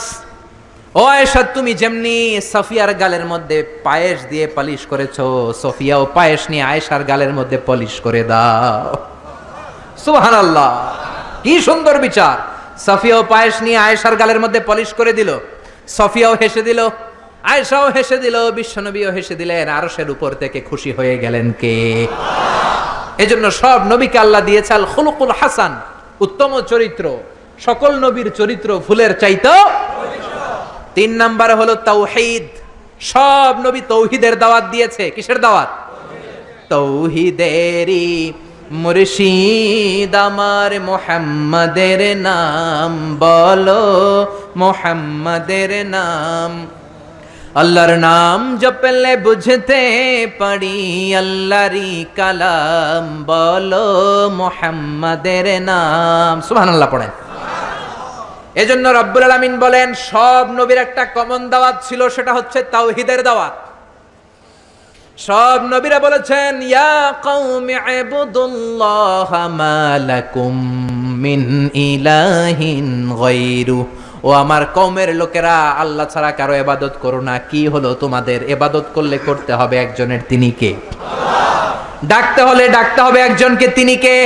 ও আয়েশা, তুমি যেমনি সফিয়ার গালের মধ্যে পায়েস দিয়ে পালিশ করেছো, সফিয়াও পায়েস নিয়ে আয়েশার গালের মধ্যে পলিশ করে দাও। সুবহানাল্লাহ, কি সুন্দর বিচার। সফিয়াও পায়েস নিয়ে আয়েশার গালের মধ্যে পলিশ করে দিল। সফিয়াও হেসে দিল, আয়েশাও হেসে দিল, বিশ্বনবীও হেসে দিলেন। আরশের উপর থেকে খুশি হয়ে গেলেন কে? এজন্য সব নবীকে আল্লাহ দিয়েছে আল খুলুকুল হাসান, উত্তম চরিত্র। সকল নবীর চরিত্র ফুলের চাইতেও। 3 নাম্বার হলো তাওহীদ। সব নবী তৌহিদের দাওয়াত দিয়েছে। কিসের দাওয়াত? তৌহিদেরই মুর্শিদ আমার মুহাম্মাদের নাম বলো, মুহাম্মাদের নাম। আল্লাহর নাম জপলে বুঝতে পারি আল্লাহরই কালাম, বলো মুহাম্মাদের নাম। সুবহানাল্লাহ পড়েন। এজন্য রব্বুল আলামিন বলেন সব নবীর একটা কমন দাওয়াত ছিল, সেটা হচ্ছে তাওহীদের দাওয়াত। সব নবীরা বলেছেন ইয়া কওমি ইবুদুল্লাহা মা লাকুম মিন ইলাহিন গায়রু, ও আমার কওমের লোকেরা আল্লাহ ছাড়া কারো ইবাদত করো না। কি হলো তোমাদের? ইবাদত করলে করতে হবে একজনের, তিনি কে? ডাকতে হলে ডাকতে হবে একজনকে, তিনি কে?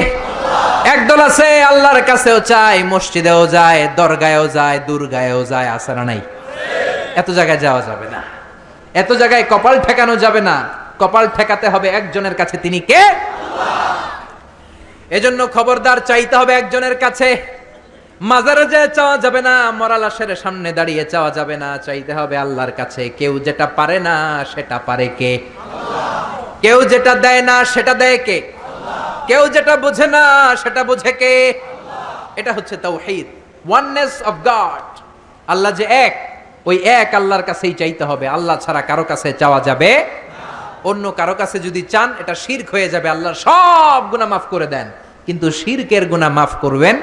একদল আছে আল্লাহর কাছেও চায়, মসজিদেও যায়, দরগায়ও যায়, দুর্গায়ও যায়, আছে না নাই? এত জায়গায় যাওয়া যাবে না, এত জায়গায় কপাল ঠেকানো যাবে না। কপাল ঠেকাতে হবে একজনের কাছে, তিনি কে? এজন্য খবরদার, চাইতে হবে একজনের কাছে। মাজারে যেয়ে চাওয়া যাবে না, মরা লাশের সামনে দাঁড়িয়ে চাওয়া যাবে না, চাইতে হবে আল্লাহর কাছে। কেউ যেটা পারে না সেটা পারে কে? কেউ যেটা দেয় না সেটা দেয় কে? কেউ যেটা বোঝে না সেটা বোঝে কে? এটা হচ্ছে তাওহীদ, ওয়াননেস অফ গড। আল্লাহ যে এক, ওই এক আল্লাহর কাছেই চাইতে হবে। আল্লাহ ছাড়া কারো কাছে চাওয়া যাবে, অন্য কারো কাছে যদি চান এটা শিরক হয়ে যাবে। আল্লাহর সব গুনাহ মাফ করে দেন, কিন্তু শিরকের গুনাহ মাফ করবেন।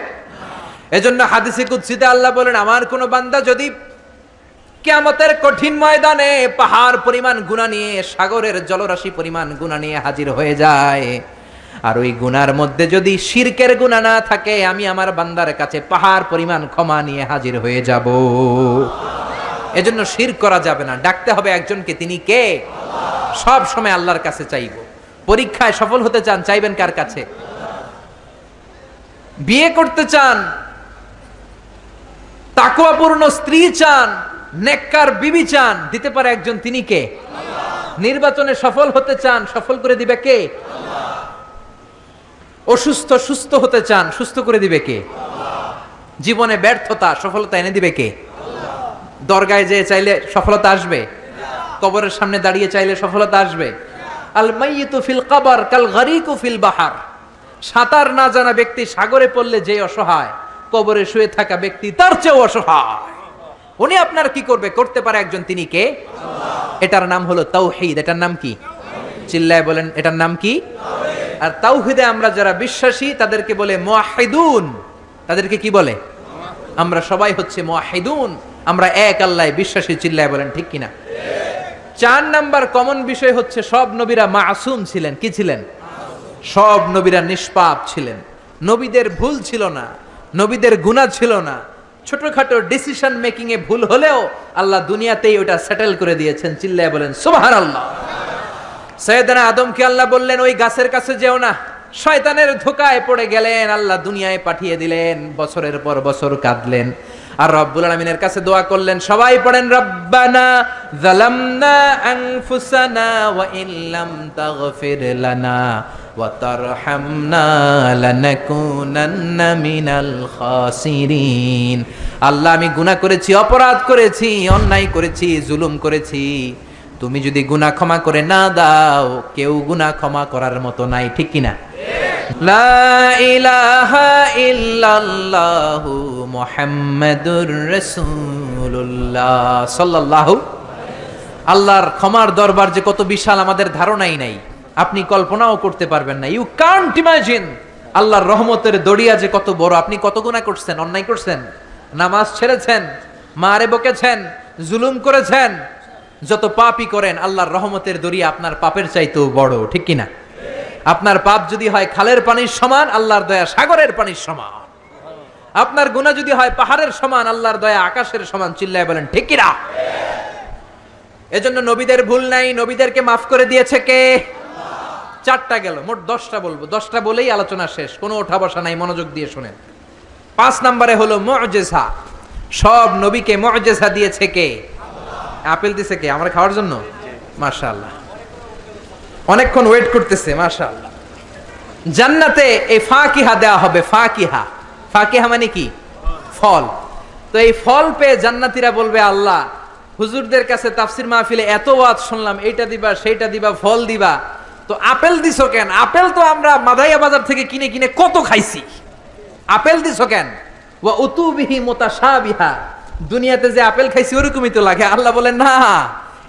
এজন্য হাদিসে কুদসিতে আল্লাহ বলেন, আমার কোন বান্দা যদি কিয়ামতের কঠিন ময়দানে পাহাড় পরিমাণ গুনাহ নিয়ে, সাগরের জলরাশি পরিমাণ গুনাহ নিয়ে হাজির হয়ে যায়, আর ওই গুনার মধ্যে যদি শিরকের গুনাহ না থাকে, আমি আমার বান্দার কাছে পাহাড় পরিমাণ ক্ষমা নিয়ে হাজির হয়ে যাব। এজন্য শিরক করা যাবে না, ডাকতে হবে একজনকে, তিনি কে? সব সময় আল্লাহর কাছে চাইব। পরীক্ষায় সফল হতে চান, চাইবেন কার কাছে? বিয়ে করতে চান, তাকওয়াপূর্ণ স্ত্রী চান, নেককার বিবি চান, দিতে পারে একজন, তিনি কে? নির্বাচনে সফল হতে চান, সফল করে দিবে কে? অসুস্থ সুস্থ হতে চান, সুস্থ করে দিবে কে? জীবনে ব্যর্থতা, সফলতা এনে দিবে কে? দরগায় যেয়ে চাইলে সফলতা আসবে? কবরের সামনে দাঁড়িয়ে চাইলে সফলতা আসবে? আল মাইয়িতু ফিল কবর কাল গরিকু ফিল বাহার। সাঁতার না জানা ব্যক্তি সাগরে পড়লে যে অসহায়, কবরে শুয়ে থাকা ব্যক্তি তার চেয়েও অসহায়। উনি আপনার কি করবে? করতে পারে একজন, তিনি কে? এটার নাম হলো তাওহীদ। এটার নাম কি? চিল্লায় বলেন, এটার নাম কি? আর তাওহীদে আমরা যারা বিশ্বাসী তাদেরকে বলে মুওয়াহিদুন। তাদেরকে কি বলে? আমরা সবাই হচ্ছে মুওয়াহিদুন, আমরা এক আল্লাহয় বিশ্বাসী। চিল্লায় বলেন ঠিক কিনা? 4 নাম্বার কমন বিষয় হচ্ছে সব নবীরা মাসুম ছিলেন। কি ছিলেন? সব নবীরা নিষ্পাপ ছিলেন। নবীদের ভুল ছিল না, নবীদের গুনাহ ছিল না। ছোটখাটো ডিসিশন মেকিং এ ভুল হলেও আল্লাহ দুনিয়াতেই ওটা সেটেল করে দিয়েছেন। চিল্লায় বলেন সুবহানাল্লাহ। সাইয়েদনা আদমকে আল্লাহ বললেন ওই গাছের কাছে যেও না, শয়তানের ধোকায় পড়ে গেলেন, আল্লাহ দুনিয়ায় পাঠিয়ে দিলেন, বছরের পর বছর কাঁদলেন, আর রব্বুল আলামিনের কাছে দোয়া করলেন। সবাই পড়েন, রব্বানা যালামনা আনফুসানা ওয়া ইল্লাম তাগফির লানা ওয়া তারহামনা লানাকুনান্না মিনাল খাসিরিন। আল্লাহ, আমি গুনাহ করেছি, অপরাধ করেছি, অন্যায় করেছি, জুলুম করেছি। তুমি যদি গুনাহ ক্ষমা করে না দাও, কেউ গুনাহ ক্ষমা করার মতো নাই। ঠিক কিনা? লা ইলাহা ইল্লাল্লাহু মুহাম্মাদুর রাসূলুল্লাহ সাল্লাল্লাহু। আল্লাহর ক্ষমার দরবার যে কত বিশাল আমাদের ধারণাই নাই, আপনি কল্পনাও করতে পারবেন না। You can't imagine. আল্লাহর রহমতের দরিয়া যে কত বড়। আপনি কত গুনাহ করছেন, অন্যায় করছেন, নামাজ ছেড়েছেন, মারে বকেছেন, জুলুম করেছেন, যত পাপই করেন, আল্লাহর রহমতের দরিয়া আপনার পাপের চাইতেও বড়। ঠিক কিনা? আপনার পাপ যদি হয় খালের পানির সমান, আল্লাহর দয়া সাগরের পানির সমান। আপনার গুনাহ যদি হয় পাহাড়ের সমান, আল্লাহর দয়া আকাশের সমান। চিল্লায় বলেন ঠিক কিনা? এজন্য নবীদের ভুল নাই, নবীদেরকে মাফ করে দিয়েছে কে? 4টা গেল, মোট 10টা বলবো। 10টা বলেই আলোচনা শেষ, কোনো ওঠা বসা নাই, মনোযোগ দিয়ে শুনেন। 5 নম্বরে হলো মুজিজা। সব নবীকে মুজিজা দিয়েছে কে? আপেল দিছে কে? আমরা খাওয়ার জন্য? মাশাআল্লাহ, অনেকক্ষণ ওয়েট করতেছে। মাশাআল্লাহ, জান্নাতে এই ফাকিহা দেওয়া হবে। ফাকিহা, ফাকিহা মানে কি? ফল। তো এই ফল পেয়ে জান্নাতীরা বলবে, আল্লাহ, হুজুরদের কাছে তাফসির মাহফিলে এত ওয়াজ শুনলাম, এইটা দিবা, সেইটা দিবা, ফল দিবা, তো আপেল দিছো কেন? আপেল তো আমরা মাদাইয়া বাজার থেকে কিনে কিনে কত খাইছি, আপেল দিছো কেন? ওয়া উতুবিহি মুতাশাবিহা, দুনিয়াতে যে আপেল খাইছি ওরকমই তো লাগে। আল্লাহ বলেন, না,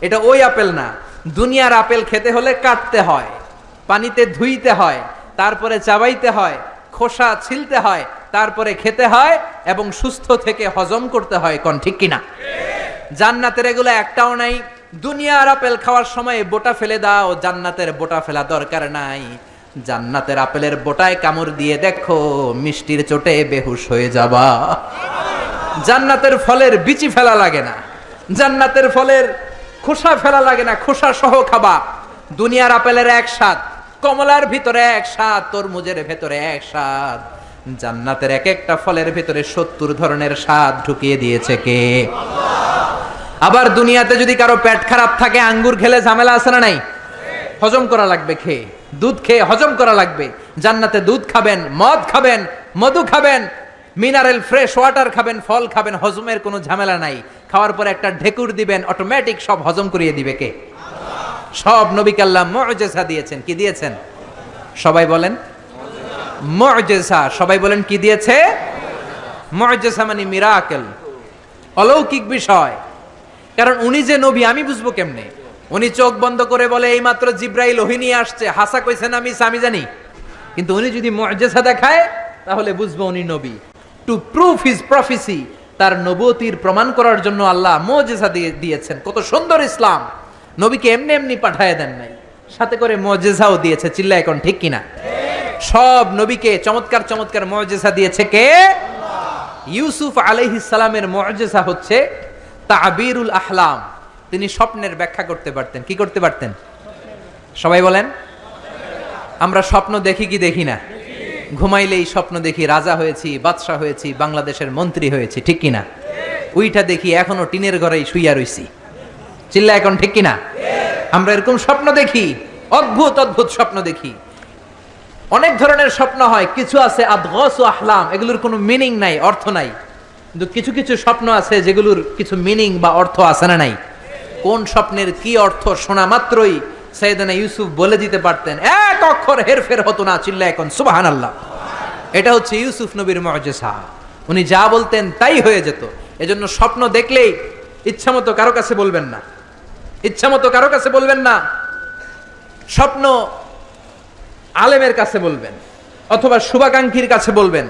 এটা ওই আপেল না। দুনিয়ার আপেল খেতে হলে কাটতে হয়, পানিতে ধুইতে হয়, তারপরে চাবাইতে হয়, খোসা ছিলতে হয়, তারপরে খেতে হয় এবং সুস্থ থেকে হজম করতে হয়। কোন ঠিক কিনা? জান্নাতের এগুলো একটাও নাই। দুনিয়ার আপেল খাওয়ার সময় বোটা ফেলে দাও, জান্নাতের বোটা ফেলা দরকার নাই। জান্নাতের আপেলের বোটায় কামড় দিয়ে দেখো, মিষ্টির চোটে বেহুশ হয়ে যাবা। জান্নাতের ফলের বিচি ফেলা লাগে না, জান্নাতের ফলের খোসা ফেলা লাগে না, খোসা সহ খাবা। দুনিয়ার আপেলের এক স্বাদ, কমলার ভিতরে এক স্বাদ, তরমুজের ভেতরে এক স্বাদ। জান্নাতের এক একটা ফলের ভিতরে 70 ধরনের স্বাদ ঢুকিয়ে দিয়েছে কে? আবার দুনিয়াতে যদি কারো পেট খারাপ থাকে, আঙ্গুর খেলে ঝামেলা আছে না নাই? হজম করা লাগবে খেয়ে, দুধ খেয়ে হজম করা লাগবে। জান্নাতে দুধ খাবেন, মদ খাবেন, মধু খাবেন, মিনারেল ফ্রেশ ওয়াটার খাবেন, ফল খাবেন, হজমের কোনো ঝামেলা নাই। খাওয়ার পরে একটা ঢেকুর দিবেন, অটোমেটিক সব হজম করিয়ে দিবে কে? সব নবীকে আল্লাহ মুআজিজা দিয়েছেন। কি দিয়েছেন? সবাই বলেন মুআজিজা। সবাই বলেন কি দিয়েছে? মুআজিজা মানে মিরাকেল, অলৌকিক বিষয়। কারণ উনি যে নবী আমি বুঝবো কেমনে? উনি চোখ বন্ধ করে বলে এই মাত্র জিব্রাইল ওহী নিয়ে আসছে, হাসা কইছেন আমি জানি। কিন্তু উনি যদি মুআজিজা দেখায় তাহলে বুঝবো উনি নবী। টু প্রুভ হিজ প্রফেসি, তার নবুয়তির প্রমাণ করার জন্য আল্লাহ মুআজিজা দিয়েছেন। কত সুন্দর ইসলাম! নবীকে এমনি এমনি পাঠায় দেন নাই, সাথে করে মুআজিজাও দিয়েছে। চিল্লা এখন ঠিক কিনা? সব নবীকে চমৎকার চমৎকার মুআজিজা দিয়েছে কে? ইউসুফ আলাইহিস সালামের মুআজিজা হচ্ছে তাবিরুল আহলাম। তিনি স্বপ্নের ব্যাখ্যা করতে পারতেন। কি করতে পারতেন? সবাই বলেন। আমরা স্বপ্ন দেখি কি দেখি না? ঘুমাইলেই স্বপ্ন দেখি রাজা হয়েছি, বাদশাহ হয়েছি, বাংলাদেশের মন্ত্রী হয়েছি, ঠিক কিনা? ওইটা দেখি এখনো টিনের ঘরেই শুইয়া রইছি। চিল্লা এখন ঠিক কিনা? আমরা এরকম স্বপ্ন দেখি, অদ্ভুত অদ্ভুত স্বপ্ন দেখি। অনেক ধরনের স্বপ্ন হয়, কিছু আছে আদগাসু আহলাম, এগুলোর কোনো মিনিং নাই, অর্থ নাই। কিন্তু কিছু কিছু স্বপ্ন আছে যেগুলোর কিছু মিনিং বা অর্থ আছে না নাই? কোন স্বপ্নের কি অর্থ শোনা মাত্রই সাইয়েদনা ইউসুফ বলে দিতে পারতেন, এক অক্ষর হেরফের হতো না। চিল্লা এখন সুবহানাল্লাহ। এটা হচ্ছে ইউসুফ নবীর মুআজিজা। উনি যা বলতেন তাই হয়ে যেত। এজন্য স্বপ্ন দেখলেই ইচ্ছামতো কারো কাছে বলবেন না, ইচ্ছামতো কারো কাছে বলবেন না। স্বপ্ন আলেমের কাছে বলবেন অথবা শুভাকাঙ্ক্ষীর কাছে বলবেন।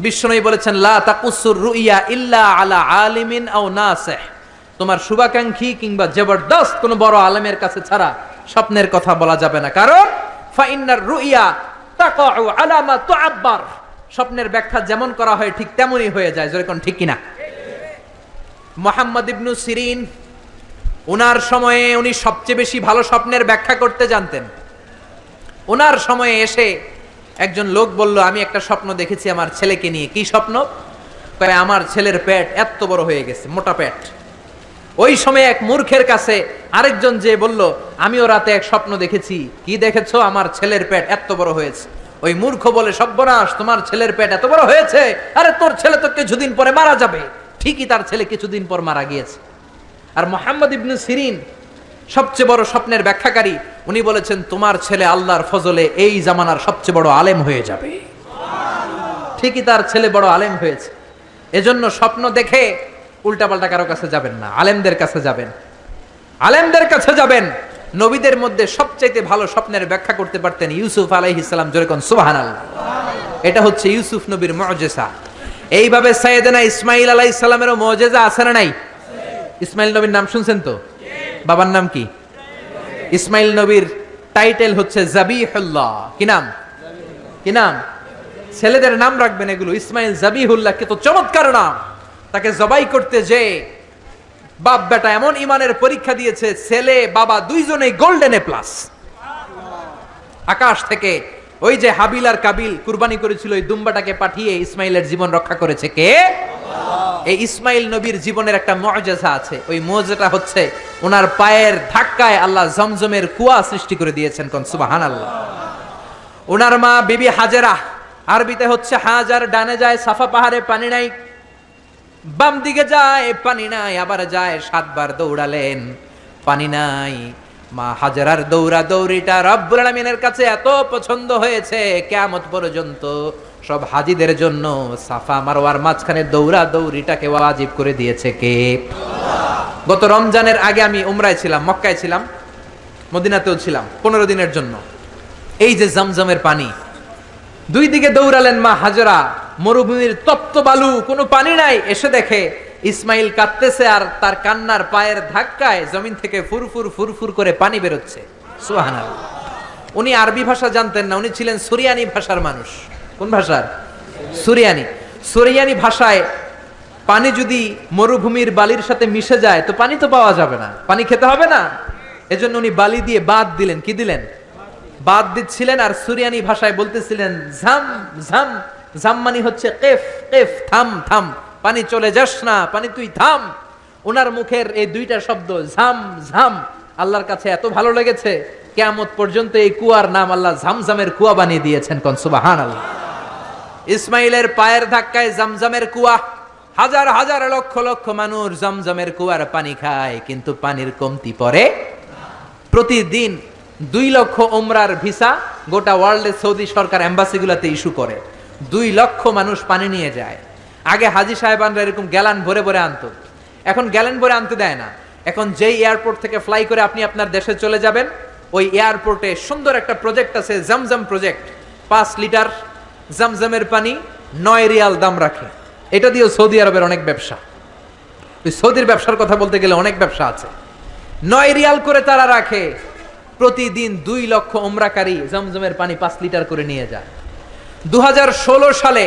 বিশ্বনবী বলেছেন লা তাকুসুর রুইয়া ইল্লা আলা আলিমিন আও নাসিহ। তোমার শুভাকাঙ্ক্ষী কিংবা জবরদস্ত কোন বড় আলেমের কাছে ছাড়া স্বপ্নের কথা বলা যাবে না। কারণ ফাইন্নার রুইয়া তাকাউ আলা মা তুআব্বার। স্বপ্নের ব্যাখ্যা যেমন করা হয় ঠিক তেমনই হয়ে যায়। যেরকম ঠিক কিনা? মুহাম্মদ ইবনে সিরিন, ওনার সময়ে উনি সবচেয়ে বেশি ভালো স্বপ্নের ব্যাখ্যা করতে জানতেন। ওনার সময়ে এসে একজন লোক বলল, আমি একটা স্বপ্ন দেখেছি আমার ছেলেকে নিয়ে। কি স্বপ্ন? কয় আমার ছেলের পেট এত বড় হয়ে গেছে, মোটা পেট। ওই সময় এক মূর্খের কাছে আরেকজন যে বলল, আমিও রাতে এক স্বপ্ন দেখেছি। কি দেখেছো? আমার ছেলের পেট এত বড় হয়েছে। ওই মূর্খ বলে, সর্বনাশ, তোমার ছেলের পেট এত বড় হয়েছে? আরে তোর ছেলে তো কিছুদিন পরে মারা যাবে। ঠিকই তার ছেলে কিছুদিন পর মারা গিয়েছে। আর মুহাম্মদ ইবনে সিরিন সবচেয়ে বড় স্বপ্নের ব্যাখ্যাকারী, উনি বলেছেন তোমার ছেলে আল্লাহর ফজলে এই জামানার সবচেয়ে বড় আলেম হয়ে যাবে। ঠিকই তার ছেলে বড় আলেম হয়েছে। এজন্য স্বপ্ন দেখে উল্টাপাল্টা কারো কাছে যাবেন না, আলেমদের কাছে যাবেন, আলেমদের কাছে যাবেন। নবীদের মধ্যে সবচাইতে ভালো স্বপ্নের ব্যাখ্যা করতে পারতেন ইউসুফ আলাইহিস সালাম। যেরকম সুবহানাল্লাহ। এটা হচ্ছে ইউসুফ নবীর মুআজিজা। এইভাবে সাইয়েদনা ইসমাঈল আলাইহিস সালামেরও মুআজিজা আছে না নাই? ইসমাঈল নবীর নাম শুনছেন তো? বাবার নাম কি? ইসমাঈল নবীর টাইটেল হচ্ছে জাবিহুল্লাহ। কি নাম? কি নাম? ছেলেদের নাম রাখবেন এগুলো। ইসমাঈল জাবিহুল্লাহ, কে তো চমৎকার নাম। তাকে জবাই করতে যে বাপ বেটা এমন ইমানের পরীক্ষা দিয়েছে, ছেলে বাবা দুইজনেই গোল্ডেন এ প্লাস। আকাশ থেকে ওই যে হাবিল আর কাবিল কুরবানি করেছিল, ওই দুম্বাটাকে পাঠিয়ে ইসমাইলের জীবন রক্ষা করেছে কে? এই ইসমাইল নবীর জীবনের একটা মুআজিজা আছে। ওই মুআজিজাটা হচ্ছে ওনার পায়ের ধাক্কায় আল্লাহ জমজমের কুয়া সৃষ্টি করে দিয়েছেন। কোন সুবহানাল্লাহ। ওনার মা বিবি হাজেরা, আরবিতে হচ্ছে হাজার, ডানে যায় সাফা পাহাড়ে পানি নাই, বাম দিকে যায় পানি নাই, আবার যায় 7 বার দৌড়ালেন, পানি নাই। মা হাজেরার দৌড়া দৌড়িটা রব্বুল আলামিনের কাছে এত পছন্দ হয়েছে, কিয়ামত পর্যন্ত সব হাজীদের জন্য সাফা মারওয়ার মাঝখানে দৌড়া দৌড়িটাকে ওয়াজিব করে দিয়েছে কে? আল্লাহ। গত রমজানের আগে আমি উমরায় ছিলাম, মক্কায় ছিলাম, মদিনাতেও ছিলাম 15 দিনের জন্য। এই যে জমজমের পানি, দুই দিকে দৌড়ালেন মা হাজরা, মরুভূমির তপ্ত বালু, কোনো পানি নাই। এসে দেখে ইসমাইল কাঁদতেছে আর তার কান্নার পায়ের ধাক্কায় জমিন থেকে ফুরফুর ফুরফুর করে পানি বেরোচ্ছে। সুবহানাল্লাহ। উনি আরবি ভাষা জানতেন না, উনি ছিলেন সুরিয়ানি ভাষার মানুষ। কোন ভাষার? সুরিয়ানি। সুরিয়ানি ভাষায় পানি যদি মরুভূমির বালির সাথে মিশে যায় তো পানি তো পাওয়া যাবে না, পানি খেতে হবে না। এজন্য উনি বালি দিয়ে বাদ দিলেন। কি দিলেন? বাদ দিচ্ছিলেন আর সুরিয়ানি ভাষায় বলতেছিলেন ঝাম ঝাম। ঝাম মানে হচ্ছে কেফ কেফ, থাম থাম, পানি চলে যাস না, পানি তুই থাম। ওনার মুখের এই দুইটা শব্দ ঝাম ঝাম আল্লাহর কাছে এত ভালো লেগেছে, কিয়ামত পর্যন্ত এই কুয়ার নাম আল্লাহ ঝামঝামের কুয়া বানিয়ে দিয়েছেন। কোন সুবহানাল্লাহ। ইসমাইলের পায়ের ধাক্কায় জমজমের কুয়া, হাজার হাজার লক্ষ লক্ষ মানুষ জমজমের কুয়ার পানি খায়, কিন্তু পানির কমতি পড়ে। প্রতিদিন 2 লক্ষ ওমরার ভিসা গোটা ওয়ার্ল্ডে সৌদি সরকার এম্বাসিগুলোতে ইস্যু করে। 2 লক্ষ মানুষ পানি নিয়ে যায়। আগে হাজি সাহেবানরা এরকম গ্যালান ভরে ভরে আনতো, এখন গ্যালান ভরে আনতে দেয় না। এখন যেই এয়ারপোর্ট থেকে ফ্লাই করে আপনি আপনার দেশে চলে যাবেন, ওই এয়ারপোর্টে সুন্দর একটা প্রজেক্ট আছে, জমজম প্রজেক্ট। 5 লিটার জমজমের পানি 9 রিয়াল দাম রাখে। এটা দিয়েও সৌদি আরবের অনেক ব্যবসা। ওই সৌদির ব্যবসার কথা বলতে গেলে অনেক ব্যবসা আছে। 9 রিয়াল করে তারা রাখে। প্রতিদিন 2 লক্ষ ওমরাকারী জমজমের পানি 5 লিটার করে নিয়ে যায়। 2016 সালে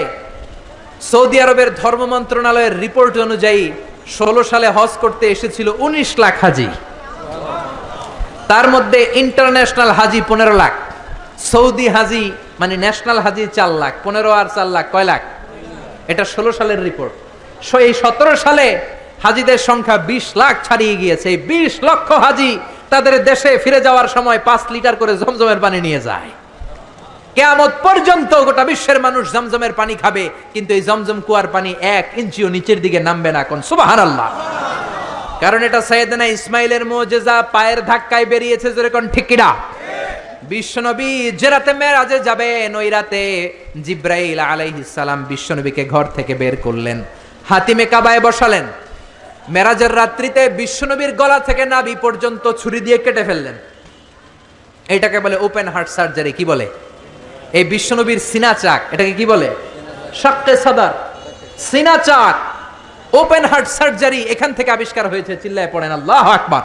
সৌদি আরবের ধর্ম মন্ত্রণালয়ের রিপোর্ট অনুযায়ী 16 সালে হজ করতে এসেছিল 19 লাখ হাজি। তার মধ্যে ইন্টারন্যাশনাল হাজি 15 লাখ, সৌদি হাজি মানে ন্যাশনাল হাজি 4 লাখ। 15 আর 4 লাখ কয় লাখ? এটা 16 সালের রিপোর্ট। এই 17 সালে হাজিদের সংখ্যা 20 লাখ ছাড়িয়ে গিয়েছে। এই 20 লক্ষ হাজি তাদের দেশে ফিরে যাওয়ার সময় 5 লিটার করে জমজমের পানি নিয়ে যায়। কিয়ামত পর্যন্ত গোটা বিশ্বের মানুষ জমজমের পানি খাবে, কিন্তু এই জমজম কুয়ার পানি 1 ইঞ্চিও নিচের দিকে নামবে না। কোন সুবহানাল্লাহ। কারণ এটা সাইয়েদনা ইসমাইলের মুজিজা, পায়ের ধাক্কায় বেরিয়েছে। জোরে কোন ঠিক কিনা? বিশ্বনবী যে রাতে মেরাজে যাবেন, ওই রাতে জিব্রাইল আলাইহিস সালাম বিশ্বনবীকে ঘর থেকে বের করলেন, হাতিমে কাবায় বসালেন। মেরাজের রাত্রিতে বিশ্বনবীর গলা থেকে নাভি পর্যন্ত ছুরি দিয়ে কেটে ফেললেন। এটাকে বলে ওপেন হার্ট সার্জারি। কি বলে? এই বিশ্বনবীর সিনা চাক, এটাকে কি বলে? শাক্কে সাদার, সিনা চাক, ওপেন হার্ট সার্জারি এখান থেকে আবিষ্কার হয়েছে। চিল্লায় পড়েন আল্লাহু আকবার।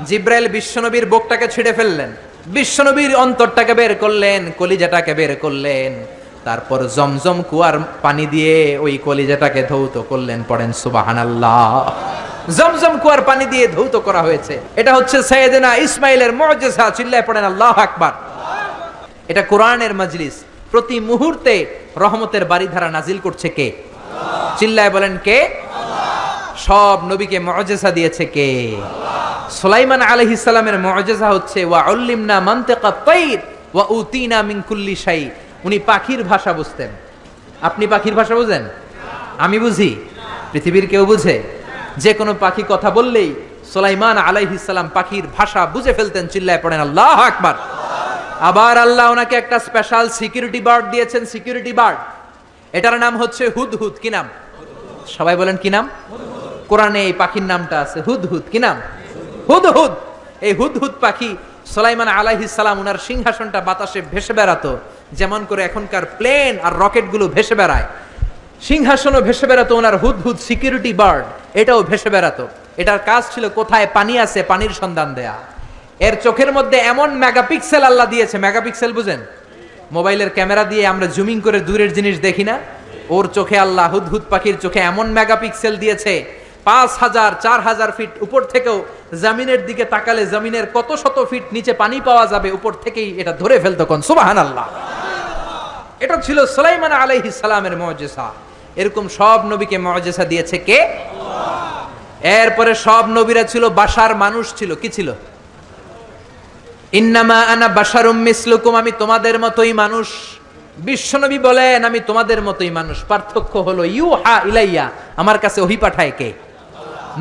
জিব্রাইল বিশ্বনবীর বুকটাকে ছিঁড়ে ফেললেন, বিশ্বনবীর অন্তরটাকে বের করলেন, কলিজাটাকে বের করলেন, তারপর জমজম কুয়ার পানি দিয়ে ওই কলিজাটাকে ধৌত করলেন। পড়েন সুবহানাল্লাহ। জমজম কুয়ার পানি দিয়ে ধৌত করা হয়েছে। এটা হচ্ছে সাইয়েদনা ইসমাইলের মুজিজা। চিল্লায় পড়েন আল্লাহু আকবার। এটা কোরআনের মজলিস। প্রতি মুহূর্তে রহমতের বারিধারা নাজিল করছে কে? চিল্লায় বলেন কে? সব নবীকে মুজিজা দিয়েছে কে? সুলাইমান আলাইহিস সালামের মুজিজা হচ্ছে ওয়া উল্লিমনা মানতিকাত তাইর ওয়া উতিনা মিন কুল্লি শাই। উনি পাখির ভাষা বুঝতেন। আপনি পাখির ভাষা বুঝেন? আমি বুঝি? পৃথিবীর কেউ বুঝে? যে কোনো পাখি কথা বললেই সুলাইমান আলাইহিস সালাম পাখির ভাষা বুঝে ফেলতেন। চিল্লায় পড়েন আল্লাহু আকবার। আবার আল্লাহ ওনাকে একটা স্পেশাল সিকিউরিটি বার্ড দিয়েছেন। সিকিউরিটি বার্ড, এটার নাম হচ্ছে হুদহুদ। কি নাম? সবাই বলেন কি নাম? কোরআনে এই পাখির নামটা আছে হুদহুদ। কি নাম? হুদহুদ। এই হুদহুদ পাখি সুলাইমান আলাইহিস সালাম ওনার সিংহাসনটা বাতাসে ভেসে বেড়াতো, যেমন করে এখনকার প্লেন আর রকেটগুলো ভেসে বেড়ায়। সিংহাসনও ভেসে বেড়াতো ওনার হুদহুদ সিকিউরিটি বার্ড, এটাও ভেসে বেড়াতো। এটার কাজ ছিল কোথায় পানি আছে পানির সন্ধান দেয়া। এর চোখের মধ্যে এমন মেগাপিক্সেল আল্লাহ দিয়েছে। মেগাপিক্সেল বুঝেন? মোবাইলের ক্যামেরা দিয়ে আমরা জুমিং করে দূরের জিনিস দেখি না? ওর চোখে আল্লাহ, হুদহুদ পাখির চোখে এমন মেগাপিক্সেল দিয়েছে, 5000 4000 ফিট উপর থেকেও জমিনের দিকে তাকালে জমিনের কত শত ফিট নিচে পানি পাওয়া যাবে, উপর থেকেই এটা ধরে ফেলতো। কোন সুবহানাল্লাহ। এটা ছিল সুলাইমান আলাইহিস সালামের মুজিজা। এরকম সব নবীকে মুজিজা দিয়েছে কে? এরপরে সব নবীরা ছিল বাশার, মানুষ ছিল। কি ছিল? ইন্নামা আনা বাশারুম মিসলুকুম, আমি তোমাদের মতোই মানুষ। বিশ্বনবী বলেন আমি তোমাদের মতোই মানুষ, পার্থক্য হলো ইউহা ইলাইয়া, আমার কাছে ওহী পাঠায় কে?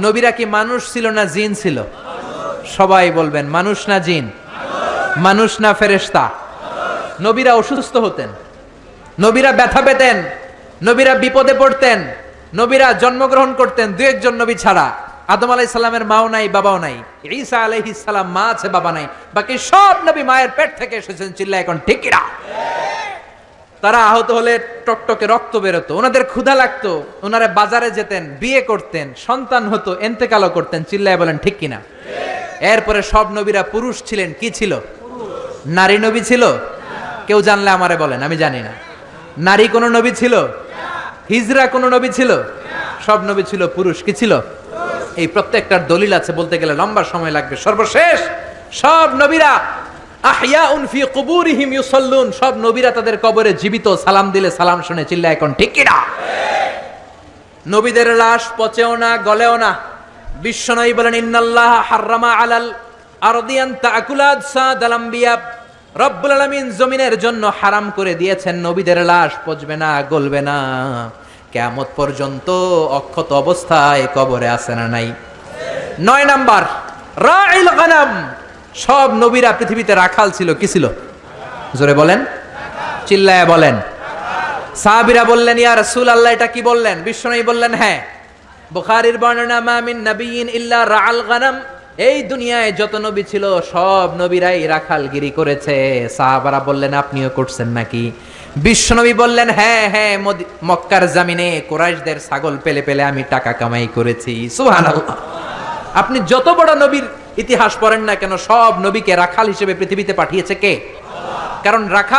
নবীরা কি মানুষ ছিল না জিন ছিল? সবাই বলবেন মানুষ না জিন? মানুষ না ফেরেশতা? নবীরা অসুস্থ হতেন, নবীরা ব্যথা পেতেন, নবীরা বিপদে পড়তেন, নবীরা জন্মগ্রহণ করতেন 2-1 জন নবী ছাড়া। আদম আলাইহিস সালামের মাও নাই, বাবাও নাই। ঈসা আলাইহিস সালাম মা আছে, বাবা নাই। বাকি সব নবী মায়ের পেট থেকে এসেছেন। চিল্লায় এখন ঠিক কিনা? তারা আহত হলে টকটকে রক্ত বেরোতো, ওনাদের ক্ষুধা লাগতো, ওনারা বাজারে যেতেন, বিয়ে করতেন, সন্তান হতো, এন্তেকালও করতেন। চিল্লায় বলেন ঠিক কিনা? এরপরে সব নবীরা পুরুষ ছিলেন। কি ছিল? নারী নবী ছিল? কেউ জানলে আমারে বলেন, আমি জানি না। নারী কোন নবী ছিল? হিজরা কোন নবী ছিল? সব নবী ছিল পুরুষ। কি ছিল? এই প্রত্যেকটার দলিল আছে, বলতে গেলে লম্বা সময় লাগবে। সর্বশেষ সব নবীরা আহইয়াউন ফি কুবুরিহিম ইউসাল্লুন, সব নবীরা তাদের কবরে জীবিত, সালাম দিলে সালাম শুনে। চিল্লায় এখন ঠিক কিনা? নবীদের লাশ পচেও না, গলেও না। বিশ্বনবী বলেন ইন্নাল্লাহ হাররামা আলাল আরদি আন তাকুলা আজসাদাল আমবিয়া, রব্বুল আলামিন জমিনের জন্য হারাম করে দিয়েছেন নবীদের লাশ পচবে না, গলবে না, কিয়ামত পর্যন্ত অক্ষত অবস্থায় কবরে আছে না নাই? 9 নাম্বার রাইল গানাম, সব নবীরা পৃথিবীতে রাখাল ছিল। কি ছিল? জোরে বলেন, চিল্লায়া বলেন। সাহাবীরা বললেন ইয়া রাসূলুল্লাহ, এটা কি বললেন? বিশ্বনবী বললেন হ্যাঁ। বুখারীর বর্ণনা, মা মিন নাবিয়্যিন ইল্লা রাআল গানাম, এই দুনিয়ায় যত নবী ছিল সব নবীরাই রাখালগিরি করেছে। সাহাবারা বললেন আপনিও করছেন নাকি? বিশ্বনবী বললেন হ্যাঁ হ্যাঁ, মক্কার জমিনে কুরাইশদের ছাগল পেলে পেলে আমি টাকা কামাই করেছি। সুবহানাল্লাহ। আপনি যত বড় নবীর ইতিহাস পড়েন না কেন, সব নবীকে রাখাল হিসেবে পৃথিবীতে পাঠিয়েছে কে? কারণ রাখাল